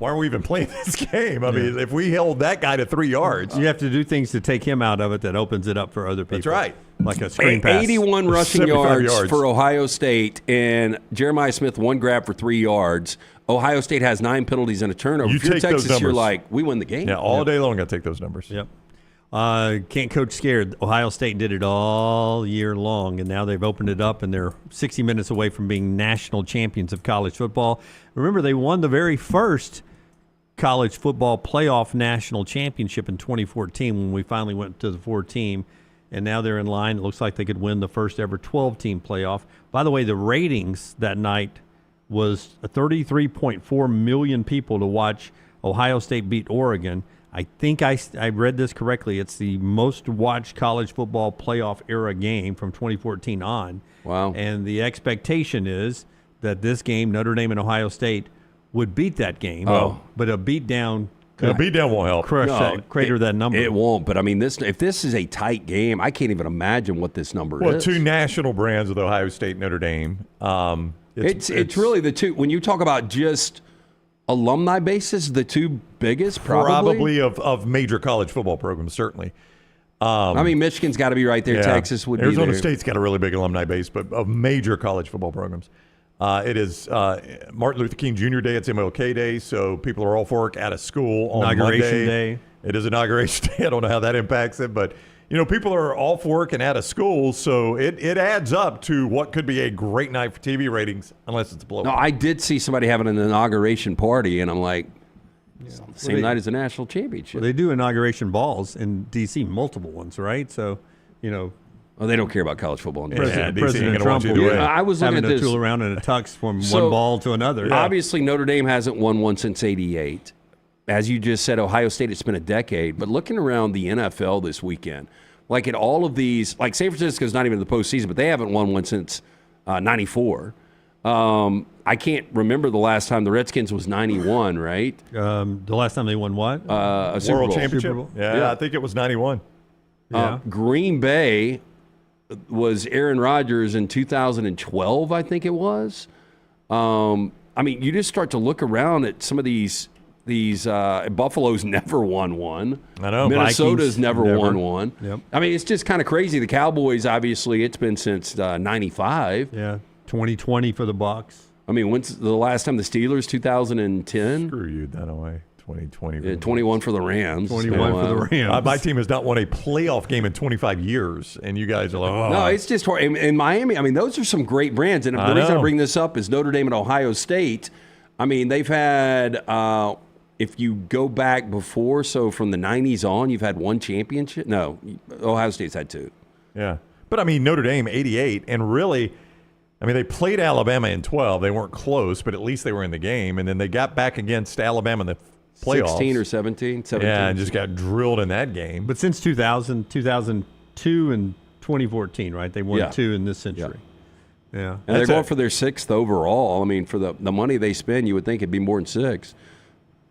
Speaker 1: why are we even playing this game? I mean, if we held that guy to 3 yards.
Speaker 2: You have to do things to take him out of it that opens it up for other people.
Speaker 1: That's right.
Speaker 2: Like a screen pass.
Speaker 3: 81 rushing yards for Ohio State, and Jeremiah Smith 1 grab for 3 yards. Ohio State has 9 penalties and a turnover.
Speaker 1: You
Speaker 3: if you're
Speaker 1: take
Speaker 3: Texas,
Speaker 1: those numbers.
Speaker 3: you're like, we win the game.
Speaker 1: Yeah, all day long I take those numbers.
Speaker 2: Yep. Can't coach scared. Ohio State did it all year long, and now they've opened it up, and they're 60 minutes away from being national champions of college football. Remember, they won the very first college football playoff national championship in 2014 when we finally went to the 4-team, and now they're in line. It looks like they could win the first ever 12-team playoff. By the way, the ratings that night was 33.4 million people to watch Ohio State beat Oregon. I think I read this correctly. It's the most watched college football playoff era game from 2014 on.
Speaker 3: Wow.
Speaker 2: And the expectation is that this game, Notre Dame and Ohio State, would beat that game. But a beatdown
Speaker 1: won't help.
Speaker 2: Crater that number.
Speaker 3: It won't. But, I mean, if this is a tight game, I can't even imagine what this number is.
Speaker 1: Well, 2 national brands with Ohio State and Notre Dame.
Speaker 3: It's really the two. When you talk about just alumni basis, the 2 biggest probably
Speaker 1: of major college football programs, certainly.
Speaker 3: Michigan's got to be right there.
Speaker 1: Yeah.
Speaker 3: Texas would be there.
Speaker 1: Arizona State's got a really big alumni base, but of major college football programs. It is Martin Luther King Jr. Day. It's MLK Day, so people are all for work out of school on
Speaker 2: Inauguration
Speaker 1: Monday.
Speaker 2: Day.
Speaker 1: It is Inauguration Day. I don't know how that impacts it, but people are all for work and out of school, so it adds up to what could be a great night for TV ratings, unless it's a blowout.
Speaker 3: No, I did see somebody having an inauguration party, and I'm like, it's on the same night as the national championship.
Speaker 2: Well, they do inauguration balls in D.C., multiple ones, right? So,
Speaker 3: Oh, they don't care about college football.
Speaker 2: President Trump will be
Speaker 3: I was looking
Speaker 2: having
Speaker 3: at
Speaker 2: to
Speaker 3: this.
Speaker 2: tool around in a tux from one ball to another.
Speaker 3: Obviously, Notre Dame hasn't won one since '88. As you just said, Ohio State, it's been a decade. But looking around the NFL this weekend, like at all of these, like San Francisco's not even in the postseason, but they haven't won one since '94. I can't remember the last time the Redskins was 91, right?
Speaker 2: The last time they won what?
Speaker 3: A Super
Speaker 1: World
Speaker 3: Bowl.
Speaker 1: Championship?
Speaker 2: Super Bowl?
Speaker 1: Yeah, I think it was 91.
Speaker 3: Green Bay was Aaron Rodgers in 2012, I think it was. You just start to look around at some of these Buffalo's never won one.
Speaker 1: I know.
Speaker 3: Minnesota's
Speaker 1: Vikings,
Speaker 3: never won one.
Speaker 2: Yep.
Speaker 3: It's just kind of crazy. The Cowboys, obviously, it's been since 95.
Speaker 2: Yeah, 2020 for the Bucs.
Speaker 3: When's the last time the Steelers? 2010?
Speaker 1: Screw you, Dunaway. 2020.
Speaker 3: 21 for the Rams.
Speaker 2: 21 for the Rams.
Speaker 1: My team has not won a playoff game in 25 years, and you guys are like, oh.
Speaker 3: No, it's just in Miami. Those are some great brands. And the reason I bring this up is Notre Dame and Ohio State. They've had, if you go back before, so from the 90s on, you've had one championship. No, Ohio State's had 2.
Speaker 1: Yeah. But, Notre Dame, 88, and really, they played Alabama in 12. They weren't close, but at least they were in the game. And then they got back against Alabama in the playoffs.
Speaker 3: 16 or 17?
Speaker 1: Yeah, and just got drilled in that game.
Speaker 2: But since 2000, 2002, and 2014, right? They won 2 in this century. Yeah.
Speaker 3: And they're going for their 6th overall. For the money they spend, you would think it'd be more than 6.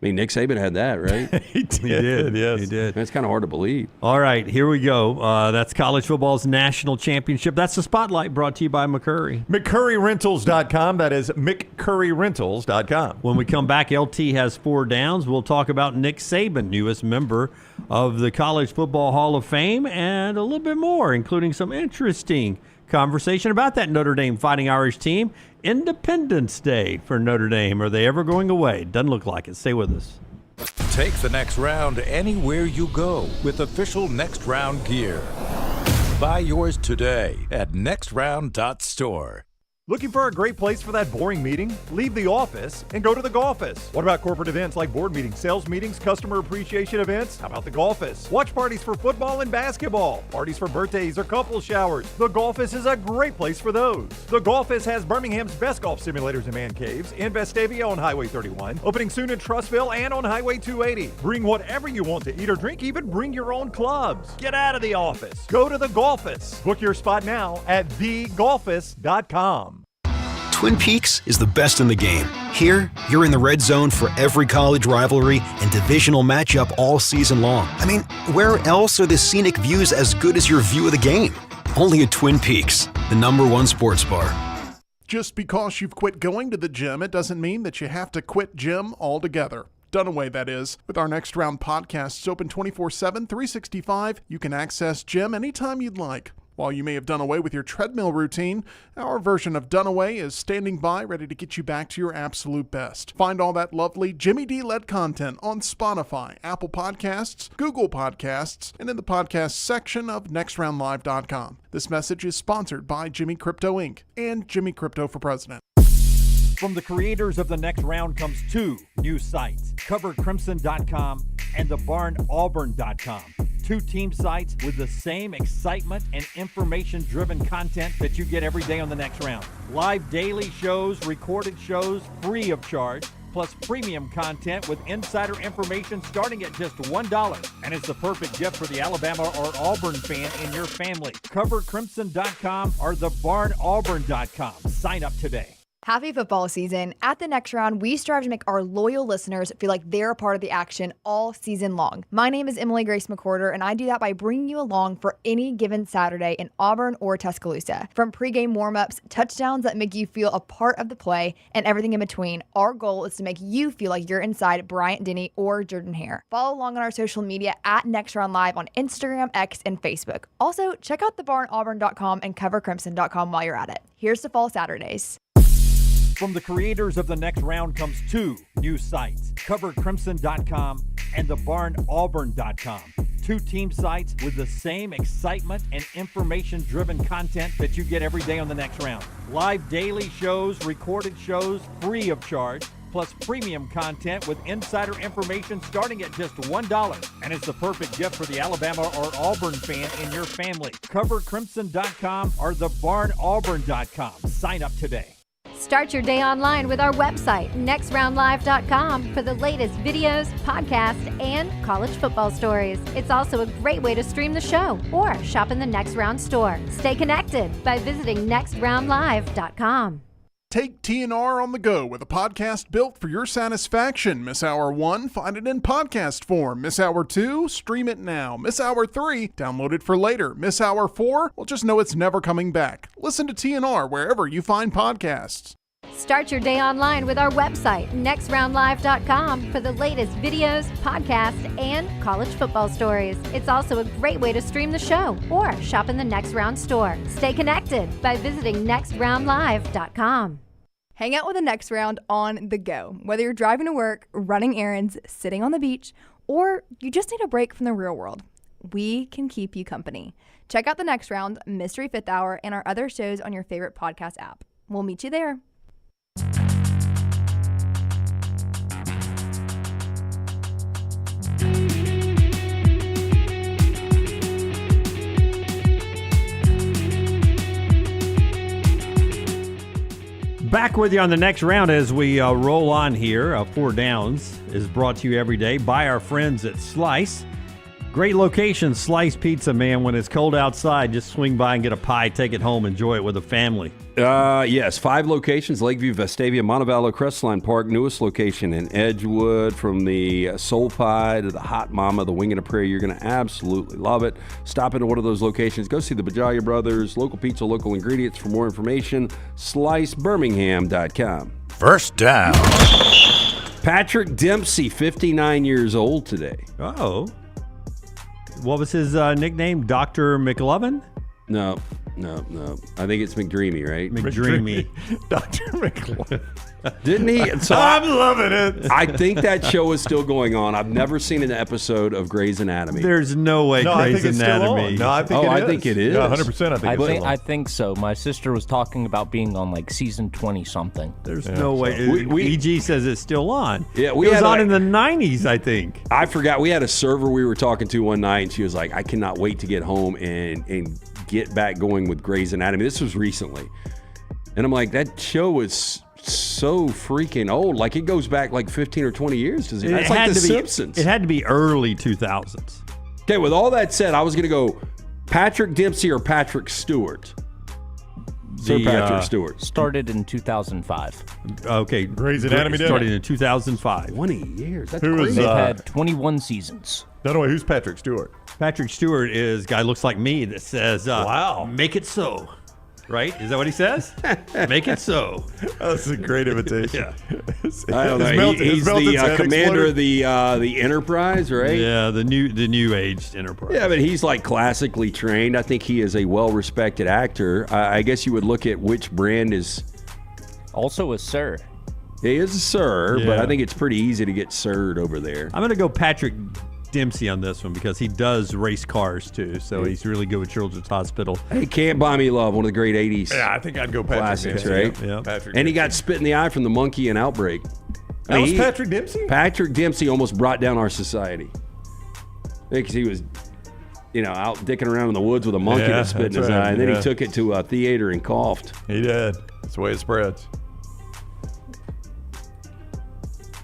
Speaker 3: Nick Saban had that, right?
Speaker 1: He did, yes.
Speaker 2: He did.
Speaker 3: That's kind of hard to believe.
Speaker 2: All right, here we go. That's college football's national championship. That's the Spotlight brought to you by McCurry.
Speaker 1: McCurryRentals.com. That is McCurryRentals.com.
Speaker 2: When we come back, LT has 4 downs. We'll talk about Nick Saban, newest member of the College Football Hall of Fame, and a little bit more, including some interesting conversation about that Notre Dame Fighting Irish team. Independence Day for Notre Dame. Are they ever going away? Doesn't look like it. Stay with us.
Speaker 7: Take the next round anywhere you go with official Next Round gear. Buy yours today at nextround.store.
Speaker 5: Looking for a great place for that boring meeting? Leave the office and go to the Golfus. What about corporate events like board meetings, sales meetings, customer appreciation events? How about the Golfus? Watch parties for football and basketball, parties for birthdays or couple showers. The Golfus is a great place for those. The Golfus has Birmingham's best golf simulators and man caves in Vestavia on Highway 31, opening soon in Trussville and on Highway 280. Bring whatever you want to eat or drink, even bring your own clubs. Get out of the office. Go to the Golfus. Book your spot now at thegolfus.com.
Speaker 16: Twin Peaks is the best in the game. Here, you're in the red zone for every college rivalry and divisional matchup all season long. I mean, where else are the scenic views as good as your view of the game? Only at Twin Peaks, the #1 sports bar.
Speaker 10: Just because you've quit going to the gym, it doesn't mean that you have to quit gym altogether. Dunaway, that is. With our Next Round podcasts open 24/7, 365, you can access gym anytime you'd like. While you may have done away with your treadmill routine, our version of Dunaway is standing by ready to get you back to your absolute best. Find all that lovely Jimmy D-led content on Spotify, Apple Podcasts, Google Podcasts, and in the podcast section of nextroundlive.com. This message is sponsored by Jimmy Crypto Inc. and Jimmy Crypto for President.
Speaker 5: From the creators of The Next Round comes two new sites, covercrimson.com and thebarnauburn.com. Two team sites with the same excitement and information-driven content that you get every day on The Next Round. Live daily shows, recorded shows, free of charge, plus premium content with insider information starting at just $1. And it's the perfect gift for the Alabama or Auburn fan in your family. Covercrimson.com or thebarnauburn.com. Sign up today.
Speaker 4: Happy football season. At the Next Round, we strive to make our loyal listeners feel like they're a part of the action all season long. My name is Emily Grace McCorder, and I do that by bringing you along for any given Saturday in Auburn or Tuscaloosa. From pregame warm-ups, touchdowns that make you feel a part of the play, and everything in between, our goal is to make you feel like you're inside Bryant Denny or Jordan Hare. Follow along on our social media at Next Round Live on Instagram, X, and Facebook. Also, check out thebarnauburn.com and covercrimson.com while you're at it. Here's to fall Saturdays.
Speaker 5: From the creators of The Next Round comes two new sites, covercrimson.com and thebarnauburn.com. Two team sites with the same excitement and information-driven content that you get every day on The Next Round. Live daily shows, recorded shows, free of charge, plus premium content with insider information starting at just $1. And it's the perfect gift for the Alabama or Auburn fan in your family. Covercrimson.com or thebarnauburn.com. Sign up today.
Speaker 6: Start your day online with our website, nextroundlive.com, for the latest videos, podcasts, and college football stories. It's also a great way to stream the show or shop in the Next Round store. Stay connected by visiting nextroundlive.com.
Speaker 10: Take TNR on the go with a podcast built for your satisfaction. Miss Hour 1? Find it in podcast form. Miss Hour 2? Stream it now. Miss Hour 3? Download it for later. Miss Hour 4? Well, just know it's never coming back. Listen to TNR wherever you find podcasts.
Speaker 6: Start your day online with our website, nextroundlive.com, for the latest videos, podcasts, and college football stories. It's also a great way to stream the show or shop in the Next Round store. Stay connected by visiting nextroundlive.com.
Speaker 4: Hang out with the Next Round on the go. Whether you're driving to work, running errands, sitting on the beach, or you just need a break from the real world, we can keep you company. Check out the Next Round, Mystery Fifth Hour, and our other shows on your favorite podcast app. We'll meet you there.
Speaker 2: Back with you on the Next Round as we roll on here. Four Downs is brought to you every day by our friends at Slice. Great location, Slice Pizza, man. When it's cold outside, just swing by and get a pie, take it home, enjoy it with a family.
Speaker 3: Yes, 5 locations: Lakeview, Vestavia, Montevallo, Crestline Park. Newest location in Edgewood. From the soul pie to the hot mama, the wing and a prayer, you're going to absolutely love it. Stop into one of those locations. Go see the Bajalia Brothers. Local pizza, local ingredients. For more information, slicebirmingham.com.
Speaker 7: First down.
Speaker 3: Patrick Dempsey, 59 years old today.
Speaker 2: Oh. What was his nickname? Dr. McLovin?
Speaker 3: No. No. I think it's McDreamy, right?
Speaker 2: McDreamy.
Speaker 1: Dr. McClure.
Speaker 3: Didn't he? So
Speaker 1: I'm loving it.
Speaker 3: I think that show is still going on. I've never seen an episode of Grey's Anatomy.
Speaker 2: There's no way
Speaker 1: No, I think
Speaker 2: Grey's
Speaker 1: it's still
Speaker 2: Anatomy.
Speaker 1: on. No, I think
Speaker 3: I
Speaker 1: it is.
Speaker 3: think it is.
Speaker 1: Yeah, 100%.
Speaker 17: I think so. My sister was talking about being on like season 20 something.
Speaker 2: There's no way. EG says it's still on.
Speaker 3: Yeah,
Speaker 2: it was on in the 90s, I think.
Speaker 3: I forgot. We had a server we were talking to one night, and she was like, I cannot wait to get home and get back going with Grey's Anatomy. This was recently. And I'm like, that show is so freaking old. Like, it goes back like 15 or 20 years. Does it? It's like The Simpsons.
Speaker 2: It had to be early 2000s.
Speaker 3: Okay, with all that said, I was going to go Patrick Dempsey or Patrick Stewart. Sir Patrick Stewart.
Speaker 17: Started in 2005.
Speaker 2: Okay.
Speaker 1: Grey's Anatomy
Speaker 2: started in 2005.
Speaker 3: 20 years. That's
Speaker 1: Who
Speaker 3: crazy.
Speaker 1: is,
Speaker 17: They've had 21 seasons.
Speaker 1: No, who's Patrick Stewart?
Speaker 2: Patrick Stewart is guy looks like me that says, wow, make it so. Right? Is that what he says? Make it so.
Speaker 1: That's a great imitation.
Speaker 2: Yeah.
Speaker 3: I don't know. He's the commander of the Enterprise, right?
Speaker 2: Yeah, the new aged Enterprise.
Speaker 3: Yeah, but he's like classically trained. I think he is a well-respected actor. I guess you would look at which brand is...
Speaker 17: Also a sir.
Speaker 3: He is a sir, but
Speaker 2: Yeah.
Speaker 3: I think it's pretty easy to get sirred over there.
Speaker 2: I'm going to go Patrick Dempsey on this one because he does race cars too, so he's really good with Children's Hospital.
Speaker 3: Hey, Can't Buy Me Love, one of the great 80s
Speaker 1: Yeah, I think I'd go Patrick
Speaker 3: classics,
Speaker 1: Dempsey.
Speaker 3: right?
Speaker 2: Yeah.
Speaker 1: Patrick
Speaker 3: And he got
Speaker 1: Dempsey.
Speaker 3: spit in the eye from the monkey in Outbreak.
Speaker 1: That was Patrick Dempsey?
Speaker 3: Patrick Dempsey almost brought down our society. Because he was, out dicking around in the woods with a monkey that spit in his eye. And then he took it to a theater and coughed.
Speaker 1: He did. That's the way it spreads.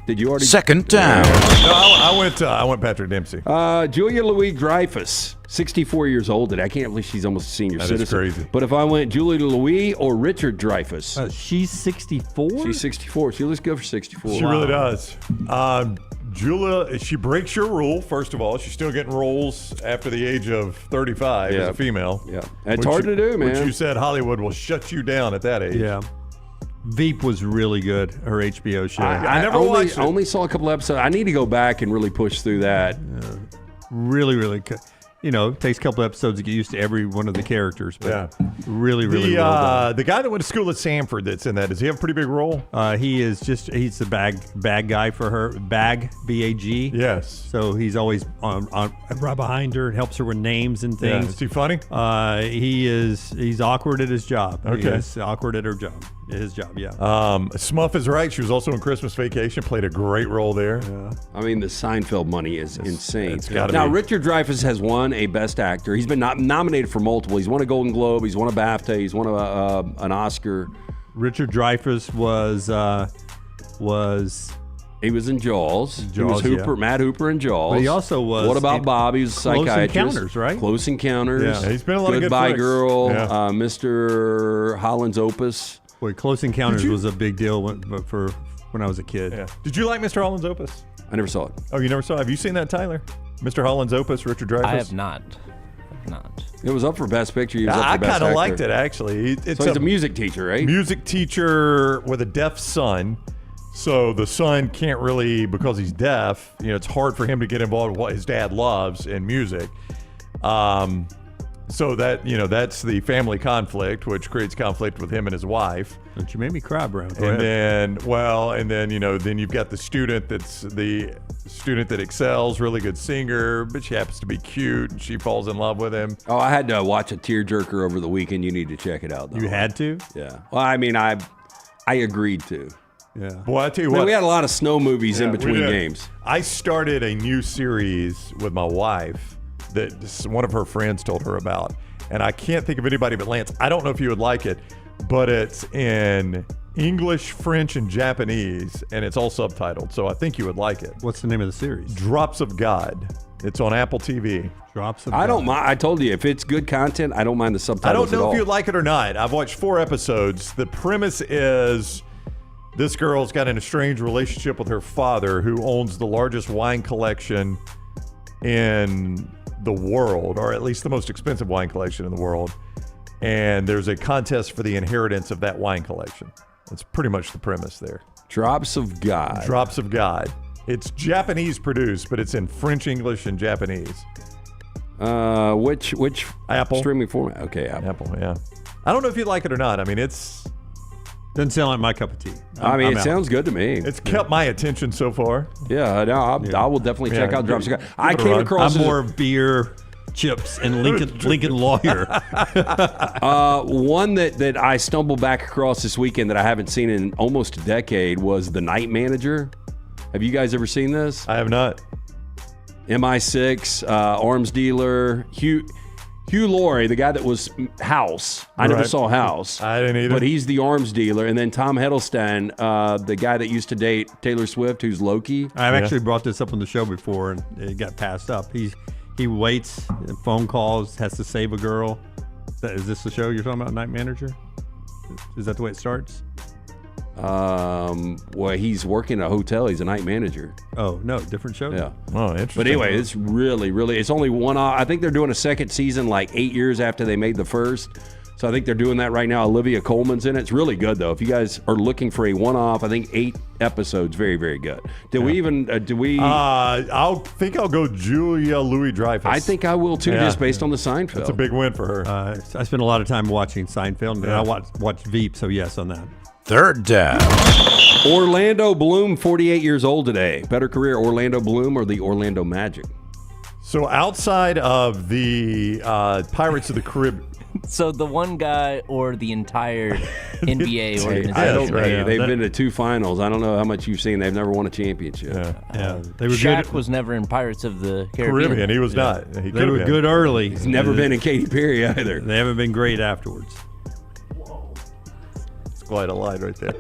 Speaker 3: Did you already?
Speaker 7: Second down.
Speaker 1: No, I went Patrick Dempsey.
Speaker 3: Julia Louis-Dreyfus, 64 years old today. I can't believe she's almost a senior
Speaker 1: That is
Speaker 3: citizen.
Speaker 1: crazy.
Speaker 3: But if I went Julia Louis or Richard Dreyfus.
Speaker 2: She's 64?
Speaker 3: She's 64. She looks good for 64.
Speaker 1: She really does. Julia, she breaks your rule, first of all. She's still getting roles after the age of 35 as a female.
Speaker 3: Yeah. It's hard to do, man.
Speaker 1: Which you said Hollywood will shut you down at that age.
Speaker 2: Yeah. Veep was really good, her HBO show.
Speaker 1: I never watched it.
Speaker 3: I only saw a couple episodes. I need to go back and really push through that.
Speaker 2: Really, really good. It takes a couple episodes to get used to every one of the characters, but really, really well done.
Speaker 1: The guy that went to school at Sanford that's in that, does he have a pretty big role?
Speaker 2: He's the bag guy for her. B-A-G.
Speaker 1: Yes.
Speaker 2: So he's always right behind her and helps her with names and things.
Speaker 1: Yeah. Is he funny?
Speaker 2: He's awkward at his job.
Speaker 1: Okay.
Speaker 2: He's awkward at her job. His job, yeah.
Speaker 1: Smuff is right. She was also in Christmas Vacation, played a great role there.
Speaker 2: Yeah.
Speaker 3: I mean, the Seinfeld money is insane.
Speaker 1: It's gotta
Speaker 3: now,
Speaker 1: be.
Speaker 3: Richard Dreyfuss has won a Best Actor. He's been nominated for multiple. He's won a Golden Globe. He's won a BAFTA. He's won an Oscar.
Speaker 2: Richard Dreyfuss was
Speaker 3: He was in Jaws. He was
Speaker 2: Jaws,
Speaker 3: Hooper,
Speaker 2: yeah.
Speaker 3: Matt Hooper in Jaws.
Speaker 2: But he also was
Speaker 3: What About
Speaker 2: in
Speaker 3: Bob? He was a
Speaker 2: Close
Speaker 3: psychiatrist.
Speaker 2: Encounters, right?
Speaker 3: Close Encounters.
Speaker 1: Yeah, he's been in a lot of good
Speaker 3: Goodbye
Speaker 1: flicks.
Speaker 3: Girl.
Speaker 1: Yeah.
Speaker 3: Mr. Holland's Opus.
Speaker 2: Boy, Close Encounters was a big deal when I was a kid.
Speaker 1: Yeah. Did you like Mr. Holland's Opus?
Speaker 3: I never saw it.
Speaker 1: Oh, you never saw it? Have you seen that, Tyler? Mr. Holland's Opus, Richard Dreyfuss?
Speaker 17: I have not.
Speaker 3: It was up for Best Picture. He was up
Speaker 1: I
Speaker 3: for Best
Speaker 1: kind of
Speaker 3: Actor.
Speaker 1: liked it, actually.
Speaker 3: So he's a music teacher, right?
Speaker 1: Music teacher with a deaf son. So the son can't really, because he's deaf, it's hard for him to get involved with what his dad loves in music. So that, that's the family conflict, which creates conflict with him and his wife.
Speaker 2: Don't you make me cry, Brown.
Speaker 1: Then you've got the student that's the student that excels, really good singer, but she happens to be cute and she falls in love with him.
Speaker 3: Oh, I had to watch a tearjerker over the weekend. You need to check it out, though.
Speaker 2: You had to?
Speaker 3: Yeah. Well, I mean, I agreed to.
Speaker 2: Yeah.
Speaker 1: Boy, I tell you
Speaker 3: I mean,
Speaker 1: what.
Speaker 3: we had a lot of snow movies in
Speaker 1: we
Speaker 3: between
Speaker 1: did.
Speaker 3: games.
Speaker 1: I started a new series with my wife that one of her friends told her about. And I can't think of anybody but Lance. I don't know if you would like it, but it's in English, French, and Japanese, and it's all subtitled. So I think you would like it.
Speaker 2: What's the name of the series?
Speaker 1: Drops of God. It's on Apple TV.
Speaker 2: Drops of
Speaker 3: I
Speaker 2: God.
Speaker 3: don't mind. I told you, if it's good content, I don't mind the subtitles
Speaker 1: I don't know
Speaker 3: at all.
Speaker 1: if you'd like it or not. I've watched 4 episodes. The premise is this girl's got an estranged relationship with her father, who owns the largest wine collection in the world, or at least the most expensive wine collection in the world. And there's a contest for the inheritance of that wine collection. That's pretty much the premise there.
Speaker 3: Drops of God.
Speaker 1: Drops of God. It's Japanese produced, but it's in French, English, and Japanese.
Speaker 3: Which
Speaker 1: Apple
Speaker 3: streaming format? Okay,
Speaker 1: Apple. Yeah. I don't know if you like it or not. I mean,
Speaker 2: doesn't sound like my cup of tea.
Speaker 3: It sounds good to me.
Speaker 1: It's kept my attention so far.
Speaker 3: Yeah, no, I will definitely check out Drop Cigar. I came across
Speaker 2: I'm more beer, chips, and Lincoln Lawyer.
Speaker 3: One that I stumbled back across this weekend that I haven't seen in almost a decade was The Night Manager. Have you guys ever seen this?
Speaker 1: I have not.
Speaker 3: MI6, arms dealer, Hugh Laurie, the guy that was House. I never saw House.
Speaker 1: I didn't either.
Speaker 3: But he's the arms dealer. And then Tom Hiddleston, the guy that used to date Taylor Swift, who's Loki.
Speaker 2: I've actually brought this up on the show before, and it got passed up. He waits, phone calls, has to save a girl. Is this the show you're talking about, Night Manager? Is that the way it starts?
Speaker 3: Well, he's working at a hotel. He's a night manager.
Speaker 2: Oh, no, different show?
Speaker 3: Yeah.
Speaker 1: Oh, interesting.
Speaker 3: But anyway, it's really, it's only one. I think they're doing a second season like 8 years after they made the first. So I think they're doing that right now. Olivia Colman's in it. It's really good, though. If you guys are looking for a one-off, I think 8 episodes, very, very good.
Speaker 1: I'll go Julia Louis-Dreyfus.
Speaker 3: I think I will, too, just based on the Seinfeld.
Speaker 1: That's a big win for her.
Speaker 2: I spent a lot of time watching Seinfeld, and I watched Veep, so yes on that.
Speaker 7: Third down.
Speaker 3: Orlando Bloom, 48 years old today. Better career, Orlando Bloom or the Orlando Magic?
Speaker 1: So outside of the Pirates of the Caribbean.
Speaker 17: So the one guy or the entire NBA organization?
Speaker 3: They've been to 2 finals. I don't know how much you've seen. They've never won a championship.
Speaker 2: They were
Speaker 17: Shaq
Speaker 2: good.
Speaker 17: was never in Pirates of the Caribbean.
Speaker 1: He was not.
Speaker 2: They were good early.
Speaker 3: He's never been in Katy Perry either.
Speaker 2: They haven't been great afterwards.
Speaker 1: Quite a line right there.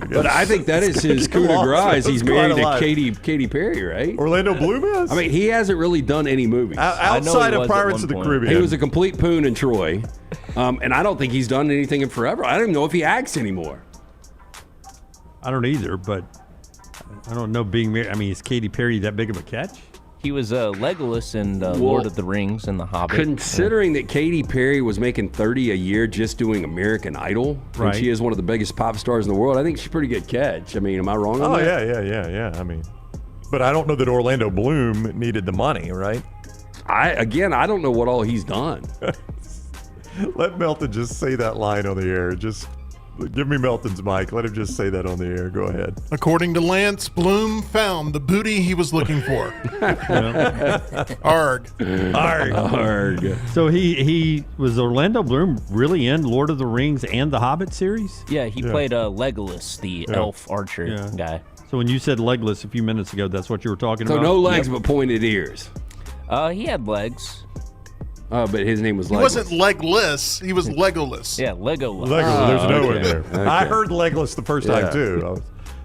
Speaker 3: But I think that is his coup de grace. He's married to Katy Perry, right?
Speaker 1: Orlando Bloom is?
Speaker 3: I mean, he hasn't really done any movies.
Speaker 1: Outside of Pirates of the Caribbean.
Speaker 3: He was a complete poon in Troy. And I don't think he's done anything in forever. I don't even know if he acts anymore.
Speaker 2: I don't either, but I don't know being married. I mean, is Katy Perry that big of a catch?
Speaker 17: He was Legolas in Lord of the Rings and The Hobbit.
Speaker 3: Considering that Katy Perry was making $30 a year just doing American Idol, and she is one of the biggest pop stars in the world, I think she's a pretty good catch. I mean, am I wrong on that?
Speaker 1: Yeah. I mean, but I don't know that Orlando Bloom needed the money, right?
Speaker 3: I don't know what all he's done.
Speaker 1: Let Melton just say that line on the air. Just give me Melton's mic. Let him just say that on the air. Go ahead.
Speaker 10: According to Lance, Bloom found the booty he was looking for. Arg.
Speaker 2: So he was Orlando Bloom really in Lord of the Rings and the Hobbit series?
Speaker 17: Yeah, he played Legolas, the elf archer guy.
Speaker 2: So when you said Legolas a few minutes ago, that's what you were talking about?
Speaker 3: So no legs but pointed ears.
Speaker 17: He had legs.
Speaker 3: But his name was Legolas.
Speaker 10: He wasn't legless. He was Legolas.
Speaker 17: Yeah, Legolas.
Speaker 1: There's no in there. Okay. I heard Legolas the first time, too.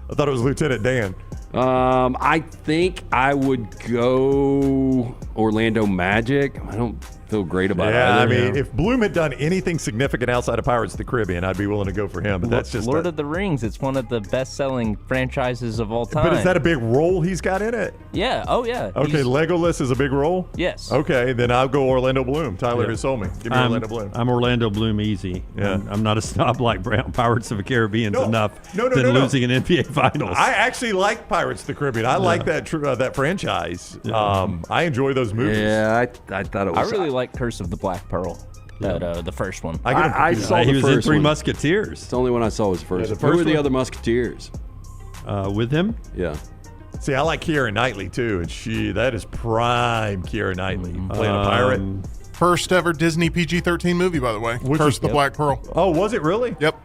Speaker 1: I thought it was Lieutenant Dan.
Speaker 3: I think I would go Orlando Magic. I don't feel great about it.
Speaker 1: Yeah, I mean, if Bloom had done anything significant outside of Pirates of the Caribbean, I'd be willing to go for him. But that's just
Speaker 17: Lord of the Rings. It's one of the best-selling franchises of all time.
Speaker 1: But is that a big role he's got in it?
Speaker 17: Yeah. Oh, yeah.
Speaker 1: Okay, Legolas is a big role?
Speaker 17: Yes.
Speaker 1: Okay, then I'll go Orlando Bloom. Tyler has sold me. Give me Orlando Bloom.
Speaker 2: I'm Orlando Bloom easy. Yeah. I'm not a snob like Pirates of the Caribbean's enough than losing an NBA Finals.
Speaker 1: I actually like Pirates of the Caribbean. I like that franchise. I enjoy those movies.
Speaker 3: Yeah, I thought it was.
Speaker 17: I really like Curse of the Black Pearl. The first one.
Speaker 3: I saw the
Speaker 2: he was
Speaker 3: first
Speaker 2: in Three
Speaker 3: one.
Speaker 2: Musketeers.
Speaker 3: It's the only one I saw was the first.
Speaker 1: Who
Speaker 3: were the other Musketeers?
Speaker 2: With him?
Speaker 3: Yeah.
Speaker 1: See, I like Keira Knightley too, and that is prime Keira Knightley playing a pirate.
Speaker 10: First ever Disney PG-13 movie, by the way. Curse of the Black Pearl.
Speaker 1: Oh, was it really?
Speaker 10: Yep.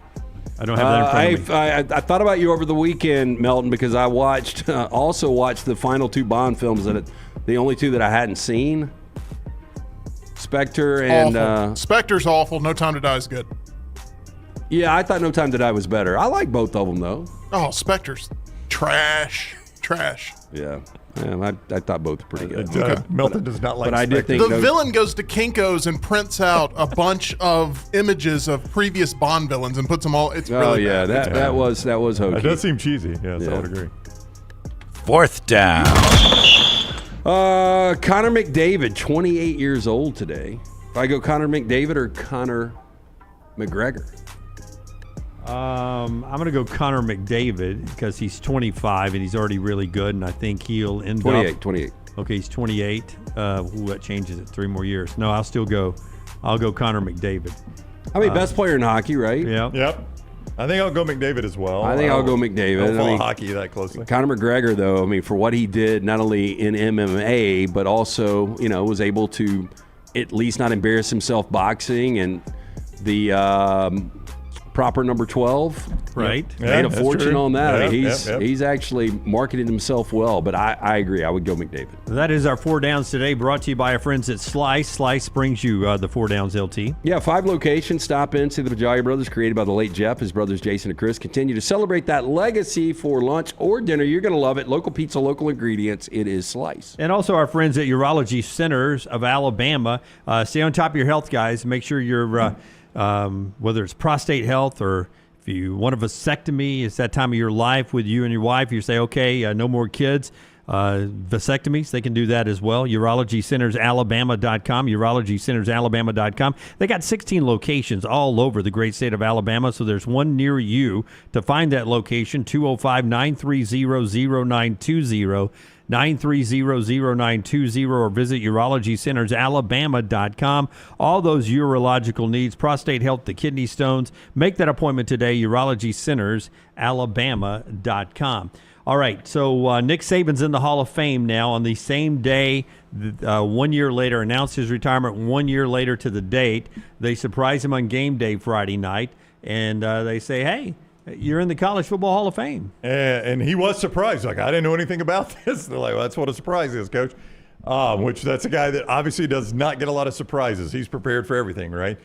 Speaker 2: I don't have that in front of me.
Speaker 3: I thought about you over the weekend, Melton, because I also watched the final 2 Bond films, the only 2 that I hadn't seen. Spectre and
Speaker 10: Spectre's awful. No Time to Die is good.
Speaker 3: Yeah, I thought No Time to Die was better. I like both of them though.
Speaker 10: Oh, Spectre's trash.
Speaker 3: Yeah, I thought both were pretty good.
Speaker 1: Melton does not like.
Speaker 3: But I did think
Speaker 10: the villain goes to Kinko's and prints out a bunch of images of previous Bond villains and puts them all. It's really bad.
Speaker 3: that was hokey.
Speaker 1: It does seem cheesy. Yes, I would agree.
Speaker 7: Fourth down.
Speaker 3: Connor McDavid, 28 years old today. If I go Connor McDavid or Connor McGregor?
Speaker 2: I'm going to go Connor McDavid because he's 25 and he's already really good, and I think he'll end
Speaker 3: 28.
Speaker 2: Okay, he's 28. What changes it? 3 more years. No, I'll go Connor McDavid.
Speaker 3: I mean, best player in hockey, right?
Speaker 2: Yeah.
Speaker 1: Yep. I think I'll go McDavid as well.
Speaker 3: I think I'll go McDavid.
Speaker 1: I don't follow
Speaker 3: mean,
Speaker 1: hockey that closely.
Speaker 3: Conor McGregor, though, I mean, for what he did, not only in MMA, but also, was able to at least not embarrass himself boxing and the proper number 12.
Speaker 2: Right.
Speaker 3: Made a fortune on that.
Speaker 1: Yep,
Speaker 3: He's actually marketed himself well, but I agree. I would go McDavid.
Speaker 2: That is our 4 Downs today, brought to you by our friends at Slice. Slice brings you the 4 Downs LT.
Speaker 3: Yeah, 5 locations. Stop in, see the Bajalia brothers, created by the late Jeff. His brothers Jason and Chris continue to celebrate that legacy for lunch or dinner. You're going to love it. Local pizza, local ingredients. It is Slice.
Speaker 2: And also our friends at Urology Centers of Alabama. Stay on top of your health, guys. Make sure you're, whether it's prostate health or if you want a vasectomy, it's that time of your life with you and your wife. You say, okay, no more kids. Vasectomies, they can do that as well. UrologyCentersAlabama.com, UrologyCentersAlabama.com. They got 16 locations all over the great state of Alabama, so there's one near you. To find that location, 205-930-0920, 930-0920, or visit UrologyCentersAlabama.com. All those urological needs, prostate health, the kidney stones. Make that appointment today, UrologyCentersAlabama.com. All right, so Nick Saban's in the Hall of Fame now on the same day, 1 year later, announced his retirement 1 year later to the date. They surprise him on game day Friday night, and they say, hey, you're in the College Football Hall of Fame.
Speaker 1: And he was surprised. Like, I didn't know anything about this. They're like, well, that's what a surprise is, Coach. Which that's a guy that obviously does not get a lot of surprises. He's prepared for everything, right?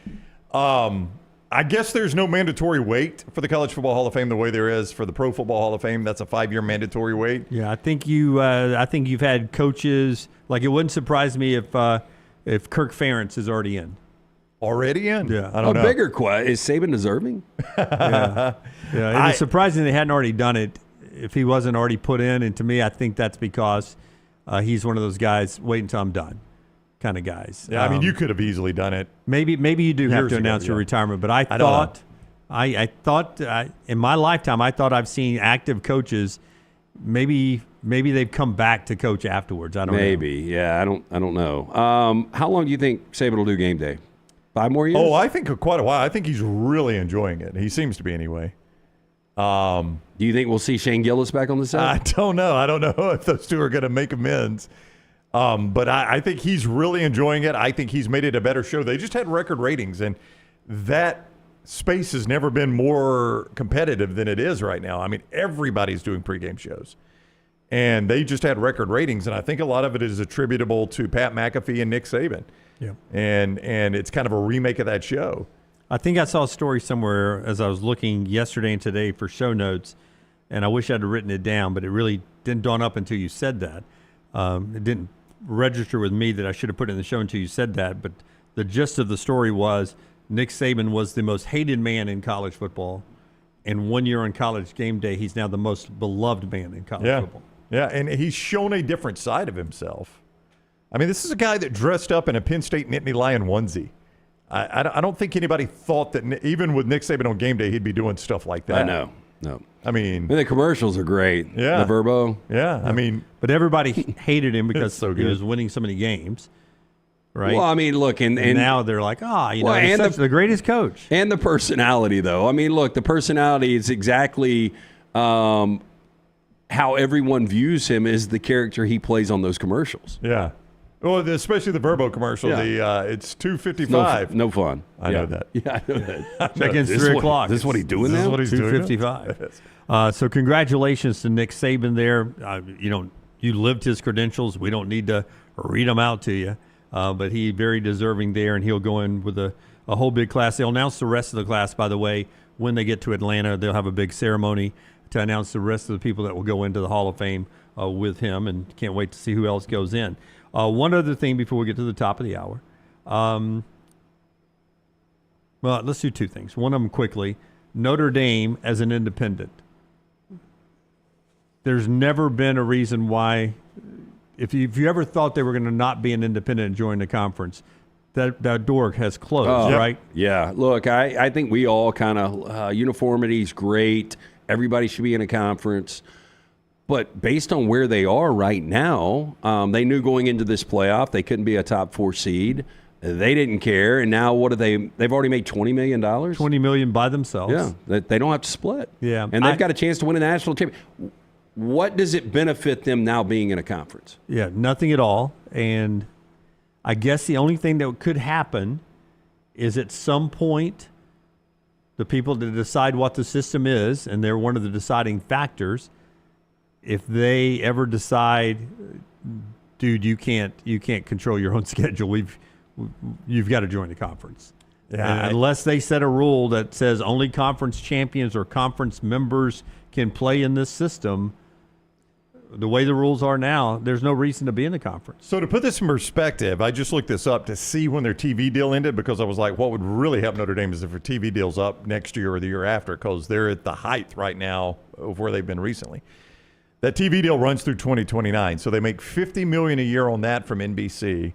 Speaker 1: I guess there's no mandatory wait for the College Football Hall of Fame the way there is for the Pro Football Hall of Fame. That's a 5-year mandatory wait.
Speaker 2: Yeah, I think you've had coaches, like it wouldn't surprise me if Kirk Ferentz is already in.
Speaker 1: Already in?
Speaker 2: Yeah.
Speaker 1: I don't know.
Speaker 3: Bigger question, is Saban deserving?
Speaker 2: Yeah, it was surprising they hadn't already done it if he wasn't already put in. And to me, I think that's because he's one of those guys, wait until I'm done kind of guys.
Speaker 1: Yeah, I mean, you could have easily done it.
Speaker 2: Maybe you do have to announce your retirement, but I thought in my lifetime, I thought I've seen active coaches. Maybe they've come back to coach afterwards. I don't know.
Speaker 3: Maybe, yeah. I don't know. How long do you think Saban will do game day? 5 more years?
Speaker 1: Oh, I think quite a while. I think he's really enjoying it. He seems to be anyway.
Speaker 3: Do you think we'll see Shane Gillis back on the set?
Speaker 1: I don't know. I don't know if those two are going to make amends. But I think he's really enjoying it. I think he's made it a better show. They just had record ratings, and that space has never been more competitive than it is right now. I mean, everybody's doing pregame shows, and they just had record ratings, and I think a lot of it is attributable to Pat McAfee and Nick Saban.
Speaker 2: Yeah.
Speaker 1: And it's kind of a remake of that show.
Speaker 2: I think I saw a story somewhere as I was looking yesterday and today for show notes, and I wish I'd written it down, but it really didn't dawn up until you said that. It didn't register with me that I should have put it in the show until you said that, but the gist of the story was Nick Saban was the most hated man in college football, and 1 year on College game day, he's now the most beloved man in college football.
Speaker 1: Yeah, and he's shown a different side of himself. I mean, this is a guy that dressed up in a Penn State Nittany Lion onesie. I don't think anybody thought that even with Nick Saban on game day, he'd be doing stuff like that.
Speaker 3: I know. No.
Speaker 1: I mean,
Speaker 3: the commercials are great.
Speaker 1: Yeah.
Speaker 3: The Verbo.
Speaker 1: Yeah. I mean,
Speaker 2: but everybody hated him because
Speaker 1: so
Speaker 2: he was winning so many games. Right.
Speaker 3: Well, I mean, look, and
Speaker 2: now they're like, he's the greatest coach.
Speaker 3: And the personality, though. I mean, look, the personality is exactly how everyone views him as the character he plays on those commercials.
Speaker 1: Yeah. Well, especially the Verbo commercial. Yeah. It's 2:55.
Speaker 3: No fun.
Speaker 1: I know that.
Speaker 3: Yeah, I know that.
Speaker 2: Check-in's 3 o'clock.
Speaker 3: This is what he's doing now?
Speaker 1: This is what he's doing
Speaker 2: 2:55. So congratulations to Nick Saban there. You lived his credentials. We don't need to read them out to you. But he very deserving there, and he'll go in with a whole big class. They'll announce the rest of the class, by the way, when they get to Atlanta. They'll have a big ceremony to announce the rest of the people that will go into the Hall of Fame with him, and can't wait to see who else goes in. One other thing before we get to the top of the hour. Well, let's do 2 things. One of them quickly. Notre Dame as an independent. There's never been a reason why, if you ever thought they were going to not be an independent and join the conference, that door has closed, right?
Speaker 3: Yeah. Look, I think we all kind of, uniformity is great. Everybody should be in a conference. But based on where they are right now, they knew going into this playoff they couldn't be a top 4 seed. They didn't care, and now what do they? They've already made $20 million.
Speaker 2: $20 million by themselves.
Speaker 3: Yeah, they don't have to split.
Speaker 2: Yeah,
Speaker 3: and they've got a chance to win a national championship. What does it benefit them now being in a conference?
Speaker 2: Yeah, nothing at all. And I guess the only thing that could happen is at some point the people that decide what the system is, and they're one of the deciding factors, if they ever decide, dude, you can't control your own schedule. You've got to join the conference. Yeah, unless they set a rule that says only conference champions or conference members can play in this system, the way the rules are now, there's no reason to be in the conference.
Speaker 1: So to put this in perspective, I just looked this up to see when their TV deal ended, because I was like, what would really help Notre Dame is if their TV deal's up next year or the year after, because they're at the height right now of where they've been recently. That TV deal runs through 2029, so they make $50 million a year on that from NBC.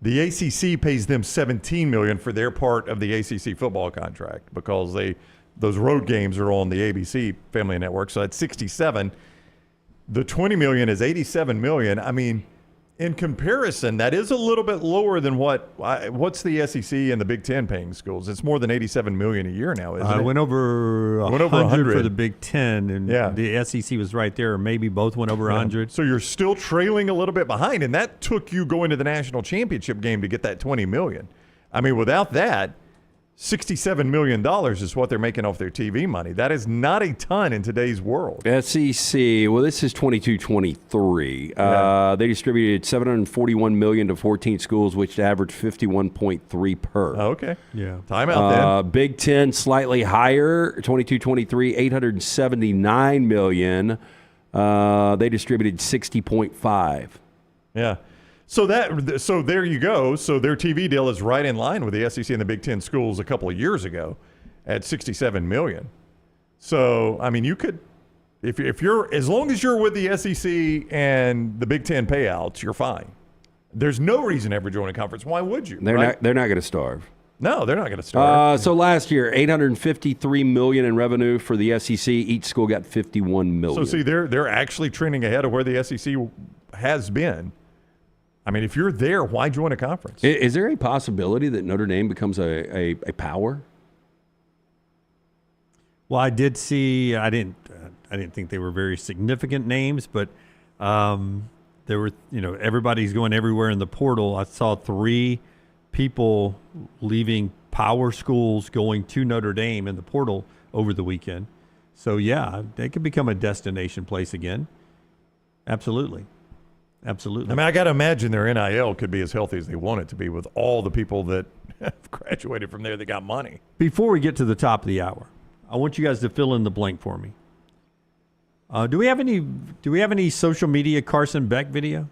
Speaker 1: The ACC pays them $17 million for their part of the ACC football contract, because those road games are on the ABC Family Network, so that's $67. The $20 million is $87 million. I mean, in comparison, that is a little bit lower than what's the SEC and the Big Ten paying schools. It's more than $87 million a year now, isn't it?
Speaker 2: Went over 100 for the Big Ten, and the SEC was right there. Maybe both went over 100.
Speaker 1: So you're still trailing a little bit behind, and that took you going to the national championship game to get that $20 million. I mean, without that, $67 million is what they're making off their TV money. That is not a ton in today's world.
Speaker 3: SEC, well, this is 22-23. They distributed $741 million to 14 schools, which averaged 51.3 per.
Speaker 1: Okay.
Speaker 2: Yeah.
Speaker 1: Timeout then.
Speaker 3: Big Ten, slightly higher, 22-23, $879 million. They distributed 60.5.
Speaker 1: Yeah. So there you go. So their TV deal is right in line with the SEC and the Big Ten schools a couple of years ago at $67 million. So, I mean, you could, if you're, as long as you're with the SEC and the Big Ten payouts, you're fine. There's no reason to ever join a conference. Why would you?
Speaker 3: They're not going to starve.
Speaker 1: No, they're not going to starve.
Speaker 3: So last year, $853 million in revenue for the SEC. Each school got $51 million.
Speaker 1: So see, they're actually trending ahead of where the SEC has been. I mean, if you're there, why join a conference?
Speaker 3: Is there a possibility that Notre Dame becomes a power?
Speaker 2: Well, I did see. I didn't think they were very significant names, but there were. Everybody's going everywhere in the portal. I saw 3 people leaving power schools going to Notre Dame in the portal over the weekend. So yeah, they could become a destination place again. Absolutely. Absolutely.
Speaker 1: I mean, I got to imagine their NIL could be as healthy as they want it to be with all the people that have graduated from there that got money.
Speaker 2: Before we get to the top of the hour, I want you guys to fill in the blank for me. Do we have any social media Carson Beck video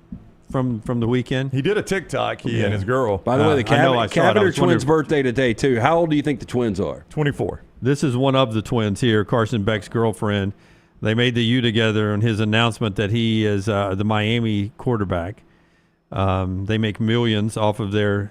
Speaker 2: from the weekend?
Speaker 1: He did a TikTok, he and his girl.
Speaker 3: By the way, the Cavender twins' birthday today, too. How old do you think the twins are?
Speaker 1: 24.
Speaker 2: This is one of the twins here, Carson Beck's girlfriend. They made the U together in his announcement that he is the Miami quarterback. They make millions off of their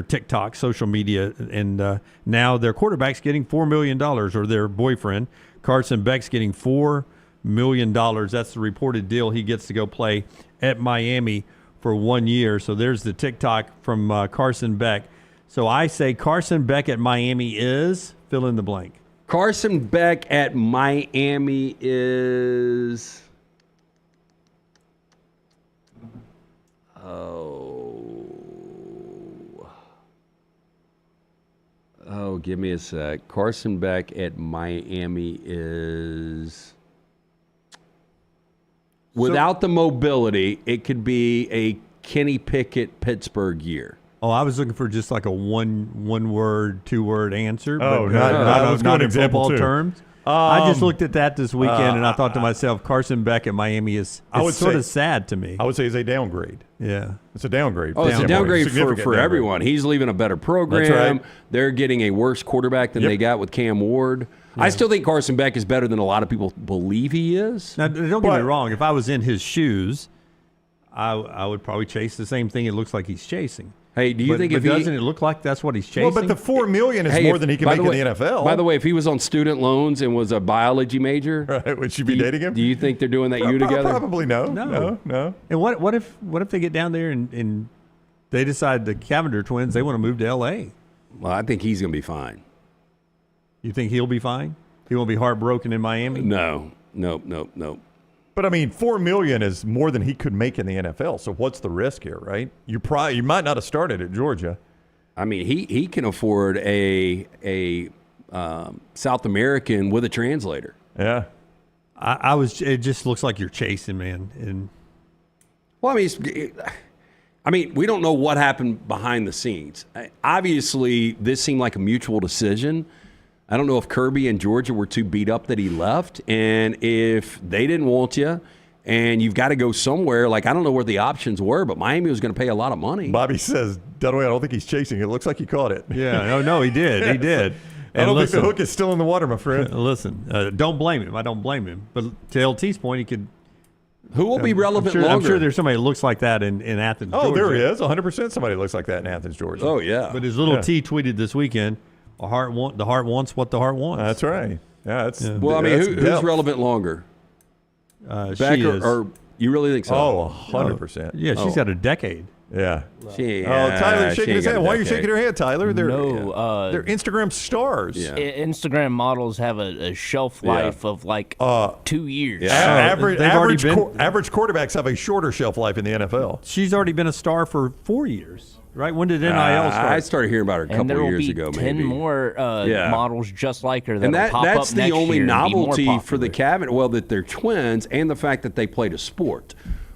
Speaker 2: TikTok social media, and now their quarterback's getting $4 million, or their boyfriend, Carson Beck's getting $4 million. That's the reported deal. He gets to go play at Miami for 1 year. So there's the TikTok from Carson Beck. So I say Carson Beck at Miami is, fill in the blank.
Speaker 3: Carson Beck at Miami is... Oh, give me a sec. Carson Beck at Miami is... Without the mobility, it could be a Kenny Pickett Pittsburgh year.
Speaker 2: Oh, I was looking for just like a one word, 2-word answer.
Speaker 1: Oh,
Speaker 2: but not in football
Speaker 1: too.
Speaker 2: terms. I just looked at that this weekend, and I thought to myself, Carson Beck at Miami is sort of sad to me.
Speaker 1: I would say it's a downgrade.
Speaker 2: Yeah.
Speaker 1: It's a downgrade.
Speaker 3: Oh, it's a downgrade for everyone. He's leaving a better program.
Speaker 1: That's right.
Speaker 3: They're getting a worse quarterback than they got with Cam Ward. Yeah. I still think Carson Beck is better than a lot of people believe he is.
Speaker 2: Now, don't get me wrong. If I was in his shoes, I would probably chase the same thing it looks like he's chasing.
Speaker 3: Hey, do you think if
Speaker 2: doesn't it look like that's what he's chasing?
Speaker 1: Well, but the $4 million is more than he can make in the NFL.
Speaker 3: By the way, if he was on student loans and was a biology major,
Speaker 1: right, would she be dating him?
Speaker 3: Do you think they're doing that together?
Speaker 1: Probably no.
Speaker 2: And what if they get down there and they decide the Cavender twins they want to move to L.A.?
Speaker 3: Well, I think he's going to be fine.
Speaker 2: You think he'll be fine? He won't be heartbroken in Miami?
Speaker 3: No.
Speaker 1: But I mean, $4 million is more than he could make in the NFL. So what's the risk here, right? You might not have started at Georgia.
Speaker 3: I mean, he can afford a South American with a translator.
Speaker 1: Yeah,
Speaker 2: It just looks like you're chasing, man. And
Speaker 3: well, I mean, we don't know what happened behind the scenes. Obviously, this seemed like a mutual decision. I don't know if Kirby and Georgia were too beat up that he left, and if they didn't want you, and you've got to go somewhere. Like, I don't know what the options were, but Miami was going to pay a lot of money.
Speaker 1: Bobby says, Dunaway, I don't think he's chasing. It looks like he caught it.
Speaker 2: Yeah, no, he did. He did.
Speaker 1: I don't think the hook is still in the water, my friend.
Speaker 2: Listen, don't blame him. I don't blame him. But to LT's point, he could.
Speaker 3: Who will be relevant longer?
Speaker 2: I'm sure there's somebody that looks like that in Athens, Georgia.
Speaker 1: Oh, there he is. 100% somebody looks like that in Athens, Georgia.
Speaker 3: Oh, yeah.
Speaker 2: But his little T tweeted this weekend, the heart wants what the heart wants.
Speaker 1: That's right. Yeah.
Speaker 3: Well, I mean, who's relevant longer?
Speaker 2: She is.
Speaker 3: Or you really think so?
Speaker 1: Oh, 100%.
Speaker 2: Yeah, she's got a decade.
Speaker 1: Yeah.
Speaker 3: Tyler's
Speaker 1: shaking his head. Why are you shaking your head, Tyler? They're Instagram stars.
Speaker 17: Yeah. Instagram models have a shelf life of like 2 years.
Speaker 1: Yeah. Average quarterbacks have a shorter shelf life in the NFL.
Speaker 2: She's already been a star for 4 years, right? When did NIL start?
Speaker 3: I started hearing about her a couple of years ago, maybe.
Speaker 17: And there will be 10 more models just like her
Speaker 3: and
Speaker 17: that'll pop up
Speaker 3: that's
Speaker 17: next
Speaker 3: the only
Speaker 17: year
Speaker 3: novelty for the Cabinet. Well, that they're twins and the fact that they played a sport.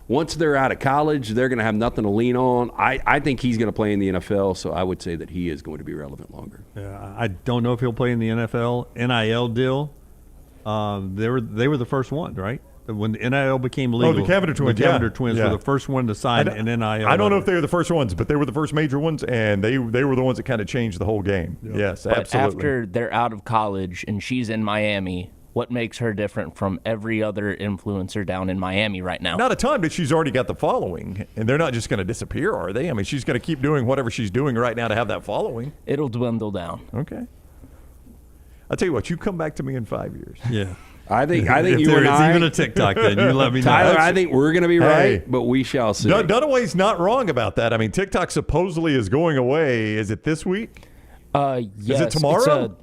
Speaker 3: Once they're out of college, they're going to have nothing to lean on. I think he's going to play in the NFL, so I would say that he is going to be relevant longer.
Speaker 2: Yeah, I don't know if he'll play in the NFL. NIL deal, they were the first one, right? When the NIL became legal.
Speaker 1: Oh, the Cavender twins.
Speaker 2: The Cavender twins were the first one to sign an NIL.
Speaker 1: I don't know if they were the first ones, but they were the first major ones, and they were the ones that kind of changed the whole game. Yep. Yes,
Speaker 17: but
Speaker 1: absolutely.
Speaker 17: After they're out of college and she's in Miami, what makes her different from every other influencer down in Miami right now?
Speaker 1: Not a ton, but she's already got the following, and they're not just going to disappear, are they? I mean, she's going to keep doing whatever she's doing right now to have that following.
Speaker 17: It'll dwindle down.
Speaker 1: Okay. I'll tell you what, you come back to me in 5 years.
Speaker 2: Yeah.
Speaker 3: I think
Speaker 2: if
Speaker 3: you and I.
Speaker 2: Even a TikTok, then you let me know.
Speaker 3: Tyler, I think we're going to be right, but we shall see.
Speaker 1: Dunaway's not wrong about that. I mean, TikTok supposedly is going away. Is it this week?
Speaker 17: Yes.
Speaker 1: Is it tomorrow?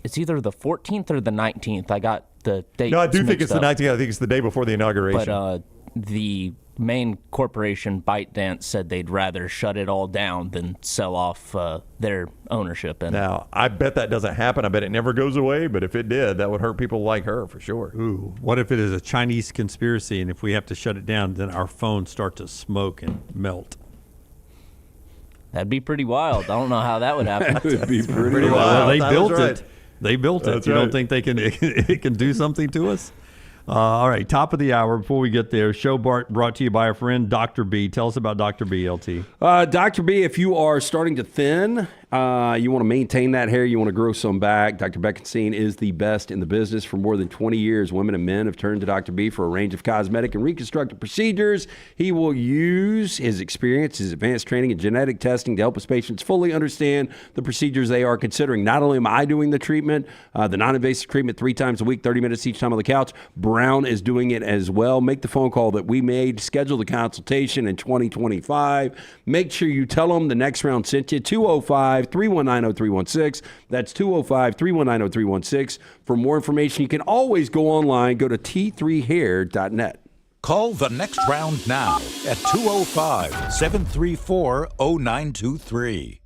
Speaker 17: It's either the 14th or the 19th. I got the date.
Speaker 1: No, I do think it's the 19th. I think it's the day before the inauguration.
Speaker 17: But the main corporation, ByteDance, said they'd rather shut it all down than sell off their ownership in it.
Speaker 1: Now, I bet that doesn't happen. I bet it never goes away. But if it did, that would hurt people like her for sure.
Speaker 2: Ooh, what if it is a Chinese conspiracy, and if we have to shut it down, then our phones start to smoke and melt?
Speaker 17: That'd be pretty wild. I don't know how that would happen.
Speaker 3: That would be pretty wild.
Speaker 2: Well, they built it. They built it.
Speaker 1: That's
Speaker 2: you
Speaker 1: right.
Speaker 2: don't think it can do something to us? All right, top of the hour. Before we get there, show brought to you by our friend Dr. B. Tell us about Dr. B, LT.
Speaker 3: Dr. B, if you are starting to thin, you want to maintain that hair, you want to grow some back, Dr. Beckenstein is the best in the business. For more than 20 years, women and men have turned to Dr. B for a range of cosmetic and reconstructive procedures. He will use his experience, his advanced training, and genetic testing to help his patients fully understand the procedures they are considering. Not only am I doing the treatment, the non-invasive treatment 3 times a week, 30 minutes each time on the couch, Brown is doing it as well. Make the phone call that we made. Schedule the consultation in 2025. Make sure you tell them the next round sent you. 205-319-0316. That's 205-319-0316. For more information, you can always go online. Go to t3hair.net.
Speaker 7: Call the next round now at 205-734-0923.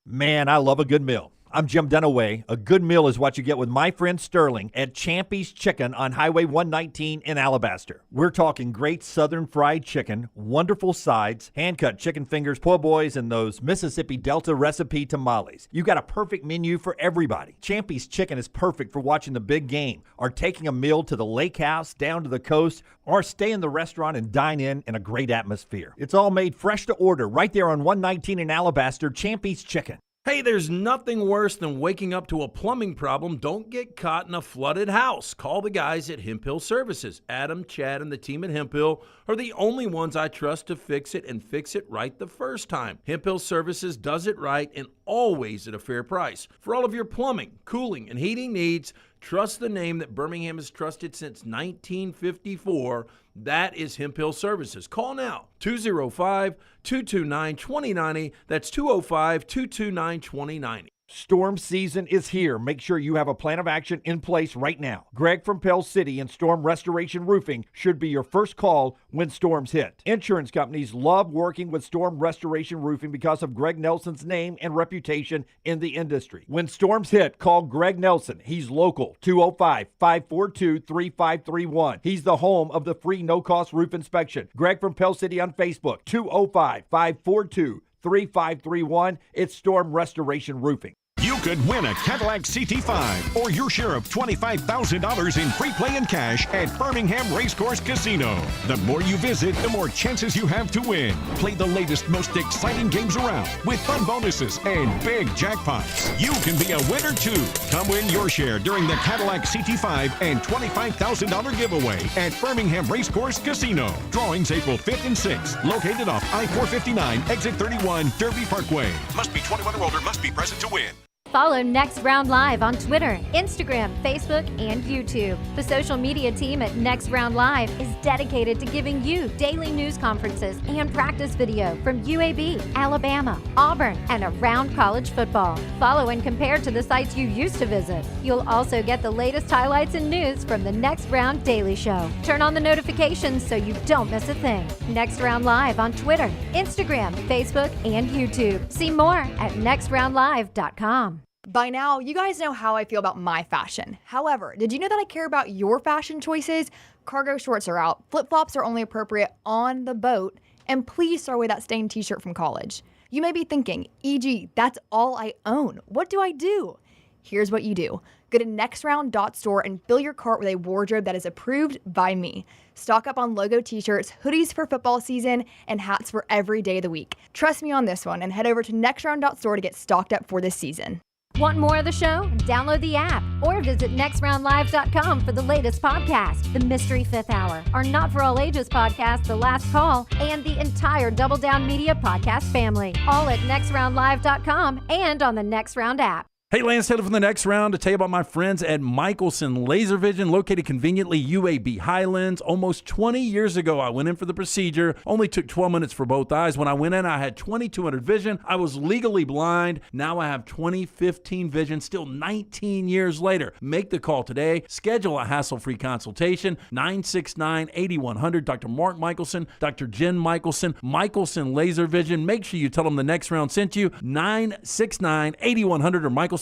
Speaker 5: Man, I love a good meal. I'm Jim Dunaway. A good meal is what you get with my friend Sterling at Champy's Chicken on Highway 119 in Alabaster. We're talking great southern fried chicken, wonderful sides, hand-cut chicken fingers, po' boys, and those Mississippi Delta recipe tamales. You got a perfect menu for everybody. Champy's Chicken is perfect for watching the big game, or taking a meal to the lake house, down to the coast, or stay in the restaurant and dine in a great atmosphere. It's all made fresh to order right there on 119 in Alabaster. Champy's Chicken.
Speaker 9: Hey, there's nothing worse than waking up to a plumbing problem. Don't get caught in a flooded house. Call the guys at Hemp Hill Services. Adam, Chad, and the team at Hemp Hill are the only ones I trust to fix it and fix it right the first time. Hemp Hill Services does it right and always at a fair price. For all of your plumbing, cooling, and heating needs, trust the name that Birmingham has trusted since 1954. That is Hemp Hill Services. Call now, 205-229-2090. That's 205-229-2090.
Speaker 5: Storm season is here. Make sure you have a plan of action in place right now. Greg from Pell City and Storm Restoration Roofing should be your first call when storms hit. Insurance companies love working with Storm Restoration Roofing because of Greg Nelson's name and reputation in the industry. When storms hit, call Greg Nelson. He's local, 205-542-3531. He's the home of the free no-cost roof inspection. Greg from Pell City on Facebook, 205-542-3531. It's Storm Restoration Roofing.
Speaker 18: You could win a Cadillac CT5 or your share of $25,000 in free play and cash at Birmingham Racecourse Casino. The more you visit, the more chances you have to win. Play the latest, most exciting games around with fun bonuses and big jackpots. You can be a winner too. Come win your share during the Cadillac CT5 and $25,000 giveaway at Birmingham Racecourse Casino. Drawings April 5th and 6th. Located off I-459, exit 31, Derby Parkway. Must be 21 or older. Must be present to win.
Speaker 6: Follow Next Round Live on Twitter, Instagram, Facebook, and YouTube. The social media team at Next Round Live is dedicated to giving you daily news conferences and practice video from UAB, Alabama, Auburn, and around college football. Follow and compare to the sites you used to visit. You'll also get the latest highlights and news from the Next Round Daily Show. Turn on the notifications so you don't miss a thing. Next Round Live on Twitter, Instagram, Facebook, and YouTube. See more at nextroundlive.com.
Speaker 4: By now, you guys know how I feel about my fashion. However, did you know that I care about your fashion choices? Cargo shorts are out, flip-flops are only appropriate on the boat, and please throw away that stained t-shirt from college. You may be thinking, EG, that's all I own. What do I do? Here's what you do. Go to nextround.store and fill your cart with a wardrobe that is approved by me. Stock up on logo t-shirts, hoodies for football season, and hats for every day of the week. Trust me on this one and head over to nextround.store to get stocked up for this season.
Speaker 6: Want more of the show? Download the app or visit nextroundlive.com for the latest podcast, The Mystery Fifth Hour, our Not For All Ages podcast, The Last Call, and the entire Double Down Media podcast family. All at nextroundlive.com and on the Next Round app.
Speaker 9: Hey, Lance Taylor from the Next Round to tell you about my friends at Michelson Laser Vision, located conveniently UAB Highlands. Almost 20 years ago, I went in for the procedure. Only took 12 minutes for both eyes. When I went in, I had 2200 vision. I was legally blind. Now I have 20/15 vision, still 19 years later. Make the call today. Schedule a hassle-free consultation. 969-8100. Dr. Mark Michelson, Dr. Jen Michelson, Michelson Laser Vision. Make sure you tell them the Next Round sent you. 969-8100 or MichelsonLaserVision.com.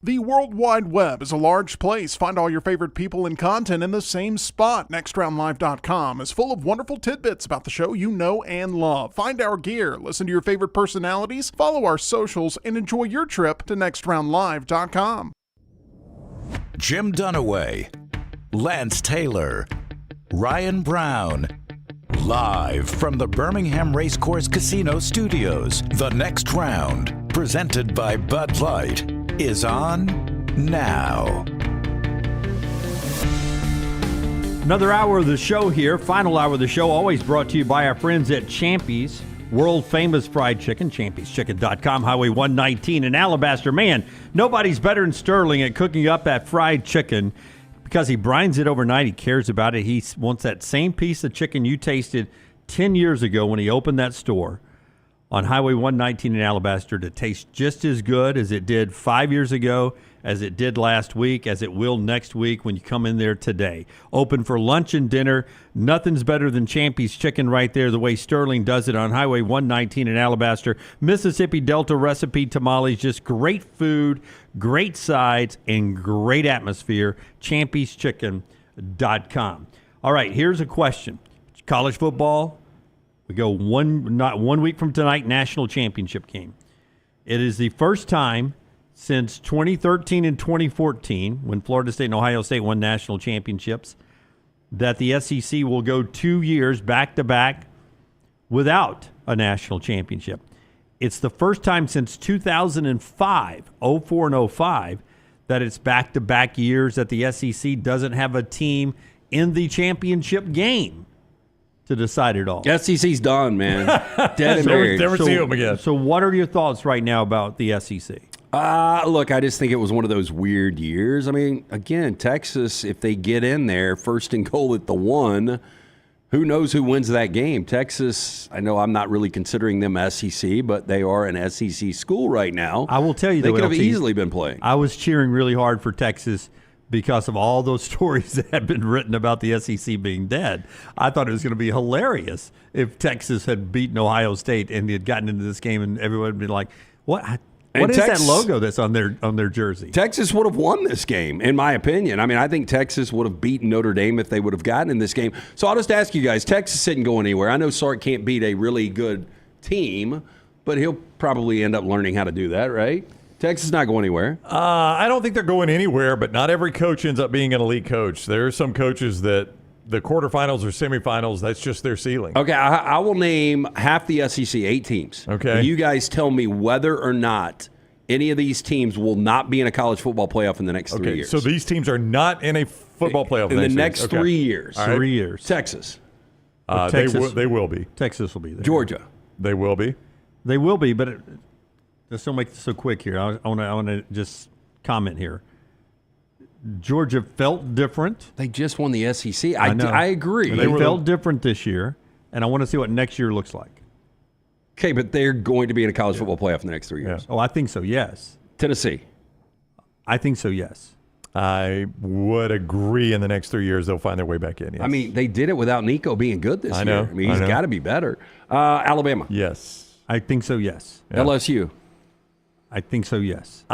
Speaker 10: The World Wide Web is a large place. Find all your favorite people and content in the same spot. NextRoundLive.com is full of wonderful tidbits about the show you know and love. Find our gear, listen to your favorite personalities, follow our socials, and enjoy your trip to NextRoundLive.com.
Speaker 7: Jim Dunaway, Lance Taylor, Ryan Brown. Live from the Birmingham Racecourse Casino Studios, the Next Round, presented by Bud Light, is on now.
Speaker 2: Another hour of the show here, final hour of the show, always brought to you by our friends at Champy's, world famous fried chicken, champyschicken.com, Highway 119 in Alabaster. Man, nobody's better than Sterling at cooking up that fried chicken. Because he brines it overnight, he cares about it. He wants that same piece of chicken you tasted 10 years ago when he opened that store on Highway 119 in Alabaster to taste just as good as it did 5 years ago, as it did last week, as it will next week when you come in there today. Open for lunch and dinner. Nothing's better than Champy's Chicken right there, the way Sterling does it on Highway 119 in Alabaster. Mississippi Delta recipe tamales, just great food, great sides, and great atmosphere. Champy'sChicken.com. All right, here's a question. College football, we go not 1 week from tonight, national championship game. It is the first time since 2013 and 2014, when Florida State and Ohio State won national championships, that the SEC will go 2 years back-to-back without a national championship. it's the first time since 2005, 04 and 05, that it's back-to-back years that the SEC doesn't have a team in the championship game to decide it all.
Speaker 3: SEC's done, man. Dead and buried.
Speaker 1: Never see them again.
Speaker 2: So what are your thoughts right now about the SEC?
Speaker 3: Look, I just think it was one of those weird years. I mean, again, Texas, if they get in there, first and goal at the 1, who knows who wins that game? Texas, I know I'm not really considering them SEC, but they are an SEC school right now.
Speaker 2: I will tell you,
Speaker 3: they could have
Speaker 2: LT,
Speaker 3: easily been playing.
Speaker 2: I was cheering really hard for Texas because of all those stories that had been written about the SEC being dead. I thought it was going to be hilarious if Texas had beaten Ohio State and they had gotten into this game and everyone would be like, what? What is that logo that's on their jersey?
Speaker 3: Texas would have won this game, in my opinion. I mean, I think Texas would have beaten Notre Dame if they would have gotten in this game. So I'll just ask you guys, Texas isn't going anywhere. I know Sark can't beat a really good team, but he'll probably end up learning how to do that, right? Texas is not going anywhere.
Speaker 1: I don't think they're going anywhere, but not every coach ends up being an elite coach. There are some coaches that the quarterfinals or semifinals, that's just their ceiling.
Speaker 3: Okay, I will name half the SEC, 8 teams.
Speaker 1: Okay.
Speaker 3: And you guys tell me whether or not any of these teams will not be in a college football playoff in the next 3 years.
Speaker 1: So these teams are not in a football playoff
Speaker 3: in the next 3 years.
Speaker 1: All right.
Speaker 2: 3 years.
Speaker 3: Texas.
Speaker 1: They will be.
Speaker 2: Texas will be there.
Speaker 3: Georgia.
Speaker 1: They will be.
Speaker 2: They will be, but let's don't make this so quick here. I want to just comment here. Georgia felt different.
Speaker 3: They just won the SEC.
Speaker 2: I know.
Speaker 3: I agree.
Speaker 2: They felt different this year, and I want to see what next year looks like.
Speaker 3: Okay, but they're going to be in a college football playoff in the next 3 years.
Speaker 2: Oh, I think so, yes.
Speaker 3: Tennessee.
Speaker 2: I think so, yes.
Speaker 1: I would agree in the next 3 years they'll find their way back in. Yes.
Speaker 3: I mean, they did it without Nico being good this year. I mean, he's got to be better. Alabama.
Speaker 1: Yes.
Speaker 2: I think so, yes.
Speaker 1: Yeah.
Speaker 3: LSU.
Speaker 2: I think so, yes.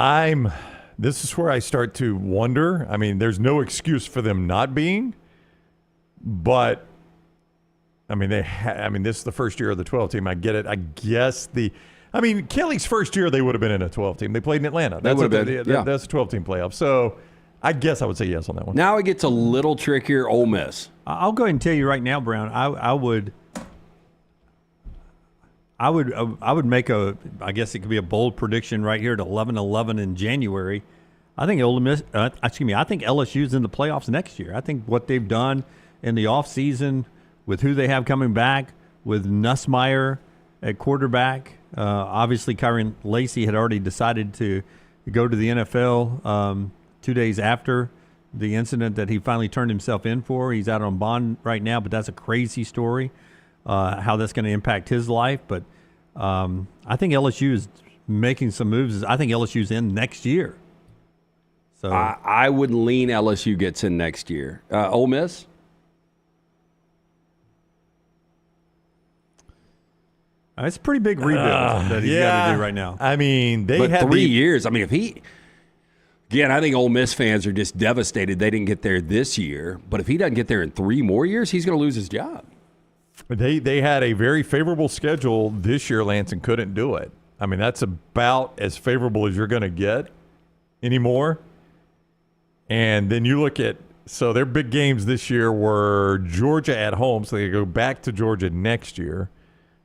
Speaker 1: This is where I start to wonder. I mean, there's no excuse for them not being, but I mean, this is the first year of the 12 team. I get it. I guess Kelly's first year they would have been in a 12 team. They played in Atlanta. That's a 12 team playoff. So I guess I would say yes on that one.
Speaker 3: Now it gets a little trickier. Ole Miss.
Speaker 2: I'll go ahead and tell you right now, Brown. I would make I guess it could be a bold prediction right here at 11-11 in January. I think I think LSU's in the playoffs next year. I think what they've done in the offseason with who they have coming back, with Nussmeier at quarterback. Obviously, Kyron Lacey had already decided to go to the NFL 2 days after the incident that he finally turned himself in for. He's out on bond right now, but that's a crazy story. How that's going to impact his life. But I think LSU is making some moves. I think LSU's in next year. So
Speaker 3: I would lean LSU gets in next year. Ole Miss?
Speaker 2: It's a pretty big rebuild that he's got to do right now.
Speaker 1: I mean,
Speaker 3: they had 3 years. I mean, if he... Again, I think Ole Miss fans are just devastated they didn't get there this year. But if he doesn't get there in 3 more years, he's going to lose his job.
Speaker 1: They had a very favorable schedule this year, Lance, and couldn't do it. I mean, that's about as favorable as you're going to get anymore. And then you look at, so their big games this year were Georgia at home, so they go back to Georgia next year.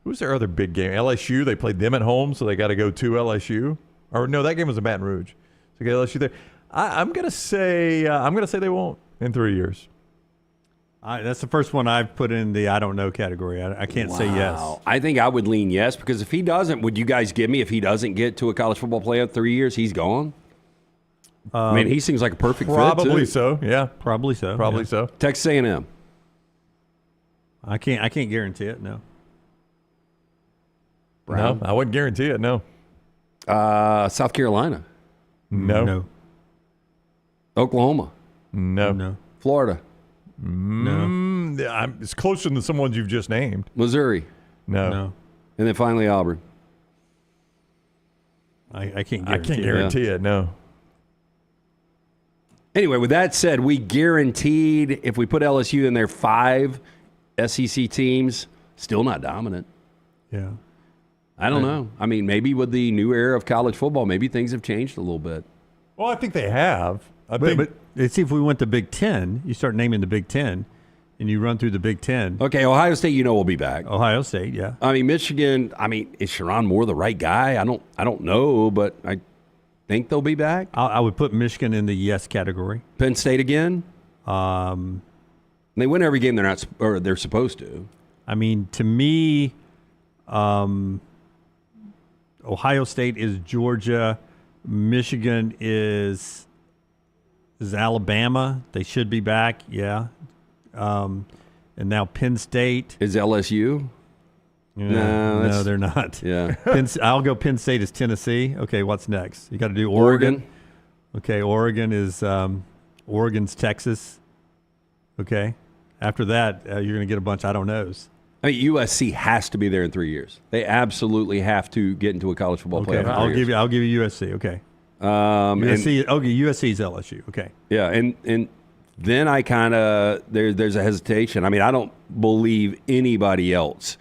Speaker 1: Who's their other big game? LSU, they played them at home, so they got to go to LSU. Or no, that game was in Baton Rouge. So get LSU there. I'm going to say they won't in 3 years.
Speaker 2: That's the first one I've put in the I don't know category. I can't say yes.
Speaker 3: I think I would lean yes, because if he doesn't, would you guys give me if he doesn't get to a college football playoff 3 years, he's gone? I mean, he seems like a perfect fit,
Speaker 1: Probably
Speaker 3: too.
Speaker 1: so, yeah.
Speaker 2: Probably so.
Speaker 1: Probably so.
Speaker 3: Texas A&M.
Speaker 2: I can't guarantee it, no.
Speaker 1: Brown? No, I wouldn't guarantee it, no.
Speaker 3: South Carolina.
Speaker 1: No.
Speaker 3: Oklahoma.
Speaker 2: No.
Speaker 3: Florida.
Speaker 2: No.
Speaker 1: It's closer than some ones you've just named.
Speaker 3: Missouri.
Speaker 1: No.
Speaker 3: And then finally Auburn.
Speaker 2: I can't guarantee
Speaker 1: it, no.
Speaker 3: Anyway, with that said, we guaranteed if we put LSU in there 5 SEC teams, still not dominant.
Speaker 2: Yeah.
Speaker 3: I don't know. I mean, maybe with the new era of college football, maybe things have changed a little bit.
Speaker 1: Well, I think they have.
Speaker 2: But let's see if we went to Big Ten. You start naming the Big Ten. and you run through the Big Ten.
Speaker 3: Okay, Ohio State, will be back.
Speaker 2: Ohio State, yeah.
Speaker 3: I mean, Michigan. Is Sharon Moore the right guy? I don't know, but I think they'll be back.
Speaker 2: I would put Michigan in the yes category.
Speaker 3: Penn State again. They win every game they're supposed to.
Speaker 2: I mean, to me, Ohio State is Georgia. Michigan is Alabama. They should be back, yeah. And now Penn State.
Speaker 3: Is LSU?
Speaker 2: No, they're not.
Speaker 3: Yeah.
Speaker 2: I'll go Penn State is Tennessee. Okay, what's next? You got to do Oregon. Okay, Oregon is Oregon's Texas. Okay. After that, you're going to get a bunch I don't knows.
Speaker 3: I mean, USC has to be there in 3 years. They absolutely have to get into a college football playoff.
Speaker 2: I'll give you USC. Okay. USC is LSU. Okay.
Speaker 3: Yeah, and then I kind of there's a hesitation. I mean, I don't believe anybody else.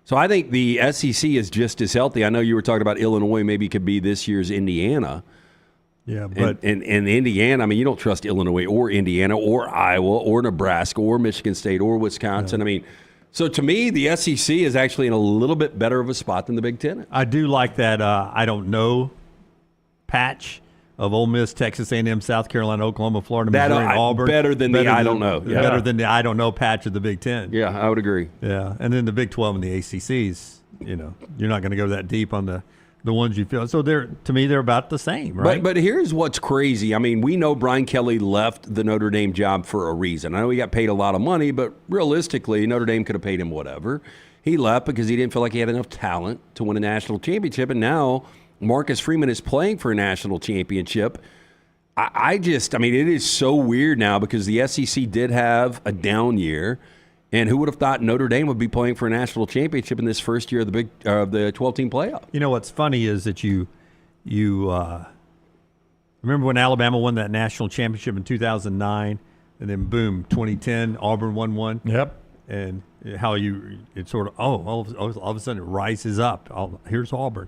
Speaker 3: So I think the SEC is just as healthy. I know you were talking about Illinois maybe could be this year's Indiana.
Speaker 2: Yeah, but
Speaker 3: in Indiana, I mean, you don't trust Illinois or Indiana or Iowa or Nebraska or Michigan State or Wisconsin. I mean, so to me, the SEC is actually in a little bit better of a spot than the Big Ten.
Speaker 2: I do like that I don't know patch of Ole Miss, Texas A&M, South Carolina, Oklahoma, Florida, Missouri, and Auburn.
Speaker 3: Better than the I don't know. Yeah.
Speaker 2: Better than the I don't know patch of the Big Ten.
Speaker 3: Yeah, I would agree.
Speaker 2: Yeah, and then the Big 12 and the ACCs, you're not going to go that deep on the ones you feel. So to me, they're about the same, right?
Speaker 3: But here's what's crazy. I mean, we know Brian Kelly left the Notre Dame job for a reason. I know he got paid a lot of money, but realistically, Notre Dame could have paid him whatever. He left because he didn't feel like he had enough talent to win a national championship, and now Marcus Freeman is playing for a national championship. I mean, it is so weird now because the SEC did have a down year. And who would have thought Notre Dame would be playing for a national championship in this first year of the 12-team playoff?
Speaker 2: You know what's funny is that you remember when Alabama won that national championship in 2009, and then boom, 2010, Auburn won one.
Speaker 1: Yep.
Speaker 2: And how it sort of all of a sudden it rises up. Here's Auburn.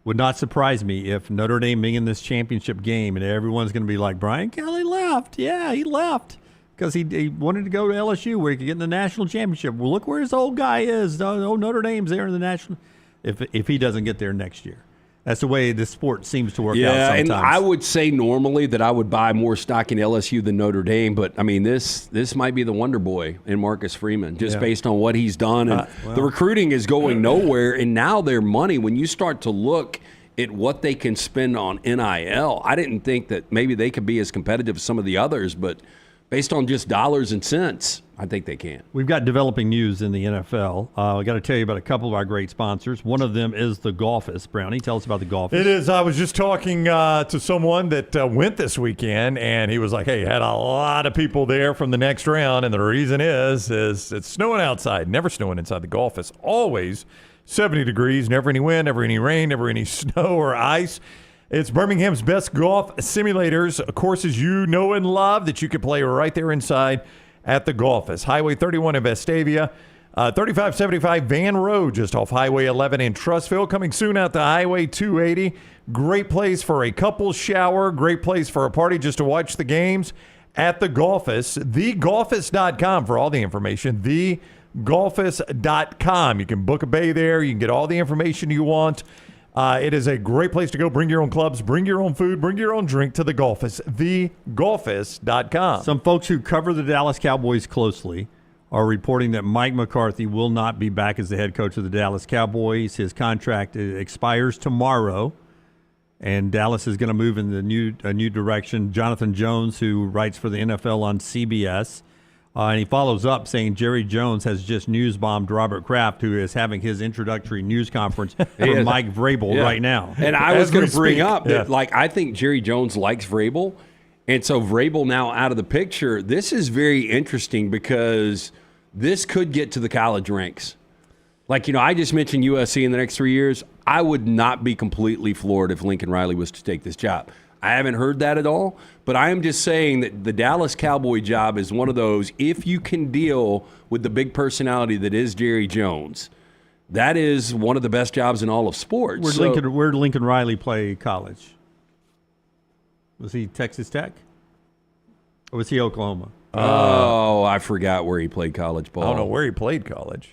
Speaker 2: Would not surprise me if Notre Dame being in this championship game and everyone's going to be like, Brian Kelly left. Yeah, he left. Because he wanted to go to LSU where he could get in the national championship. Well, look where his old guy is. Notre Dame's there in the national. If he doesn't get there next year, that's the way the sport seems to work out sometimes.
Speaker 3: And I would say normally that I would buy more stock in LSU than Notre Dame, but I mean this might be the wonder boy in Marcus Freeman just based on what he's done. And the recruiting is going nowhere, and now their money. When you start to look at what they can spend on NIL, I didn't think that maybe they could be as competitive as some of the others, but based on just dollars and cents, I think they can.
Speaker 2: We've got developing news in the NFL. I got to tell you about a couple of our great sponsors. One of them is the Golfist. Brownie, tell us about the Golfist.
Speaker 1: It is. I was just talking to someone that went this weekend, and he was like, hey, had a lot of people there from the next round, and the reason is it's snowing outside. Never snowing inside the Golfist. Always 70 degrees, never any wind, never any rain, never any snow or ice. It's Birmingham's best golf simulators, courses you know and love that you can play right there inside at the Golfist. Highway 31 in Vestavia, 3575 Van Road, just off Highway 11 in Trussville. Coming soon out to Highway 280. Great place for a couples shower, great place for a party just to watch the games at the Golfist. TheGolfist.com for all the information. TheGolfist.com. You can book a bay there. You can get all the information you want. It is a great place to go. Bring your own clubs, bring your own food, bring your own drink to the Golfist. TheGolfist.com.
Speaker 2: Some folks who cover the Dallas Cowboys closely are reporting that Mike McCarthy will not be back as the head coach of the Dallas Cowboys. His contract expires tomorrow, and Dallas is going to move in a new direction. Jonathan Jones, who writes for the NFL on CBS, and he follows up saying Jerry Jones has just news-bombed Robert Kraft, who is having his introductory news conference for Mike Vrabel right now.
Speaker 3: And I was going to bring up that, I think Jerry Jones likes Vrabel. And so Vrabel now out of the picture. This is very interesting because this could get to the college ranks. I just mentioned USC in the next 3 years. I would not be completely floored if Lincoln Riley was to take this job. I haven't heard that at all, but I am just saying that the Dallas Cowboy job is one of those, if you can deal with the big personality that is Jerry Jones, that is one of the best jobs in all of sports.
Speaker 2: Where did Lincoln Riley play college? Was he Texas Tech? Or was he Oklahoma?
Speaker 3: I forgot where he played college ball.
Speaker 1: I don't know where he played college.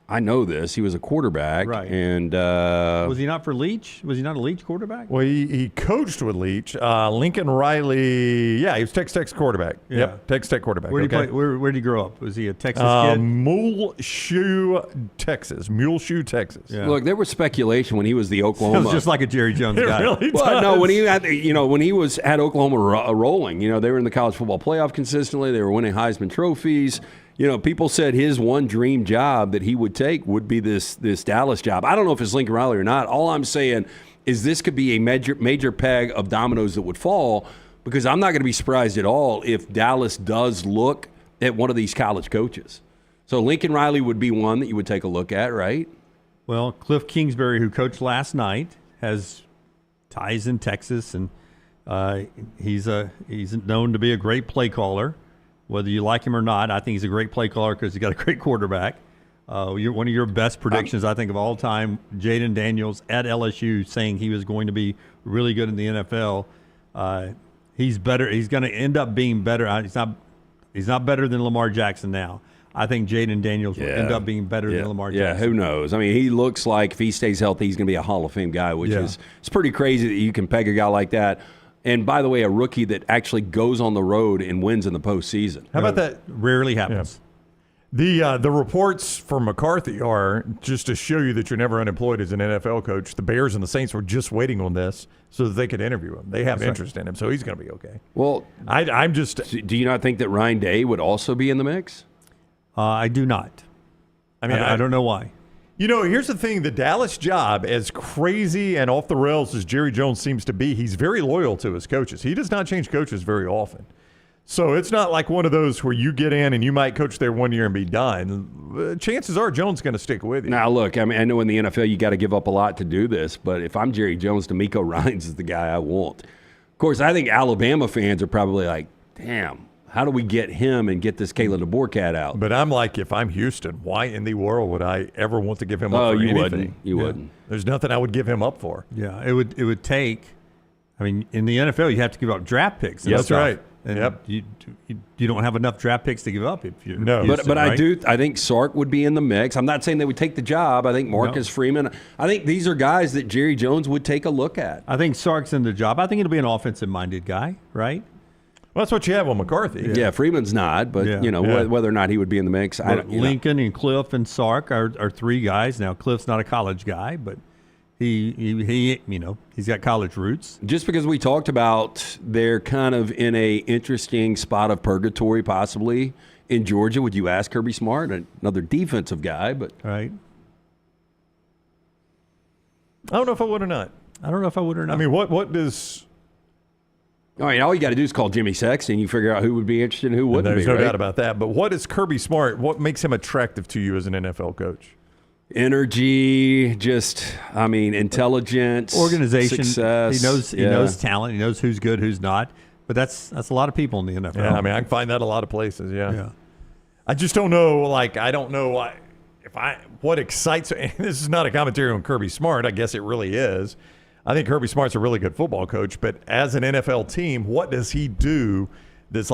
Speaker 3: I know this. He was a quarterback.
Speaker 2: Right.
Speaker 3: And
Speaker 2: was he not for Leach? Was he not a Leach quarterback?
Speaker 1: Well, he coached with Leach. Lincoln Riley, yeah, he was Texas Tech's quarterback.
Speaker 2: Yeah.
Speaker 1: Yep, Texas Tech quarterback.
Speaker 2: Where did he play? Where did he grow up? Was he a Texas kid?
Speaker 1: Muleshoe, Texas. Muleshoe, Texas.
Speaker 2: Yeah.
Speaker 3: Look, there was speculation when he was the Oklahoma.
Speaker 2: Sounds just like a Jerry Jones
Speaker 1: It
Speaker 2: guy.
Speaker 1: really
Speaker 3: Well,
Speaker 1: does.
Speaker 3: no, when he had, when he had Oklahoma rolling, they were in the college football playoff consistently. They were winning Heisman trophies. People said his one dream job that he would take would be this Dallas job. I don't know if it's Lincoln Riley or not. All I'm saying is this could be a major peg of dominoes that would fall, because I'm not going to be surprised at all if Dallas does look at one of these college coaches. So Lincoln Riley would be one that you would take a look at, right?
Speaker 2: Well, Cliff Kingsbury, who coached last night, has ties in Texas, and he's known to be a great play caller. Whether you like him or not, I think he's a great play caller because he's got a great quarterback. One of your best predictions, I think, of all time, Jaden Daniels at LSU saying he was going to be really good in the NFL. He's better. He's going to end up being better. He's not better than Lamar Jackson now. I think Jaden Daniels will end up being better than Lamar Jackson.
Speaker 3: Yeah, who knows? I mean, he looks like if he stays healthy, he's going to be a Hall of Fame guy, which is it's pretty crazy that you can peg a guy like that. And by the way, a rookie that actually goes on the road and wins in the postseason.
Speaker 1: How about that?
Speaker 2: Rarely happens.
Speaker 1: Yeah. The reports from McCarthy are, just to show you that you're never unemployed as an NFL coach, the Bears and the Saints were just waiting on this so that they could interview him. They have interest in him, so he's going to be okay.
Speaker 3: Well,
Speaker 1: I'm just.
Speaker 3: Do you not think that Ryan Day would also be in the mix?
Speaker 2: I do not.
Speaker 1: I mean,
Speaker 2: I don't know why.
Speaker 1: Here's the thing. The Dallas job, as crazy and off the rails as Jerry Jones seems to be, he's very loyal to his coaches. He does not change coaches very often. So it's not like one of those where you get in and you might coach there 1 year and be done. Chances are Jones is going to stick with you.
Speaker 3: Now, look, I mean, I know in the NFL you got to give up a lot to do this, but if I'm Jerry Jones, D'Amico Ryans is the guy I want. Of course, I think Alabama fans are probably like, damn, how do we get him and get this Kalen DeBoer out?
Speaker 1: But I'm like, if I'm Houston, why in the world would I ever want to give him up for anything?
Speaker 3: You wouldn't.
Speaker 1: There's nothing I would give him up for.
Speaker 2: Yeah, it would take. I mean, in the NFL, you have to give up draft picks.
Speaker 1: That's right.
Speaker 2: And you don't have enough draft picks to give up if you.
Speaker 1: No,
Speaker 2: Houston,
Speaker 3: but
Speaker 2: right?
Speaker 3: I think Sark would be in the mix. I'm not saying they would take the job. I think Marcus Freeman. I think these are guys that Jerry Jones would take a look at.
Speaker 2: I think Sark's in the job. I think it'll be an offensive-minded guy, right?
Speaker 1: Well, that's what you have on McCarthy.
Speaker 3: Yeah, Freeman's not, but whether or not he would be in the mix.
Speaker 2: Lincoln and Cliff and Sark are three guys. Now, Cliff's not a college guy, but he's got college roots.
Speaker 3: Just because we talked about they're kind of in a interesting spot of purgatory possibly in Georgia, would you ask Kirby Smart, another defensive guy, but
Speaker 2: right?
Speaker 1: I don't know if I would or not.
Speaker 2: I don't know if I would or not.
Speaker 1: I mean, what does?
Speaker 3: I mean, all you got to do is call Jimmy Sexton. You figure out who would be interested and who wouldn't.
Speaker 1: There's
Speaker 3: be,
Speaker 1: no
Speaker 3: right?
Speaker 1: doubt about that. But what is Kirby Smart? What makes him attractive to you as an NFL coach?
Speaker 3: Energy, intelligence,
Speaker 2: organization,
Speaker 3: success.
Speaker 2: He knows talent. He knows who's good, who's not. But that's a lot of people in the NFL.
Speaker 1: Yeah, I mean, I can find that a lot of places. Yeah. I just don't know. I don't know what excites. And this is not a commentary on Kirby Smart. I guess it really is. I think Kirby Smart's a really good football coach, but as an NFL team, what does he do that's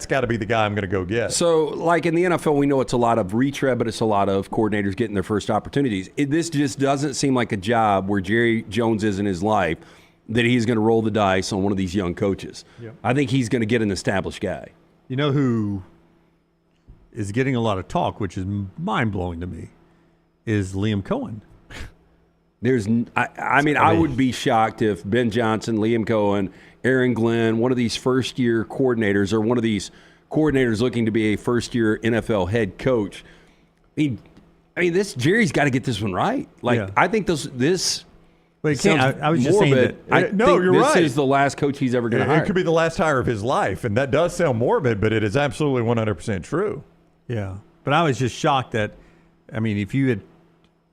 Speaker 1: got to be the guy I'm going to go get?
Speaker 3: So, like in the NFL, we know it's a lot of retread, but it's a lot of coordinators getting their first opportunities. This just doesn't seem like a job where Jerry Jones is in his life that he's going to roll the dice on one of these young coaches. Yep. I think he's going to get an established guy.
Speaker 2: You know who is getting a lot of talk, which is mind-blowing to me, is Liam Cohen.
Speaker 3: I would be shocked if Ben Johnson, Liam Cohen, Aaron Glenn, one of these first-year coordinators or one of these coordinators looking to be a first-year NFL head coach. This Jerry's got to get this one right. I think this.
Speaker 2: Well, I was just saying that.
Speaker 1: You're right.
Speaker 3: This is the last coach he's ever going to hire.
Speaker 1: It could be the last hire of his life, and that does sound morbid, but it is absolutely 100% true.
Speaker 2: Yeah, but I was just shocked that. If you had.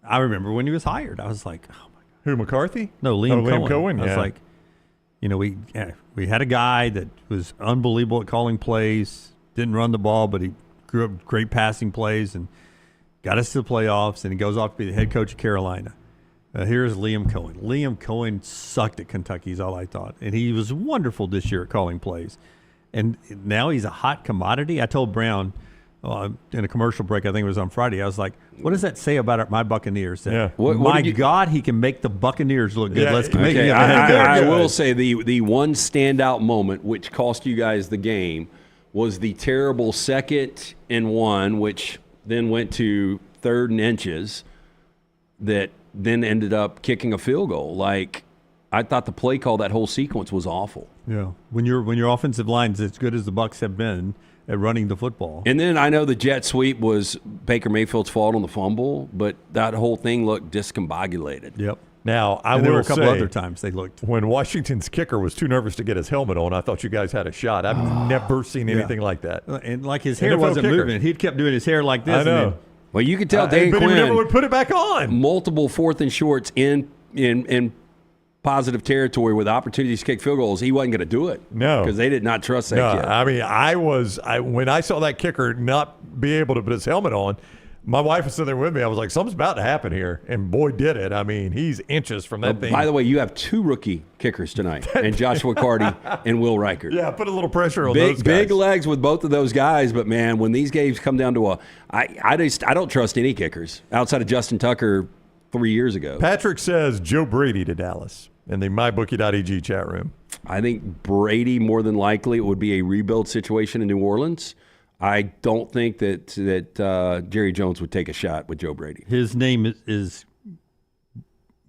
Speaker 2: I remember when he was hired. I was like, "Oh my god!"
Speaker 1: Who, McCarthy?
Speaker 2: No, Liam
Speaker 1: Cohen.
Speaker 2: I was like, we had a guy that was unbelievable at calling plays. Didn't run the ball, but he grew up great passing plays and got us to the playoffs. And he goes off to be the head coach of Carolina. Here's Liam Cohen. Liam Cohen sucked at Kentucky, is all I thought, and he was wonderful this year at calling plays. and now he's a hot commodity. I told Brown in a commercial break, I think it was on Friday, I was like, what does that say about my Buccaneers?
Speaker 1: Yeah.
Speaker 2: My God, he can make the Buccaneers look good.
Speaker 1: Yeah,
Speaker 2: Let's
Speaker 1: okay,
Speaker 2: make it.
Speaker 3: I will say the one standout moment which cost you guys the game was the terrible 2nd and 1, which then went to 3rd and inches, that then ended up kicking a field goal. Like, I thought the play call, that whole sequence was awful.
Speaker 2: Yeah, when your offensive line's as good as the Bucs have been at running the football.
Speaker 3: And then I know the jet sweep was Baker Mayfield's fault on the fumble, but that whole thing looked discombobulated.
Speaker 2: Yep.
Speaker 1: Now,
Speaker 2: there were
Speaker 1: will
Speaker 2: a couple
Speaker 1: say,
Speaker 2: other times they looked.
Speaker 1: When Washington's kicker was too nervous to get his helmet on, I thought you guys had a shot. I've never seen anything like that.
Speaker 2: And like his hair
Speaker 1: NFL
Speaker 2: wasn't
Speaker 1: kicker.
Speaker 2: moving. He'd kept doing his hair like this.
Speaker 1: I know.
Speaker 2: And then,
Speaker 3: well, you could tell Dan
Speaker 1: but
Speaker 3: Quinn
Speaker 1: he never would put it back on.
Speaker 3: Multiple 4th and shorts in positive territory with opportunities to kick field goals. He wasn't going to do it.
Speaker 1: No.
Speaker 3: Because they did not trust that kid.
Speaker 1: I mean, when I saw that kicker not be able to put his helmet on, my wife was sitting there with me. I was like, something's about to happen here. And boy, did it. I mean, he's inches from that thing.
Speaker 3: By the way, you have 2 rookie kickers tonight, and Joshua Carty and Will Reichert.
Speaker 1: Yeah, put a little pressure on those guys.
Speaker 3: Big legs with both of those guys, but man, when these games come down to I don't trust any kickers outside of Justin Tucker 3 years ago.
Speaker 1: Patrick says Joe Brady to Dallas in the mybookie.ag chat room.
Speaker 3: I think Brady, more than likely, it would be a rebuild situation in New Orleans. I don't think that Jerry Jones would take a shot with Joe Brady.
Speaker 2: his name is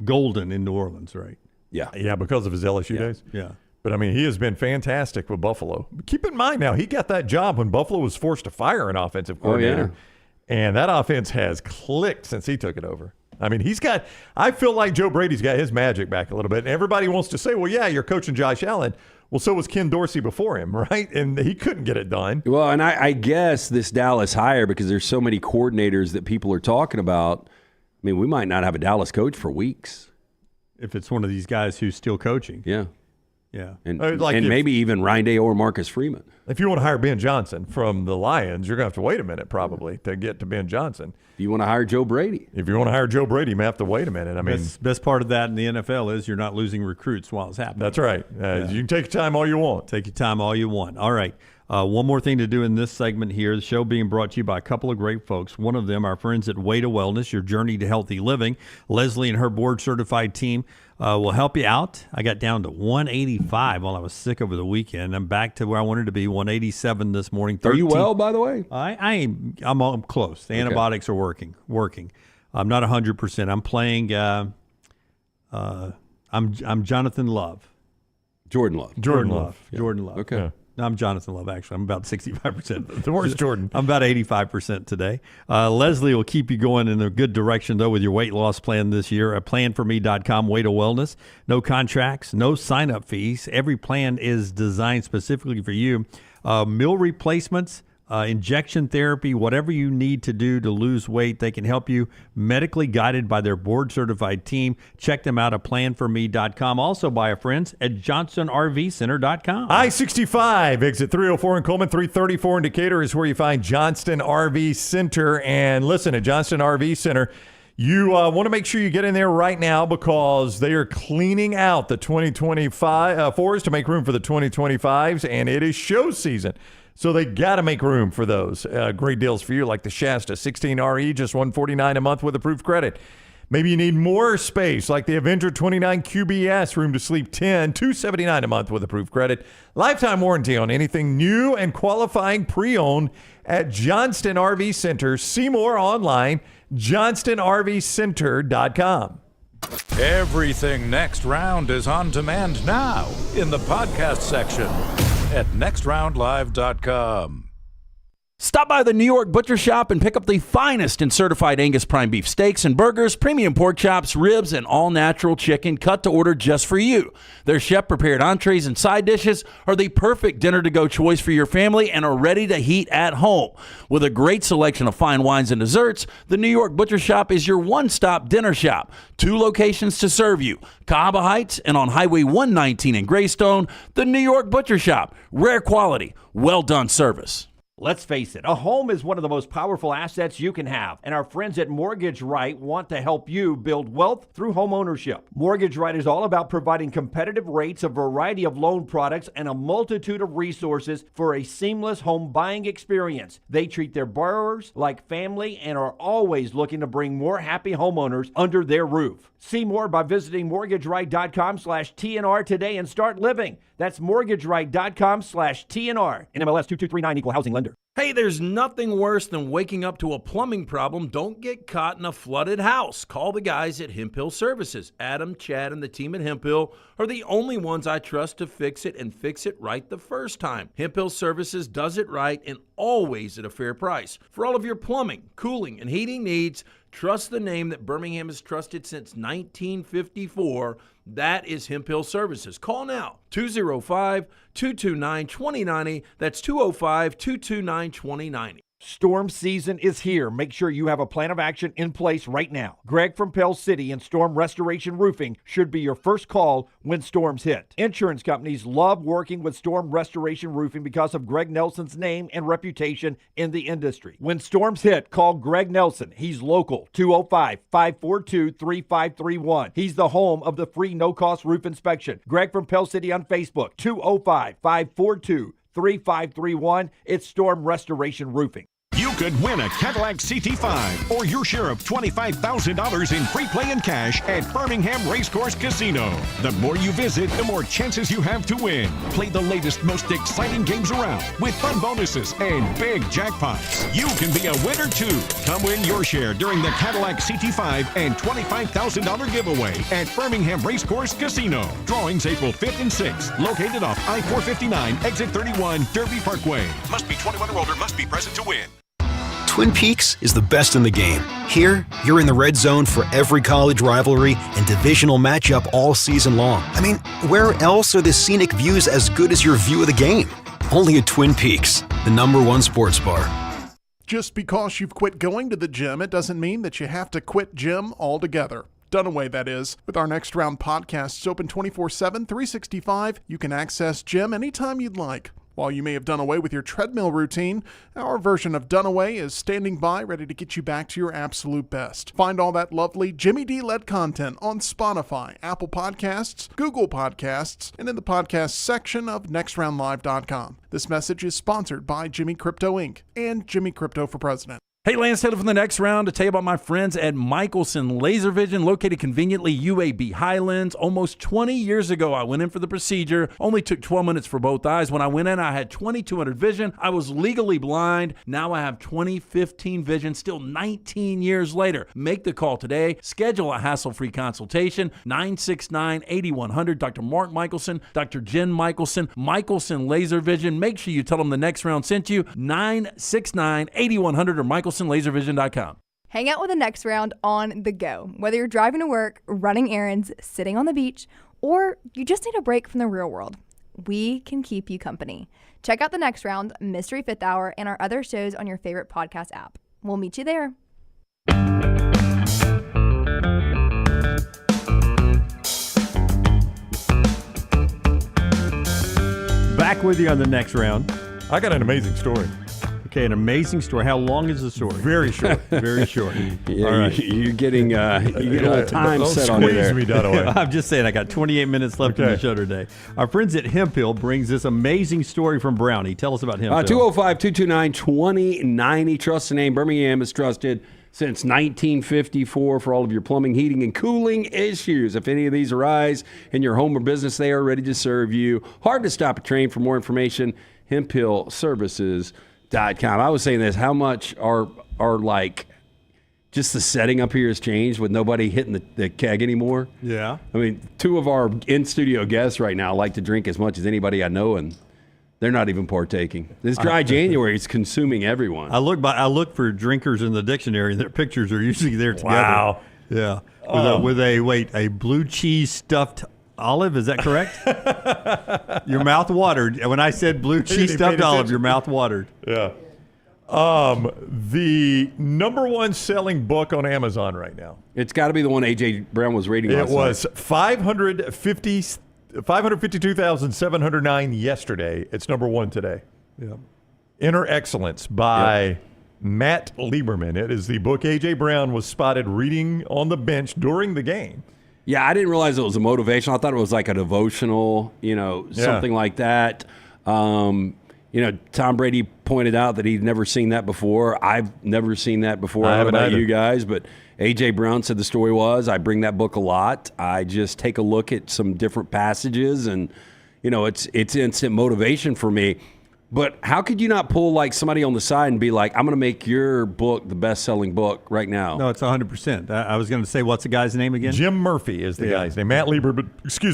Speaker 2: golden in New Orleans, right?
Speaker 1: Yeah, because of his LSU days.
Speaker 2: Yeah.
Speaker 1: But, I mean, he has been fantastic with Buffalo. But keep in mind now, he got that job when Buffalo was forced to fire an offensive coordinator. And that offense has clicked since he took it over. I mean, I feel like Joe Brady's got his magic back a little bit. And everybody wants to say, well, yeah, you're coaching Josh Allen. Well, so was Ken Dorsey before him, right? And he couldn't get it done.
Speaker 3: Well, and I guess this Dallas hire, because there's so many coordinators that people are talking about, I mean, we might not have a Dallas coach for weeks.
Speaker 2: If it's one of these guys who's still coaching.
Speaker 3: Yeah.
Speaker 2: Yeah.
Speaker 3: And maybe even Ryan Day or Marcus Freeman.
Speaker 1: If you want to hire Ben Johnson from the Lions, you're going to have to wait a minute probably to get to Ben Johnson.
Speaker 3: If you want to hire Joe Brady.
Speaker 1: If you want to hire Joe Brady, you may have to wait a minute. I mean,
Speaker 2: best part of that in the NFL is you're not losing recruits while it's happening.
Speaker 1: That's right. You can take your time all you want.
Speaker 2: Take your time all you want. All right. One more thing to do in this segment here. The show being brought to you by a couple of great folks. One of them, our friends at Way to Wellness, your journey to healthy living. Leslie and her board-certified team will help you out. I got down to 185 while I was sick over the weekend. I'm back to where I wanted to be, 187 this morning. 13.
Speaker 3: Are you well, by the way?
Speaker 2: I'm close. The antibiotics are working. I'm not 100%. I'm playing. I'm Jonathan Love.
Speaker 3: Jordan Love.
Speaker 2: Yeah. Jordan Love.
Speaker 3: Okay.
Speaker 2: Yeah. No, I'm Jonathan Love, actually. I'm about 65%.
Speaker 1: The worst Jordan.
Speaker 2: I'm about 85% today. Leslie will keep you going in a good direction, though, with your weight loss plan this year at planforme.com, Way to Wellness. No contracts, no sign-up fees. Every plan is designed specifically for you. Meal replacements, injection therapy, whatever you need to do to lose weight, they can help you, medically guided by their board-certified team. Check them out at planforme.com. Also by our friends at johnstonrvcenter.com.
Speaker 1: I-65, exit 304 in Coleman, 334 in Decatur is where you find Johnston RV Center. And listen, at Johnston RV Center, you want to make sure you get in there right now because they are cleaning out the 2025 to make room for the 2025s, and it is show season. So they got to make room for those. Great deals for you, like the Shasta 16RE, just $149 a month with approved credit. Maybe you need more space, like the Avenger 29 QBS, room to sleep 10, $279 a month with approved credit. Lifetime warranty on anything new and qualifying pre-owned at Johnston RV Center. See more online, johnstonrvcenter.com.
Speaker 7: Everything Next Round is on demand now in the podcast section at nextroundlive.com.
Speaker 9: Stop by the New York Butcher Shop and pick up the finest in certified Angus prime beef steaks and burgers, premium pork chops, ribs, and all-natural chicken cut to order just for you. Their chef-prepared entrees and side dishes are the perfect dinner-to-go choice for your family and are ready to heat at home. With a great selection of fine wines and desserts, the New York Butcher Shop is your one-stop dinner shop. 2 locations to serve you, Cahaba Heights and on Highway 119 in Greystone, the New York Butcher Shop. Rare quality, well-done service.
Speaker 5: Let's face it, a home is one of the most powerful assets you can have, and our friends at Mortgage Right want to help you build wealth through home ownership. Mortgage Right is all about providing competitive rates, a variety of loan products, and a multitude of resources for a seamless home buying experience. They treat their borrowers like family and are always looking to bring more happy homeowners under their roof. See more by visiting mortgageright.com/TNR today and start living. That's mortgageright.com/TNR. NMLS 2239, Equal Housing Lender.
Speaker 9: Hey, there's nothing worse than waking up to a plumbing problem. Don't get caught in a flooded house. Call the guys at Hemp Hill Services. Adam, Chad, and the team at Hemp Hill are the only ones I trust to fix it and fix it right the first time. Hemp Hill Services does it right and always at a fair price. For all of your plumbing, cooling, and heating needs, trust the name that Birmingham has trusted since 1954. That is Hemp Hill Services. Call now, 205-229-2090. That's 205-229-2090.
Speaker 5: Storm season is here. Make sure you have a plan of action in place right now. Greg from Pell City and Storm Restoration Roofing should be your first call when storms hit. Insurance companies love working with Storm Restoration Roofing because of Greg Nelson's name and reputation in the industry. When storms hit, call Greg Nelson. He's local, 205-542-3531. He's the home of the free no-cost roof inspection. Greg from Pell City on Facebook, 205-542-3531. It's Storm Restoration Roofing.
Speaker 18: You could win a Cadillac CT5 or your share of $25,000 in free play and cash at Birmingham Racecourse Casino. The more you visit, the more chances you have to win. Play the latest, most exciting games around with fun bonuses and big jackpots. You can be a winner too. Come win your share during the Cadillac CT5 and $25,000 giveaway at Birmingham Racecourse Casino. Drawings April 5th and 6th. Located off I-459, exit 31, Derby Parkway. Must be 21 or older, must be present to win.
Speaker 16: Twin Peaks is the best in the game. Here, you're in the red zone for every college rivalry and divisional matchup all season long. I mean, where else are the scenic views as good as your view of the game? Only at Twin Peaks, the #1 sports bar.
Speaker 10: Just because you've quit going to the gym, it doesn't mean that you have to quit gym altogether. Dunaway, that is. With our Next Round podcasts open 24/7, 365, you can access gym anytime you'd like. While you may have done away with your treadmill routine, our version of Dunaway is standing by ready to get you back to your absolute best. Find all that lovely Jimmy D-led content on Spotify, Apple Podcasts, Google Podcasts, and in the podcast section of nextroundlive.com. This message is sponsored by Jimmy Crypto Inc. and Jimmy Crypto for President.
Speaker 9: Hey, Lance Taylor from the Next Round to tell you about my friends at Michelson Laser Vision, located conveniently UAB Highlands. Almost 20 years ago, I went in for the procedure. Only took 12 minutes for both eyes. When I went in, I had 2200 vision. I was legally blind. Now I have 20/15 vision, still 19 years later. Make the call today. Schedule a hassle-free consultation. 969-8100. Dr. Mark Michelson, Dr. Jen Michelson, Michelson Laser Vision. Make sure you tell them the Next Round sent you. 969-8100 or MichelsonLaserVision.com.
Speaker 4: Hang out with the Next Round on the go. Whether you're driving to work, running errands, sitting on the beach, or you just need a break from the real world, we can keep you company. Check out the Next Round, Mystery Fifth Hour, and our other shows on your favorite podcast app. We'll meet you there.
Speaker 2: Back with you on the Next Round.
Speaker 1: I got an amazing story.
Speaker 2: Okay, an amazing story. How long is the story?
Speaker 1: Very short.
Speaker 2: Very short.
Speaker 3: Yeah,
Speaker 2: all right.
Speaker 3: You're getting a little time set on you there.
Speaker 1: Me, Dunaway.
Speaker 2: I'm just saying, I got 28 minutes left in the show today. Our friends at Hemp Hill brings this amazing story from Brownie. Tell us about Hemp Hill.
Speaker 3: 205-229-2090. Trust the name. Birmingham is trusted since 1954 for all of your plumbing, heating, and cooling issues. If any of these arise in your home or business, they are ready to serve you. Hard to stop a train. For more information, hemphillservices.com. I was saying this, how much are like just the setting up here has changed with nobody hitting the keg anymore.
Speaker 2: Yeah.
Speaker 3: I mean, two of our in-studio guests right now like to drink as much as anybody I know, and they're not even partaking. This dry January is consuming everyone.
Speaker 2: I look for drinkers in the dictionary, and their pictures are usually there together.
Speaker 1: Wow.
Speaker 2: Yeah. With a blue cheese stuffed olive, is that correct? Your mouth watered. When I said blue cheese stuffed olive, your mouth watered.
Speaker 1: Yeah. The #1 selling book on Amazon right now.
Speaker 3: It's got to be the one A.J. Brown was reading last
Speaker 1: night. It was 552,709 yesterday. It's #1 today.
Speaker 2: Yeah.
Speaker 1: Inner Excellence by Matt Lieberman. It is the book A.J. Brown was spotted reading on the bench during the game.
Speaker 3: Yeah, I didn't realize it was a motivational. I thought it was like a devotional, something like that. Tom Brady pointed out that he'd never seen that before. I've never seen that before. I don't know about you guys, but A.J. Brown said the story was, I bring that book a lot. I just take a look at some different passages, and, it's instant motivation for me. But how could you not pull like somebody on the side and be like, I'm going to make your book the best-selling book right now?
Speaker 2: No, it's 100%. I was going to say, what's the guy's name again?
Speaker 1: Jim Murphy is the guy's name. Matt Lieberman,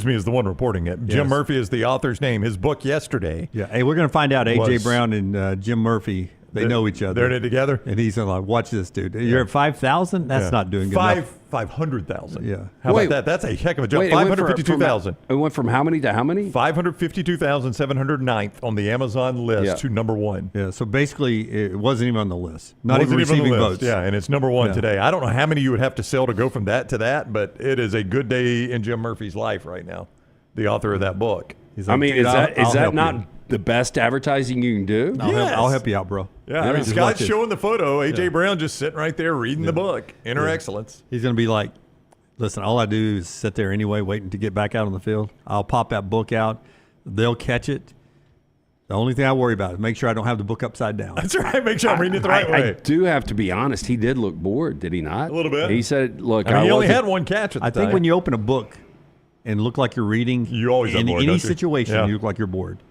Speaker 1: is the one reporting it. Jim Murphy is the author's name. His book yesterday.
Speaker 2: Yeah. Hey, we're going to find out A.J. Brown and Jim Murphy, they know each other.
Speaker 1: They're in it together?
Speaker 2: And he's like, watch this, dude. You're at 5,000? That's not doing good enough.
Speaker 1: 500,000.
Speaker 2: Yeah.
Speaker 1: How about that? That's a heck of a jump. 552,000.
Speaker 3: It went from how many to how many?
Speaker 1: 552,709th on the Amazon list to number one.
Speaker 2: Yeah, so basically it wasn't even on the list. Not even receiving votes.
Speaker 1: Yeah, and it's number one today. I don't know how many you would have to sell to go from that to that, but it is a good day in Jim Murphy's life right now, the author of that book.
Speaker 2: He's like,
Speaker 3: is that not the best advertising you can do?
Speaker 2: I'll help you out, bro.
Speaker 1: Yeah, Scott's showing the photo. A.J. Brown just sitting right there reading the book. Inner Excellence.
Speaker 2: He's going to be like, listen, all I do is sit there anyway waiting to get back out on the field. I'll pop that book out. They'll catch it. The only thing I worry about is make sure I don't have the book upside down.
Speaker 1: That's right. Make sure I'm reading it the right way.
Speaker 3: I do have to be honest. He did look bored, did he not?
Speaker 1: A little bit.
Speaker 3: He said, look,
Speaker 1: he only had one catch at the time.
Speaker 2: I think when you open a book and look like you're reading,
Speaker 1: you always
Speaker 2: in
Speaker 1: bored,
Speaker 2: any situation, you look like you're bored.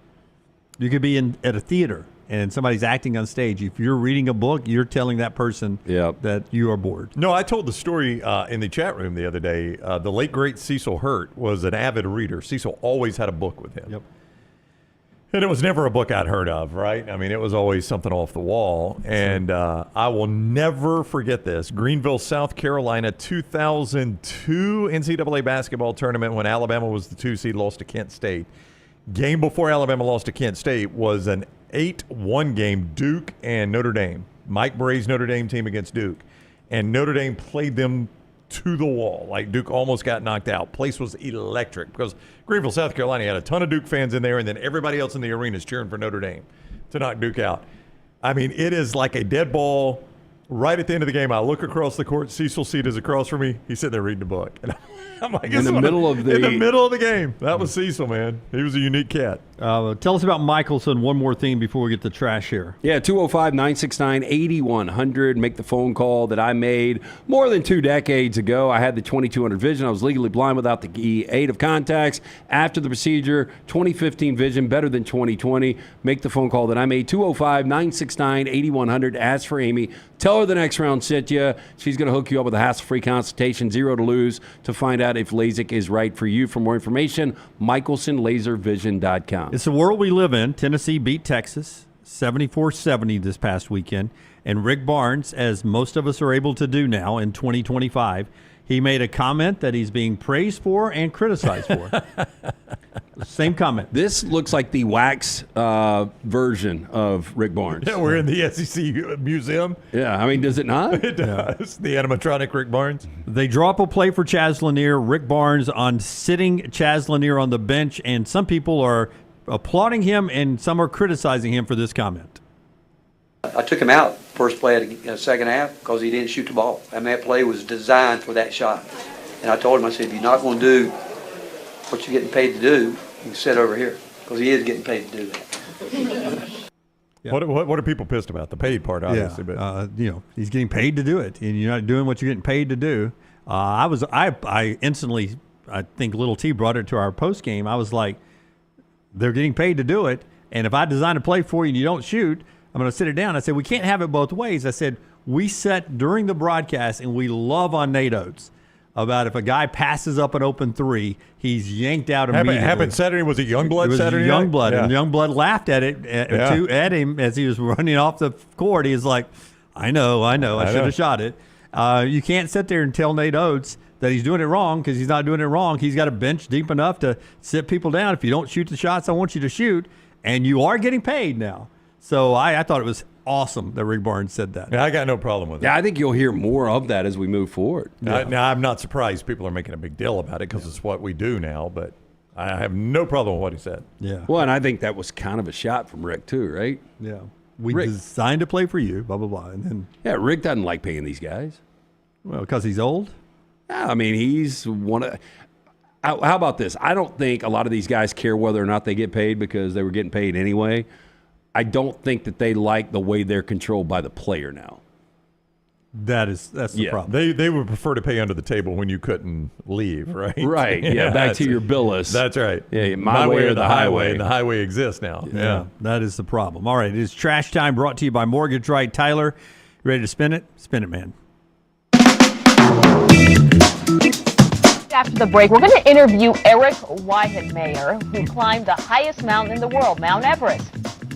Speaker 2: You could be at a theater and somebody's acting on stage. If you're reading a book, you're telling that person that you are bored.
Speaker 1: No, I told the story in the chat room the other day. The late, great Cecil Hurt was an avid reader. Cecil always had a book with him.
Speaker 2: Yep.
Speaker 1: And it was never a book I'd heard of, right? I mean, it was always something off the wall. And I will never forget this. Greenville, South Carolina, 2002 NCAA basketball tournament when Alabama was the 2 seed, lost to Kent State. Game before Alabama lost to Kent State was an 8-1 game, Duke and Notre Dame. Mike Bray's Notre Dame team against Duke. And Notre Dame played them to the wall. Like, Duke almost got knocked out. Place was electric because Greenville, South Carolina had a ton of Duke fans in there, and then everybody else in the arena is cheering for Notre Dame to knock Duke out. I mean, it is like a dead ball. Right at the end of the game, I look across the court. Cecil's seat is across from me. He's sitting there reading a book. And I'm like,
Speaker 3: in the middle of
Speaker 1: the game. That was Cecil, man. He was a unique cat.
Speaker 2: Tell us about Michelson. One more thing before we get to trash here.
Speaker 3: Yeah, 205-969-8100. Make the phone call that I made more than 2 decades ago. I had the 2200 vision. I was legally blind without the aid of contacts. After the procedure, 2015 vision, better than 2020. Make the phone call that I made, 205-969-8100. Ask for Amy. Tell her the next round sent you. She's going to hook you up with a hassle-free consultation, 0 to lose, to find out if LASIK is right for you. For more information, michelsonlaservision.com.
Speaker 2: It's the world we live in. Tennessee beat Texas 74-70 this past weekend. And Rick Barnes, as most of us are able to do now in 2025, he made a comment that he's being praised for and criticized for. Same comment.
Speaker 3: This looks like the wax version of Rick Barnes.
Speaker 1: Yeah, we're in the SEC Museum.
Speaker 3: Yeah, I mean, does it not?
Speaker 1: It does. The animatronic Rick Barnes.
Speaker 2: They draw up a play for Chaz Lanier. Rick Barnes on sitting Chaz Lanier on the bench, and some people are applauding him and some are criticizing him for this comment.
Speaker 19: I took him out first play of the second half because he didn't shoot the ball. I mean, that play was designed for that shot. And I told him, I said, if you're not going to do what you're getting paid to do, you can sit over here because he is getting paid to do that.
Speaker 1: Yeah. What are people pissed about? The paid part, obviously.
Speaker 2: Yeah. But he's getting paid to do it, and you're not doing what you're getting paid to do. I instantly, I think Little T brought it to our post game. I was like, they're getting paid to do it, and if I design a play for you and you don't shoot, I'm going to sit it down. I said, we can't have it both ways. I said, we set during the broadcast, and we love on Nate Oates about if a guy passes up an open three, he's yanked out immediately.
Speaker 1: Happened Saturday. Was it Youngblood Saturday?
Speaker 2: It was Youngblood,
Speaker 1: yeah.
Speaker 2: and Youngblood laughed at it at him as he was running off the court. He was like, I know, I should have shot it. You can't sit there and tell Nate Oates that he's doing it wrong because he's not doing it wrong. He's got a bench deep enough to sit people down. If you don't shoot the shots I want you to shoot, and you are getting paid now. So I thought it was awesome that Rick Barnes said that.
Speaker 1: Yeah, I got no problem with it.
Speaker 3: Yeah, I think you'll hear more of that as we move forward.
Speaker 1: Yeah. Now, I'm not surprised people are making a big deal about it because it's what we do now, but I have no problem with what he said.
Speaker 2: Yeah.
Speaker 3: Well, and I think that was kind of a shot from Rick too, right?
Speaker 2: Yeah. we designed to play for you, blah, blah, blah. And then,
Speaker 3: yeah, Rick doesn't like paying these guys.
Speaker 2: Well, because he's old?
Speaker 3: Yeah, I mean, he's one of. How about this? I don't think a lot of these guys care whether or not they get paid because they were getting paid anyway. I don't think that they like the way they're controlled by the player now.
Speaker 2: That's the problem.
Speaker 1: They would prefer to pay under the table when you couldn't leave, right?
Speaker 3: Right. Yeah. Back to your billis.
Speaker 1: That's right.
Speaker 3: Yeah. My way or the highway.
Speaker 1: And the highway exists now.
Speaker 2: Yeah. That is the problem. All right. It is Trash Time, brought to you by Mortgage Right. Tyler, you ready to spin it? Spin it, man.
Speaker 20: After the break, we're going to interview Eric Weihenmayer, who climbed the highest mountain in the world, Mount Everest.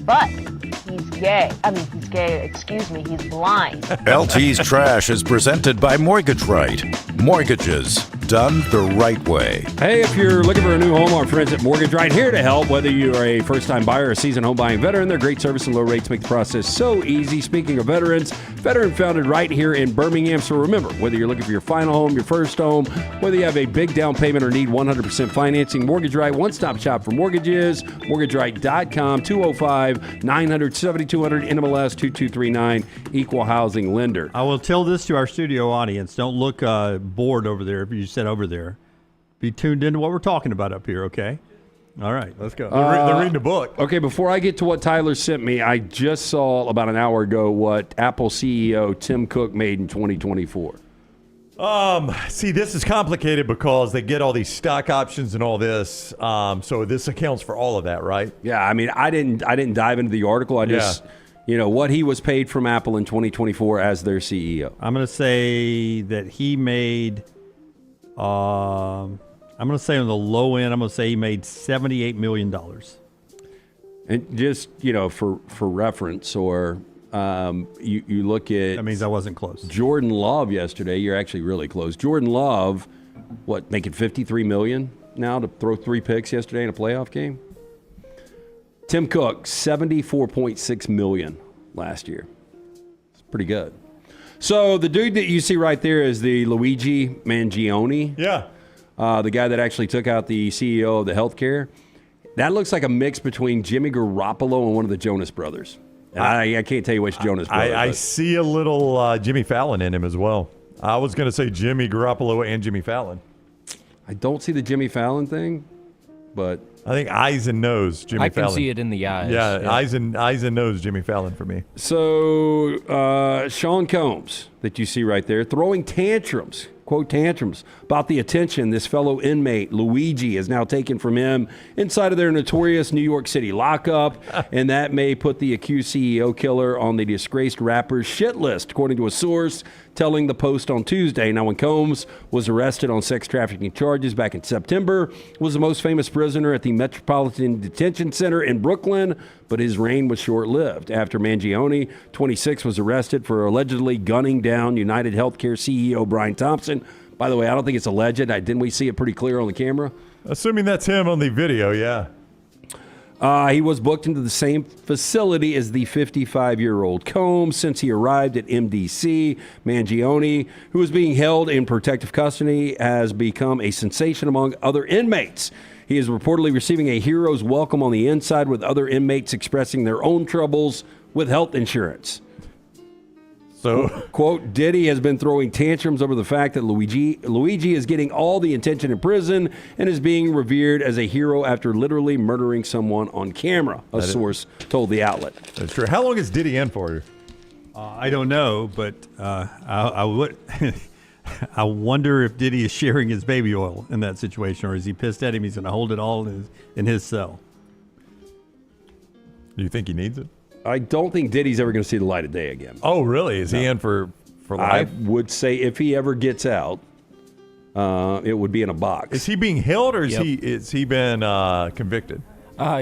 Speaker 20: But he's gay. He's blind.
Speaker 7: LT's Trash is presented by Mortgage Right. Mortgages done the right way.
Speaker 3: Hey, if you're looking for a new home, our friends at Mortgage Right here to help. Whether you're a first-time buyer or a seasoned home buying veteran, their great service and low rates make the process so easy. Speaking of veterans, veteran founded right here in Birmingham. So remember, whether you're looking for your final home, your first home, whether you have a big down payment or need 100% financing, Mortgage Right, one-stop shop for mortgages. MortgageRight.com, 205-900-7200, NMLS 2239, equal housing lender.
Speaker 2: I will tell this to our studio audience. Don't look bored over there if you sit over there. Be tuned into what we're talking about up here, okay? All right, let's go.
Speaker 1: They're reading a book.
Speaker 3: Okay, before I get to what Tyler sent me, I just saw about an hour ago what Apple CEO Tim Cook made in 2024.
Speaker 1: See, this is complicated because they get all these stock options and all this. So this accounts for all of that, right?
Speaker 3: Yeah, I mean, I didn't dive into the article. I just, what he was paid from Apple in 2024 as their CEO.
Speaker 2: I'm going to say that he made, I'm going to say on the low end, I'm going to say he made $78 million.
Speaker 3: And just, for reference, or you look at...
Speaker 2: That means I wasn't close.
Speaker 3: Jordan Love yesterday. You're actually really close. Jordan Love, making $53 million now to throw 3 picks yesterday in a playoff game? Tim Cook, $74.6 million last year. It's pretty good. So the dude that you see right there is the Luigi Mangione.
Speaker 1: Yeah.
Speaker 3: The guy that actually took out the CEO of the healthcare. That looks like a mix between Jimmy Garoppolo and one of the Jonas Brothers. And I can't tell you which Jonas Brothers.
Speaker 1: I see a little Jimmy Fallon in him as well. I was going to say Jimmy Garoppolo and Jimmy Fallon.
Speaker 3: I don't see the Jimmy Fallon thing, but...
Speaker 1: I think eyes and nose, Jimmy Fallon.
Speaker 17: I can see it in the eyes.
Speaker 1: Yeah, eyes and nose, Jimmy Fallon for me.
Speaker 3: So Sean Combs, that you see right there, throwing tantrums, quote tantrums, about the attention this fellow inmate, Luigi, has now taken from him inside of their notorious New York City lockup, and that may put the accused CEO killer on the disgraced rapper's shit list, according to a source telling the Post on Tuesday. Now, when Combs was arrested on sex trafficking charges back in September, was the most famous prisoner at the Metropolitan Detention Center in Brooklyn, but his reign was short-lived. After Mangione, 26, was arrested for allegedly gunning down United Healthcare CEO Brian Thompson. By the way, I don't think it's alleged. Didn't we see it pretty clear on the camera?
Speaker 1: Assuming that's him on the video, yeah.
Speaker 3: He was booked into the same facility as the 55-year-old Combs since he arrived at MDC. Mangione, who is being held in protective custody, has become a sensation among other inmates. He is reportedly receiving a hero's welcome on the inside, with other inmates expressing their own troubles with health insurance.
Speaker 1: So,
Speaker 3: quote, Diddy has been throwing tantrums over the fact that Luigi is getting all the attention in prison and is being revered as a hero after literally murdering someone on camera, a source told the outlet.
Speaker 1: That's true. How long is Diddy in for?
Speaker 2: I don't know, but I would. I wonder if Diddy is sharing his baby oil in that situation, or is he pissed at him? He's going to hold it all in his cell.
Speaker 1: Do you think he needs it?
Speaker 3: I don't think Diddy's ever going to see the light of day again.
Speaker 1: Oh, really? Is he in for life?
Speaker 3: I would say if he ever gets out, it would be in a box.
Speaker 1: Is he being held, or is he been convicted?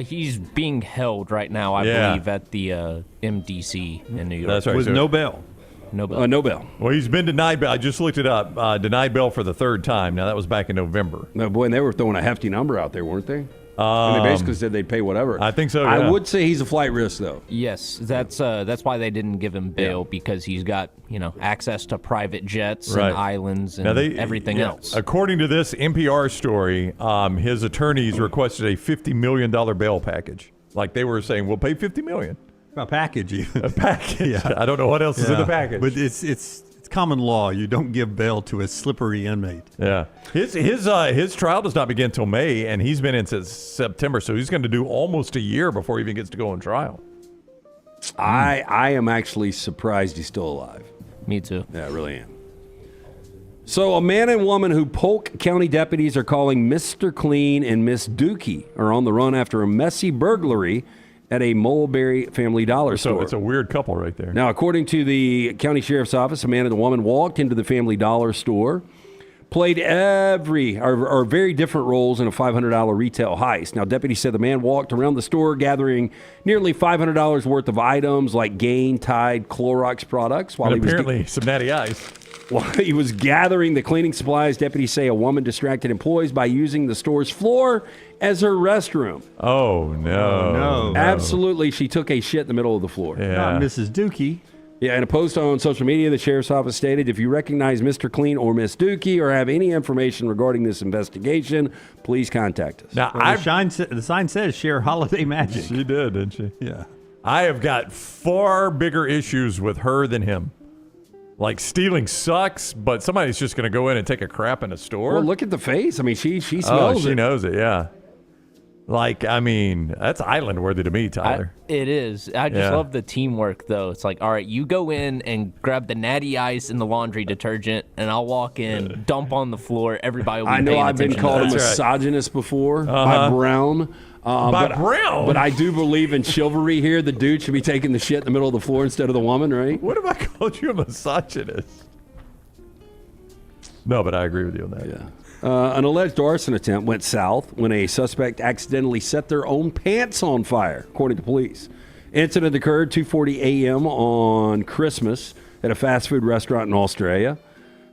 Speaker 17: He's being held right now, I believe, at the MDC in New York.
Speaker 1: That's right.
Speaker 2: With no bail.
Speaker 17: No bail.
Speaker 3: No bail.
Speaker 1: Well, he's been denied bail. I just looked it up. Denied bail for the 3rd time. Now, that was back in November.
Speaker 3: No, boy, and they were throwing a hefty number out there, weren't they? And they basically said they'd pay whatever.
Speaker 1: I think so, yeah.
Speaker 3: I would say he's a flight risk, though.
Speaker 17: Yes, that's why they didn't give him bail, because he's got access to private jets and islands and everything else.
Speaker 1: According to this NPR story, his attorneys requested a $50 million bail package. Like they were saying, we'll pay $50 million.
Speaker 2: A package.
Speaker 1: A package. Yeah. I don't know what else is in the package.
Speaker 2: But it's common law. You don't give bail to a slippery inmate.
Speaker 1: Yeah. His trial does not begin until May, and he's been in since September, so he's going to do almost a year before he even gets to go on trial.
Speaker 3: I am actually surprised he's still alive.
Speaker 17: Me too.
Speaker 3: Yeah, I really am. So a man and woman who Polk County deputies are calling Mr. Clean and Miss Dookie are on the run after a messy burglary at a Mulberry Family Dollar store.
Speaker 1: So it's a weird couple right there.
Speaker 3: Now, according to the county sheriff's office, a man and a woman walked into the Family Dollar store, played very different roles in a $500 retail heist. Now, deputies said the man walked around the store gathering nearly $500 worth of items like Gain, Tide, Clorox products.
Speaker 1: And apparently some Natty Ice.
Speaker 3: While he was gathering the cleaning supplies, deputies say a woman distracted employees by using the store's floor as her restroom.
Speaker 1: Oh, no.
Speaker 3: Absolutely, she took a shit in the middle of the floor.
Speaker 1: Yeah.
Speaker 2: Not Mrs. Dookie.
Speaker 3: Yeah, in a post on social media, the sheriff's office stated, if you recognize Mr. Clean or Miss Dookie or have any information regarding this investigation, please contact us.
Speaker 1: Now,
Speaker 2: the sign says share holiday magic.
Speaker 1: She did, didn't she?
Speaker 2: Yeah.
Speaker 1: I have got far bigger issues with her than him. Like, stealing sucks, but somebody's just going to go in and take a crap in a store?
Speaker 3: Well, look at the face. I mean, she smells it.
Speaker 1: She knows it, yeah. Like, I mean, that's island worthy to me, Tyler.
Speaker 17: It is. I just love the teamwork, though. It's like, all right, you go in and grab the Natty Ice and the laundry detergent, and I'll walk in, dump on the floor. Everybody will be paying
Speaker 3: I've been
Speaker 17: attention
Speaker 3: called a
Speaker 17: to that.
Speaker 3: misogynist before by Brown.
Speaker 1: Brown?
Speaker 3: But I do believe in chivalry here. The dude should be taking the shit in the middle of the floor instead of the woman, right?
Speaker 1: What if I called you a misogynist? No, but I agree with you on that.
Speaker 3: Yeah. An alleged arson attempt went south when a suspect accidentally set their own pants on fire, according to police. Incident occurred 2:40 a.m. on Christmas at a fast food restaurant in Australia.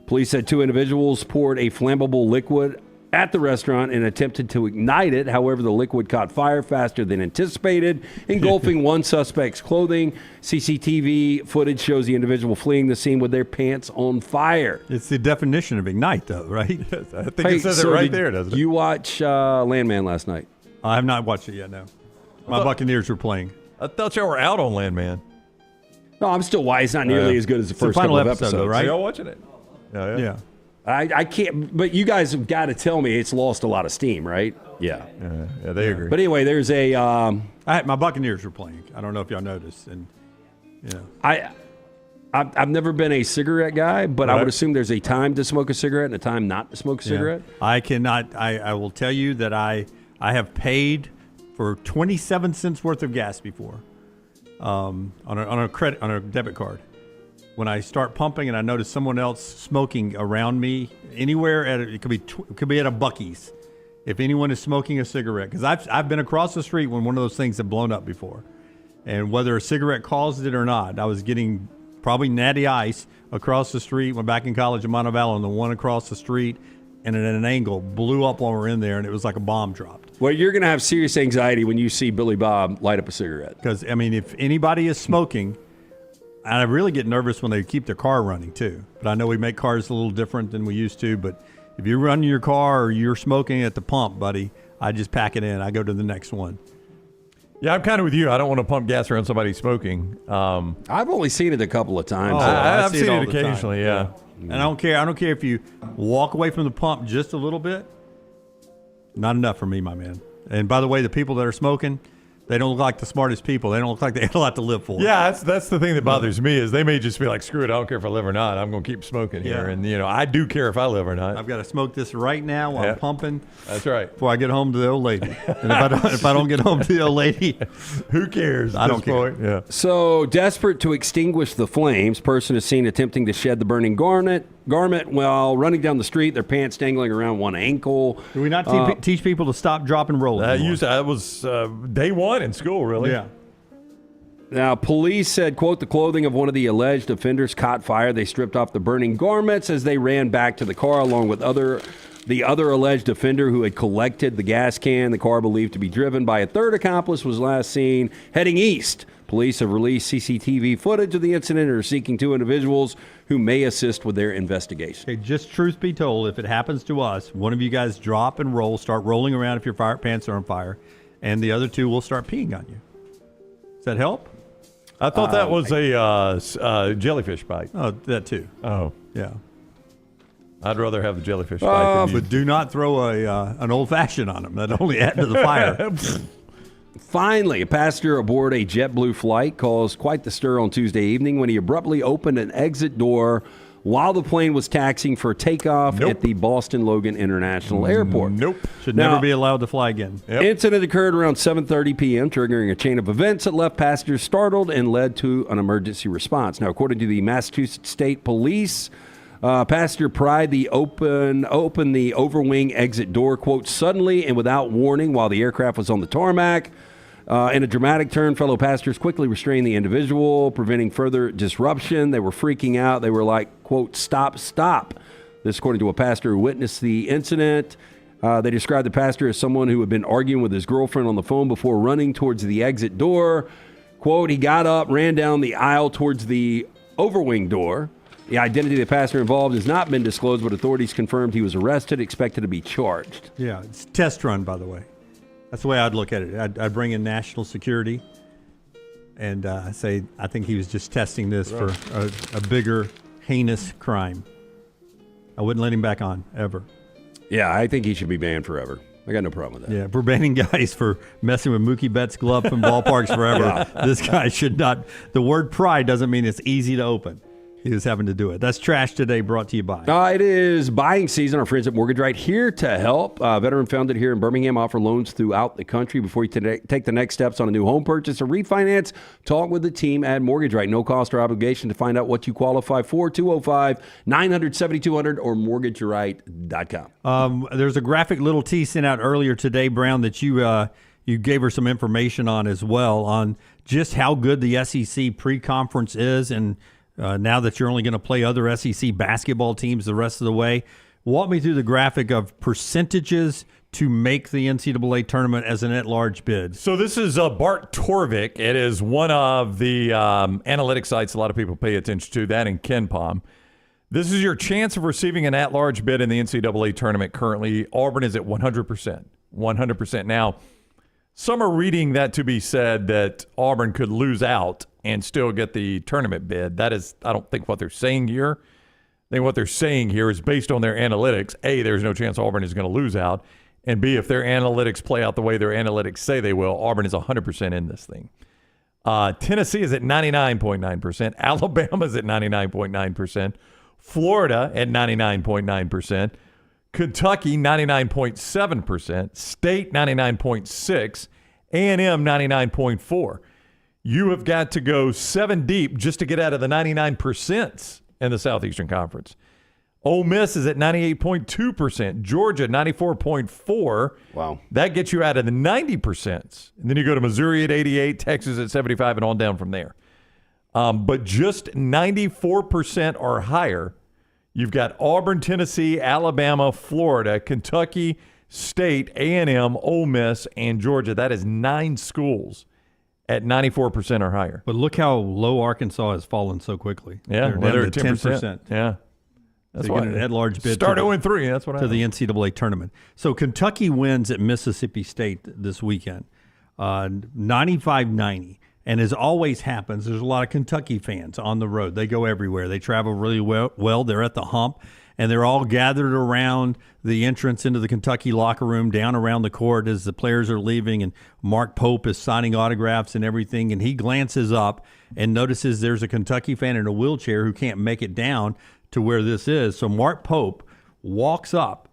Speaker 3: Police said two individuals poured a flammable liquid at the restaurant and attempted to ignite it. However, the liquid caught fire faster than anticipated, engulfing one suspect's clothing. CCTV footage shows the individual fleeing the scene with their pants on fire.
Speaker 2: It's the definition of ignite, though, right?
Speaker 1: Yes, I think it says it right there, doesn't it?
Speaker 3: You watch Landman last night?
Speaker 2: I have not watched it yet, no. My Buccaneers were playing.
Speaker 1: I thought y'all were out on Landman.
Speaker 3: No, I'm still why it's not nearly as good as the first
Speaker 2: final
Speaker 3: couple of
Speaker 2: episode,
Speaker 3: episodes.
Speaker 2: though, right?
Speaker 1: Are y'all watching it?
Speaker 2: Yeah.
Speaker 3: I can't, but you guys have got to tell me it's lost a lot of steam, right? Yeah.
Speaker 1: Yeah, they agree.
Speaker 3: But anyway, there's a.
Speaker 2: My Buccaneers were playing. I don't know if y'all noticed, and
Speaker 3: I've never been a cigarette guy, but I would assume there's a time to smoke a cigarette and a time not to smoke a cigarette.
Speaker 2: I cannot. I will tell you that I have paid for 27 cents worth of gas before, on a debit card. When I start pumping and I notice someone else smoking around me anywhere, it could be at a Buc-ee's. If anyone is smoking a cigarette, because I've been across the street when one of those things had blown up before, and whether a cigarette caused it or not, I was getting probably Natty Ice across the street. Went back in college in Montevallo, and the one across the street, and at an angle, blew up while we were in there, and it was like a bomb dropped.
Speaker 3: Well, you're going to have serious anxiety when you see Billy Bob light up a cigarette.
Speaker 2: Because I mean, if anybody is smoking. And I really get nervous when they keep their car running, too. But I know we make cars a little different than we used to. But if you're running your car or you're smoking at the pump, buddy, I just pack it in. I go to the next one.
Speaker 1: Yeah, I'm kind of with you. I don't want to pump gas around somebody smoking.
Speaker 3: I've only seen it a couple of times.
Speaker 1: I've seen it occasionally, yeah.
Speaker 2: And I don't care. I don't care if you walk away from the pump just a little bit. Not enough for me, my man. And by the way, the people that are smoking, they don't look like the smartest people. They don't look like they have a lot to live for.
Speaker 1: Yeah, that's the thing that bothers me is they may just be like, screw it, I don't care if I live or not. I'm going to keep smoking here. And, I do care if I live or not.
Speaker 2: I've got to smoke this right now while I'm pumping.
Speaker 1: That's right.
Speaker 2: Before I get home to the old lady. And if I don't get home to the old lady,
Speaker 1: who cares?
Speaker 2: I don't care.
Speaker 1: Yeah.
Speaker 3: So, desperate to extinguish the flames, person is seen attempting to shed the burning garment while running down the street, their pants dangling around one ankle.
Speaker 2: Do we not teach people to stop, drop, and roll?
Speaker 1: That was day one in school, really.
Speaker 2: Yeah.
Speaker 3: Now, police said, quote, the clothing of one of the alleged offenders caught fire. They stripped off the burning garments as they ran back to the car along with the other alleged offender who had collected the gas can. The car believed to be driven by a third accomplice was last seen heading east. Police have released CCTV footage of the incident and are seeking two individuals who may assist with their investigation.
Speaker 2: Okay, just truth be told, if it happens to us, one of you guys drop and roll, start rolling around if your pants are on fire, and the other two will start peeing on you. Does that help?
Speaker 1: I thought that was a jellyfish bite.
Speaker 2: Oh, that too.
Speaker 1: Oh,
Speaker 2: yeah.
Speaker 1: I'd rather have the jellyfish bite.
Speaker 2: But do not throw an old fashioned on them. That only add to the fire.
Speaker 3: Finally, a passenger aboard a JetBlue flight caused quite the stir on Tuesday evening when he abruptly opened an exit door while the plane was taxiing for takeoff at the Boston Logan International Airport.
Speaker 2: Should never be allowed to fly again.
Speaker 3: Incident occurred around 7:30 p.m., triggering a chain of events that left passengers startled and led to an emergency response. Now, according to the Massachusetts State Police, passenger pried the open the overwing exit door, quote, suddenly and without warning while the aircraft was on the tarmac. In a dramatic turn, fellow passengers quickly restrained the individual, preventing further disruption. They were freaking out. They were like, quote, stop, stop. This according to a pastor who witnessed the incident. They described the pastor as someone who had been arguing with his girlfriend on the phone before running towards the exit door. Quote, he got up, ran down the aisle towards the overwing door. The identity of the passenger involved has not been disclosed, but authorities confirmed he was arrested, expected to be charged.
Speaker 2: Yeah, it's a test run, by the way. That's the way I'd look at it. I'd bring in national security and say, I think he was just testing this for a bigger, heinous crime. I wouldn't let him back on, ever.
Speaker 3: Yeah, I think he should be banned forever. I got no problem with that.
Speaker 2: Yeah, we're banning guys for messing with Mookie Betts' glove from ballparks forever. This guy should not. The word pride doesn't mean it's easy to open. He was having to do it. That's Trash Today, brought to you by.
Speaker 3: It is buying season. Our friends at Mortgage Right here to help. Veteran founded here in Birmingham, offer loans throughout the country. Before you take the next steps on a new home purchase or refinance, talk with the team at Mortgage Right. No cost or obligation to find out what you qualify for. 205-900-7200 or mortgageright.com.
Speaker 2: There's a graphic little tee sent out earlier today, Brown, that you gave her some information on as well, on just how good the SEC pre-conference is, and now that you're only going to play other SEC basketball teams the rest of the way. Walk me through the graphic of percentages to make the NCAA tournament as an at-large bid.
Speaker 1: So this is Bart Torvik. It is one of the analytic sites a lot of people pay attention to, that and KenPom. This is your chance of receiving an at-large bid in the NCAA tournament currently. Auburn is at 100%. 100%. Now, some are reading that to be said that Auburn could lose out and still get the tournament bid. That is, I don't think what they're saying here. I think what they're saying here is based on their analytics. A, there's no chance Auburn is going to lose out. And B, if their analytics play out the way their analytics say they will, Auburn is 100% in this thing. Tennessee is at 99.9%. Alabama is at 99.9%. Florida at 99.9%. Kentucky, 99.7%. State, 99.6%. A&M, 99.4%. You have got to go 7 deep just to get out of the 99% in the Southeastern Conference. Ole Miss is at 98.2%. Georgia, 94.4%.
Speaker 3: Wow.
Speaker 1: That gets you out of the 90%. And then you go to Missouri at 88%, Texas at 75%, and on down from there. But just 94% or higher, you've got Auburn, Tennessee, Alabama, Florida, Kentucky, State, A&M, Ole Miss, and Georgia. That is 9 schools at 94% or higher.
Speaker 2: But look how low Arkansas has fallen so quickly.
Speaker 1: Yeah,
Speaker 2: they're at 10%.
Speaker 1: Yeah. That's
Speaker 2: so
Speaker 1: why
Speaker 2: an at-large bid
Speaker 1: start 0-3. That's what I
Speaker 2: to the NCAA tournament. So Kentucky wins at Mississippi State this weekend, 95-90. And as always happens, there's a lot of Kentucky fans on the road. They go everywhere. They travel really well. They're at the hump, and they're all gathered around the entrance into the Kentucky locker room, down around the court as the players are leaving, and Mark Pope is signing autographs and everything, and he glances up and notices there's a Kentucky fan in a wheelchair who can't make it down to where this is. So Mark Pope walks up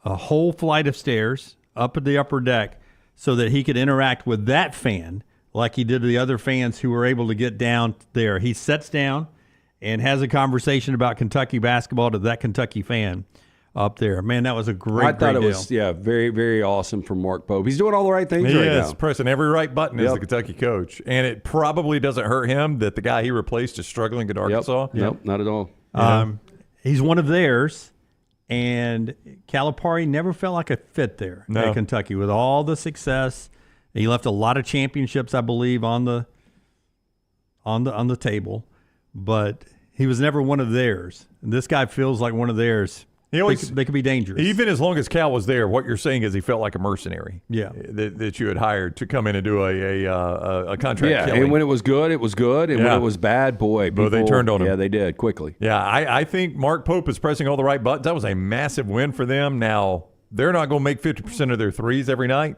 Speaker 2: a whole flight of stairs up at the upper deck so that he could interact with that fan like he did the other fans who were able to get down there. He sits down and has a conversation about Kentucky basketball to that Kentucky fan up there. Man, that was a great
Speaker 3: deal.
Speaker 2: Was,
Speaker 3: very, very awesome from Mark Pope. He's doing all the right things
Speaker 1: right
Speaker 3: now.
Speaker 1: He is pressing every right button as the Kentucky coach. And it probably doesn't hurt him that the guy he replaced is struggling at Arkansas.
Speaker 3: Yep, not at all.
Speaker 2: He's one of theirs, and Calipari never felt like a fit there at Kentucky with all the success. He left a lot of championships, I believe, on the table, but he was never one of theirs. And this guy feels like one of theirs. they could be dangerous.
Speaker 1: Even as long as Cal was there, what you're saying is he felt like a mercenary.
Speaker 2: Yeah.
Speaker 1: That you had hired to come in and do a contract killing.
Speaker 3: And when it was good, it was good. And when it was bad, boy, people,
Speaker 1: they turned on him.
Speaker 3: Yeah, they did, quickly.
Speaker 1: Yeah, I think Mark Pope is pressing all the right buttons. That was a massive win for them. Now, they're not going to make 50% of their threes every night.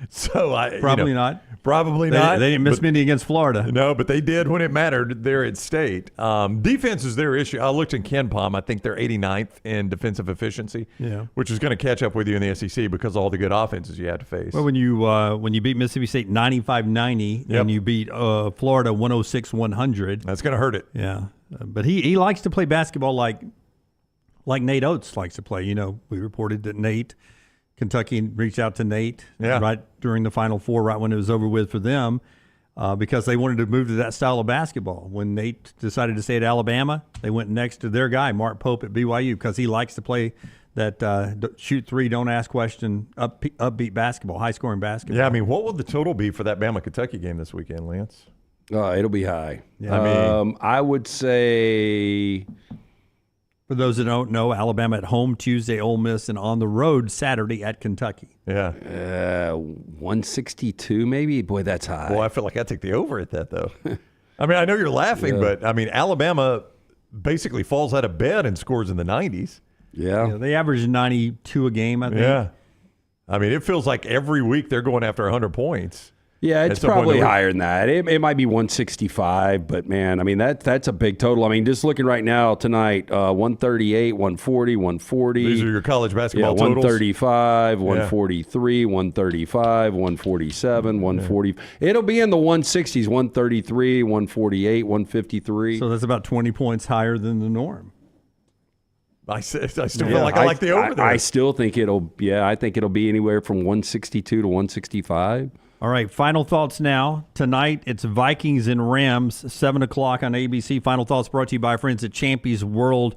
Speaker 1: So
Speaker 2: Probably not.
Speaker 1: Probably not.
Speaker 2: They didn't miss many against Florida.
Speaker 1: No, but they did when it mattered there at State. Defense is their issue. I looked in KenPom. I think they're 89th in defensive efficiency, which is going to catch up with you in the SEC because of all the good offenses you had to face.
Speaker 2: Well, when you beat Mississippi State 95-90 and you beat Florida 106-100.
Speaker 1: That's going to hurt it.
Speaker 2: Yeah. But he likes to play basketball like Nate Oates likes to play. You know, we reported that Kentucky reached out to Nate right during the Final Four, right when it was over with for them, because they wanted to move to that style of basketball. When Nate decided to stay at Alabama, they went next to their guy, Mark Pope at BYU, because he likes to play that shoot three, don't ask question, upbeat basketball, high-scoring basketball.
Speaker 1: Yeah, I mean, what will the total be for that Bama-Kentucky game this weekend, Lance?
Speaker 3: It'll be high.
Speaker 1: Yeah.
Speaker 3: I would say...
Speaker 2: For those that don't know, Alabama at home Tuesday, Ole Miss, and on the road Saturday at Kentucky.
Speaker 1: Yeah.
Speaker 3: 162 maybe? Boy, that's high.
Speaker 1: Boy, I feel like I'd take the over at that, though. I mean, I know you're laughing, but, I mean, Alabama basically falls out of bed and scores in the 90s.
Speaker 3: Yeah.
Speaker 2: They average 92 a game, I think.
Speaker 1: Yeah. I mean, it feels like every week they're going after 100 points.
Speaker 3: Yeah, it's probably higher than that. It might be 165, but, man, I mean, that's a big total. I mean, just looking right now tonight, 138, 140, 140.
Speaker 1: These are your college basketball totals?
Speaker 3: 135, 143, 135, 147, 140. It'll be in the 160s, 133, 148, 153.
Speaker 2: So that's about 20 points higher than the norm.
Speaker 1: I still feel like I like the over there.
Speaker 3: I still think I think it'll be anywhere from 162 to 165.
Speaker 2: All right, final thoughts now. Tonight, it's Vikings and Rams, 7 o'clock on ABC. Final thoughts brought to you by our friends at Champy's World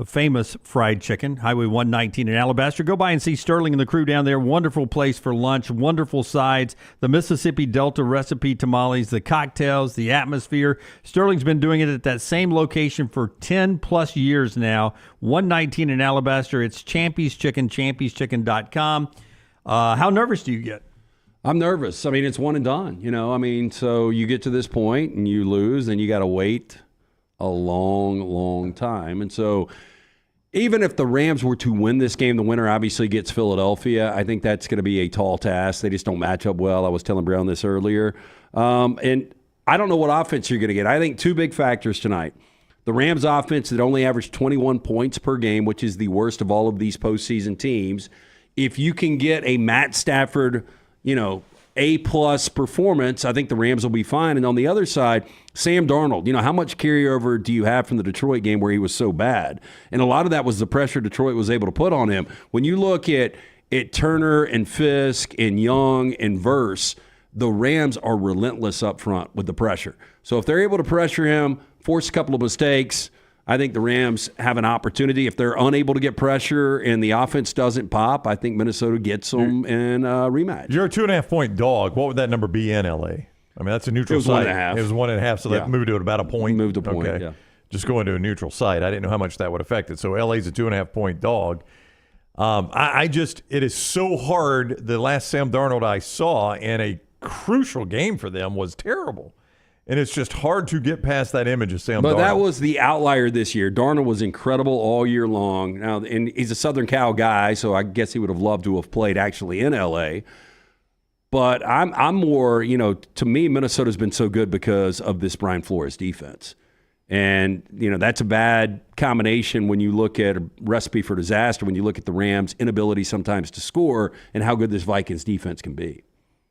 Speaker 2: Famous Fried Chicken, Highway 119 in Alabaster. Go by and see Sterling and the crew down there. Wonderful place for lunch, wonderful sides, the Mississippi Delta recipe tamales, the cocktails, the atmosphere. Sterling's been doing it at that same location for 10-plus years now, 119 in Alabaster. It's Champy's Chicken, champy'schicken.com. How nervous do you get?
Speaker 3: I'm nervous. I mean, it's one and done, you know. I mean, so you get to this point and you lose, and you got to wait a long, long time. And so even if the Rams were to win this game, the winner obviously gets Philadelphia. I think that's going to be a tall task. They just don't match up well. I was telling Brown this earlier. And I don't know what offense you're going to get. I think two big factors tonight. The Rams offense that only averaged 21 points per game, which is the worst of all of these postseason teams. If you can get a Matt Stafford – A-plus performance, I think the Rams will be fine. And on the other side, Sam Darnold, how much carryover do you have from the Detroit game where he was so bad? And a lot of that was the pressure Detroit was able to put on him. When you look at Turner and Fisk and Young and Verse, the Rams are relentless up front with the pressure. So if they're able to pressure him, force a couple of mistakes, I think the Rams have an opportunity. If they're unable to get pressure and the offense doesn't pop, I think Minnesota gets them in a rematch.
Speaker 1: You're a 2.5-point dog. What would that number be in L.A.? I mean, that's a neutral site.
Speaker 3: It was 1.5.
Speaker 1: It was 1.5, so that moved to about a point.
Speaker 3: Moved a point,
Speaker 1: okay.
Speaker 3: Yeah.
Speaker 1: Just going to a neutral site. I didn't know how much that would affect it. So L.A.'s a 2.5-point dog. It is so hard. The last Sam Darnold I saw in a crucial game for them was terrible. And it's just hard to get past that image of Sam Darnold.
Speaker 3: But that was the outlier this year. Darnold was incredible all year long. Now, and he's a Southern Cal guy, so I guess he would have loved to have played actually in L.A. But I'm more, to me, Minnesota's been so good because of this Brian Flores defense. And, that's a bad combination when you look at a recipe for disaster, when you look at the Rams' inability sometimes to score and how good this Vikings defense can be.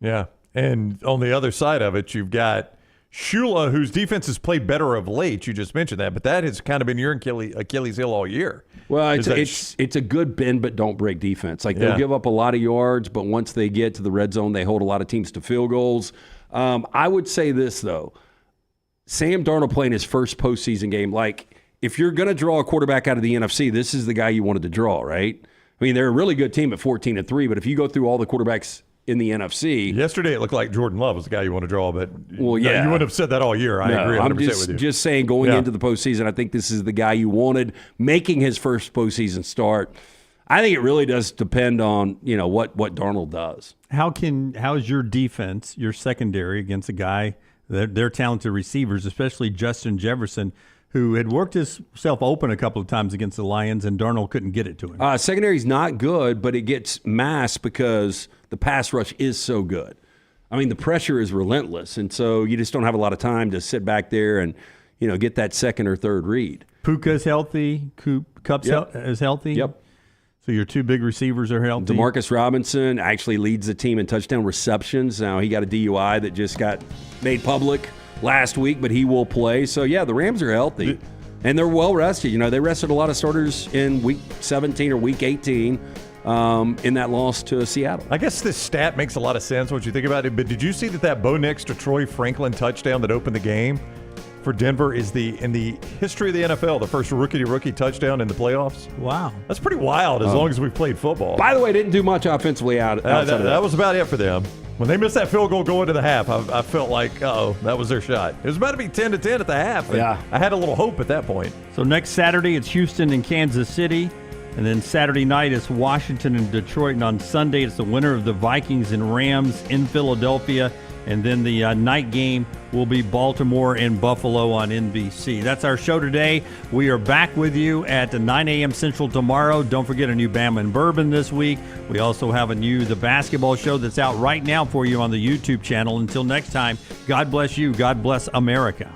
Speaker 1: Yeah. And on the other side of it, you've got Shula, whose defense has played better of late. You just mentioned that, but that has kind of been your Achilles heel all year.
Speaker 3: Well, it's a good bend but don't break defense. Like they'll give up a lot of yards, but once they get to the red zone, they hold a lot of teams to field goals. I would say this though, Sam Darnold playing his first postseason game. Like if you're going to draw a quarterback out of the NFC, this is the guy you wanted to draw, right? I mean, they're a really good team at 14-3, but if you go through all the quarterbacks in the NFC.
Speaker 1: Yesterday, it looked like Jordan Love was the guy you want to draw, but
Speaker 3: well, yeah.
Speaker 1: you wouldn't have said that all year. I agree 100%
Speaker 3: I'm
Speaker 1: with you.
Speaker 3: just saying going into the postseason, I think this is the guy you wanted making his first postseason start. I think it really does depend on, what Darnold does.
Speaker 2: How's your defense, your secondary against a guy, their talented receivers, especially Justin Jefferson, who had worked himself open a couple of times against the Lions, and Darnold couldn't get it to him?
Speaker 3: Secondary's not good, but it gets masked because the pass rush is so good. I mean, the pressure is relentless, and so you just don't have a lot of time to sit back there and, get that second or third read.
Speaker 2: Puka's healthy. Cup's is healthy.
Speaker 3: Yep.
Speaker 2: So your two big receivers are healthy.
Speaker 3: Demarcus Robinson actually leads the team in touchdown receptions. Now, he got a DUI that just got made public last week, but he will play. So, yeah, the Rams are healthy, and they're well rested. They rested a lot of starters in Week 17 or Week 18 in that loss to Seattle.
Speaker 1: I guess this stat makes a lot of sense once you think about it, but did you see that Bo Nix to Troy Franklin touchdown that opened the game for Denver is in the history of the NFL, the first rookie-to-rookie touchdown in the playoffs?
Speaker 2: Wow.
Speaker 1: That's pretty wild as long as we've played football.
Speaker 3: By the way, didn't do much offensively outside of that.
Speaker 1: That was about it for them. When they missed that field goal going to the half, I felt like, that was their shot. It was about to be 10-10 at the half.
Speaker 3: Yeah.
Speaker 1: I had a little hope at that point.
Speaker 2: So next Saturday, it's Houston and Kansas City. And then Saturday night, it's Washington and Detroit. And on Sunday, it's the winner of the Vikings and Rams in Philadelphia. And then the night game will be Baltimore and Buffalo on NBC. That's our show today. We are back with you at 9 a.m. Central tomorrow. Don't forget a new Bama and Bourbon this week. We also have the basketball show that's out right now for you on the YouTube channel. Until next time, God bless you. God bless America.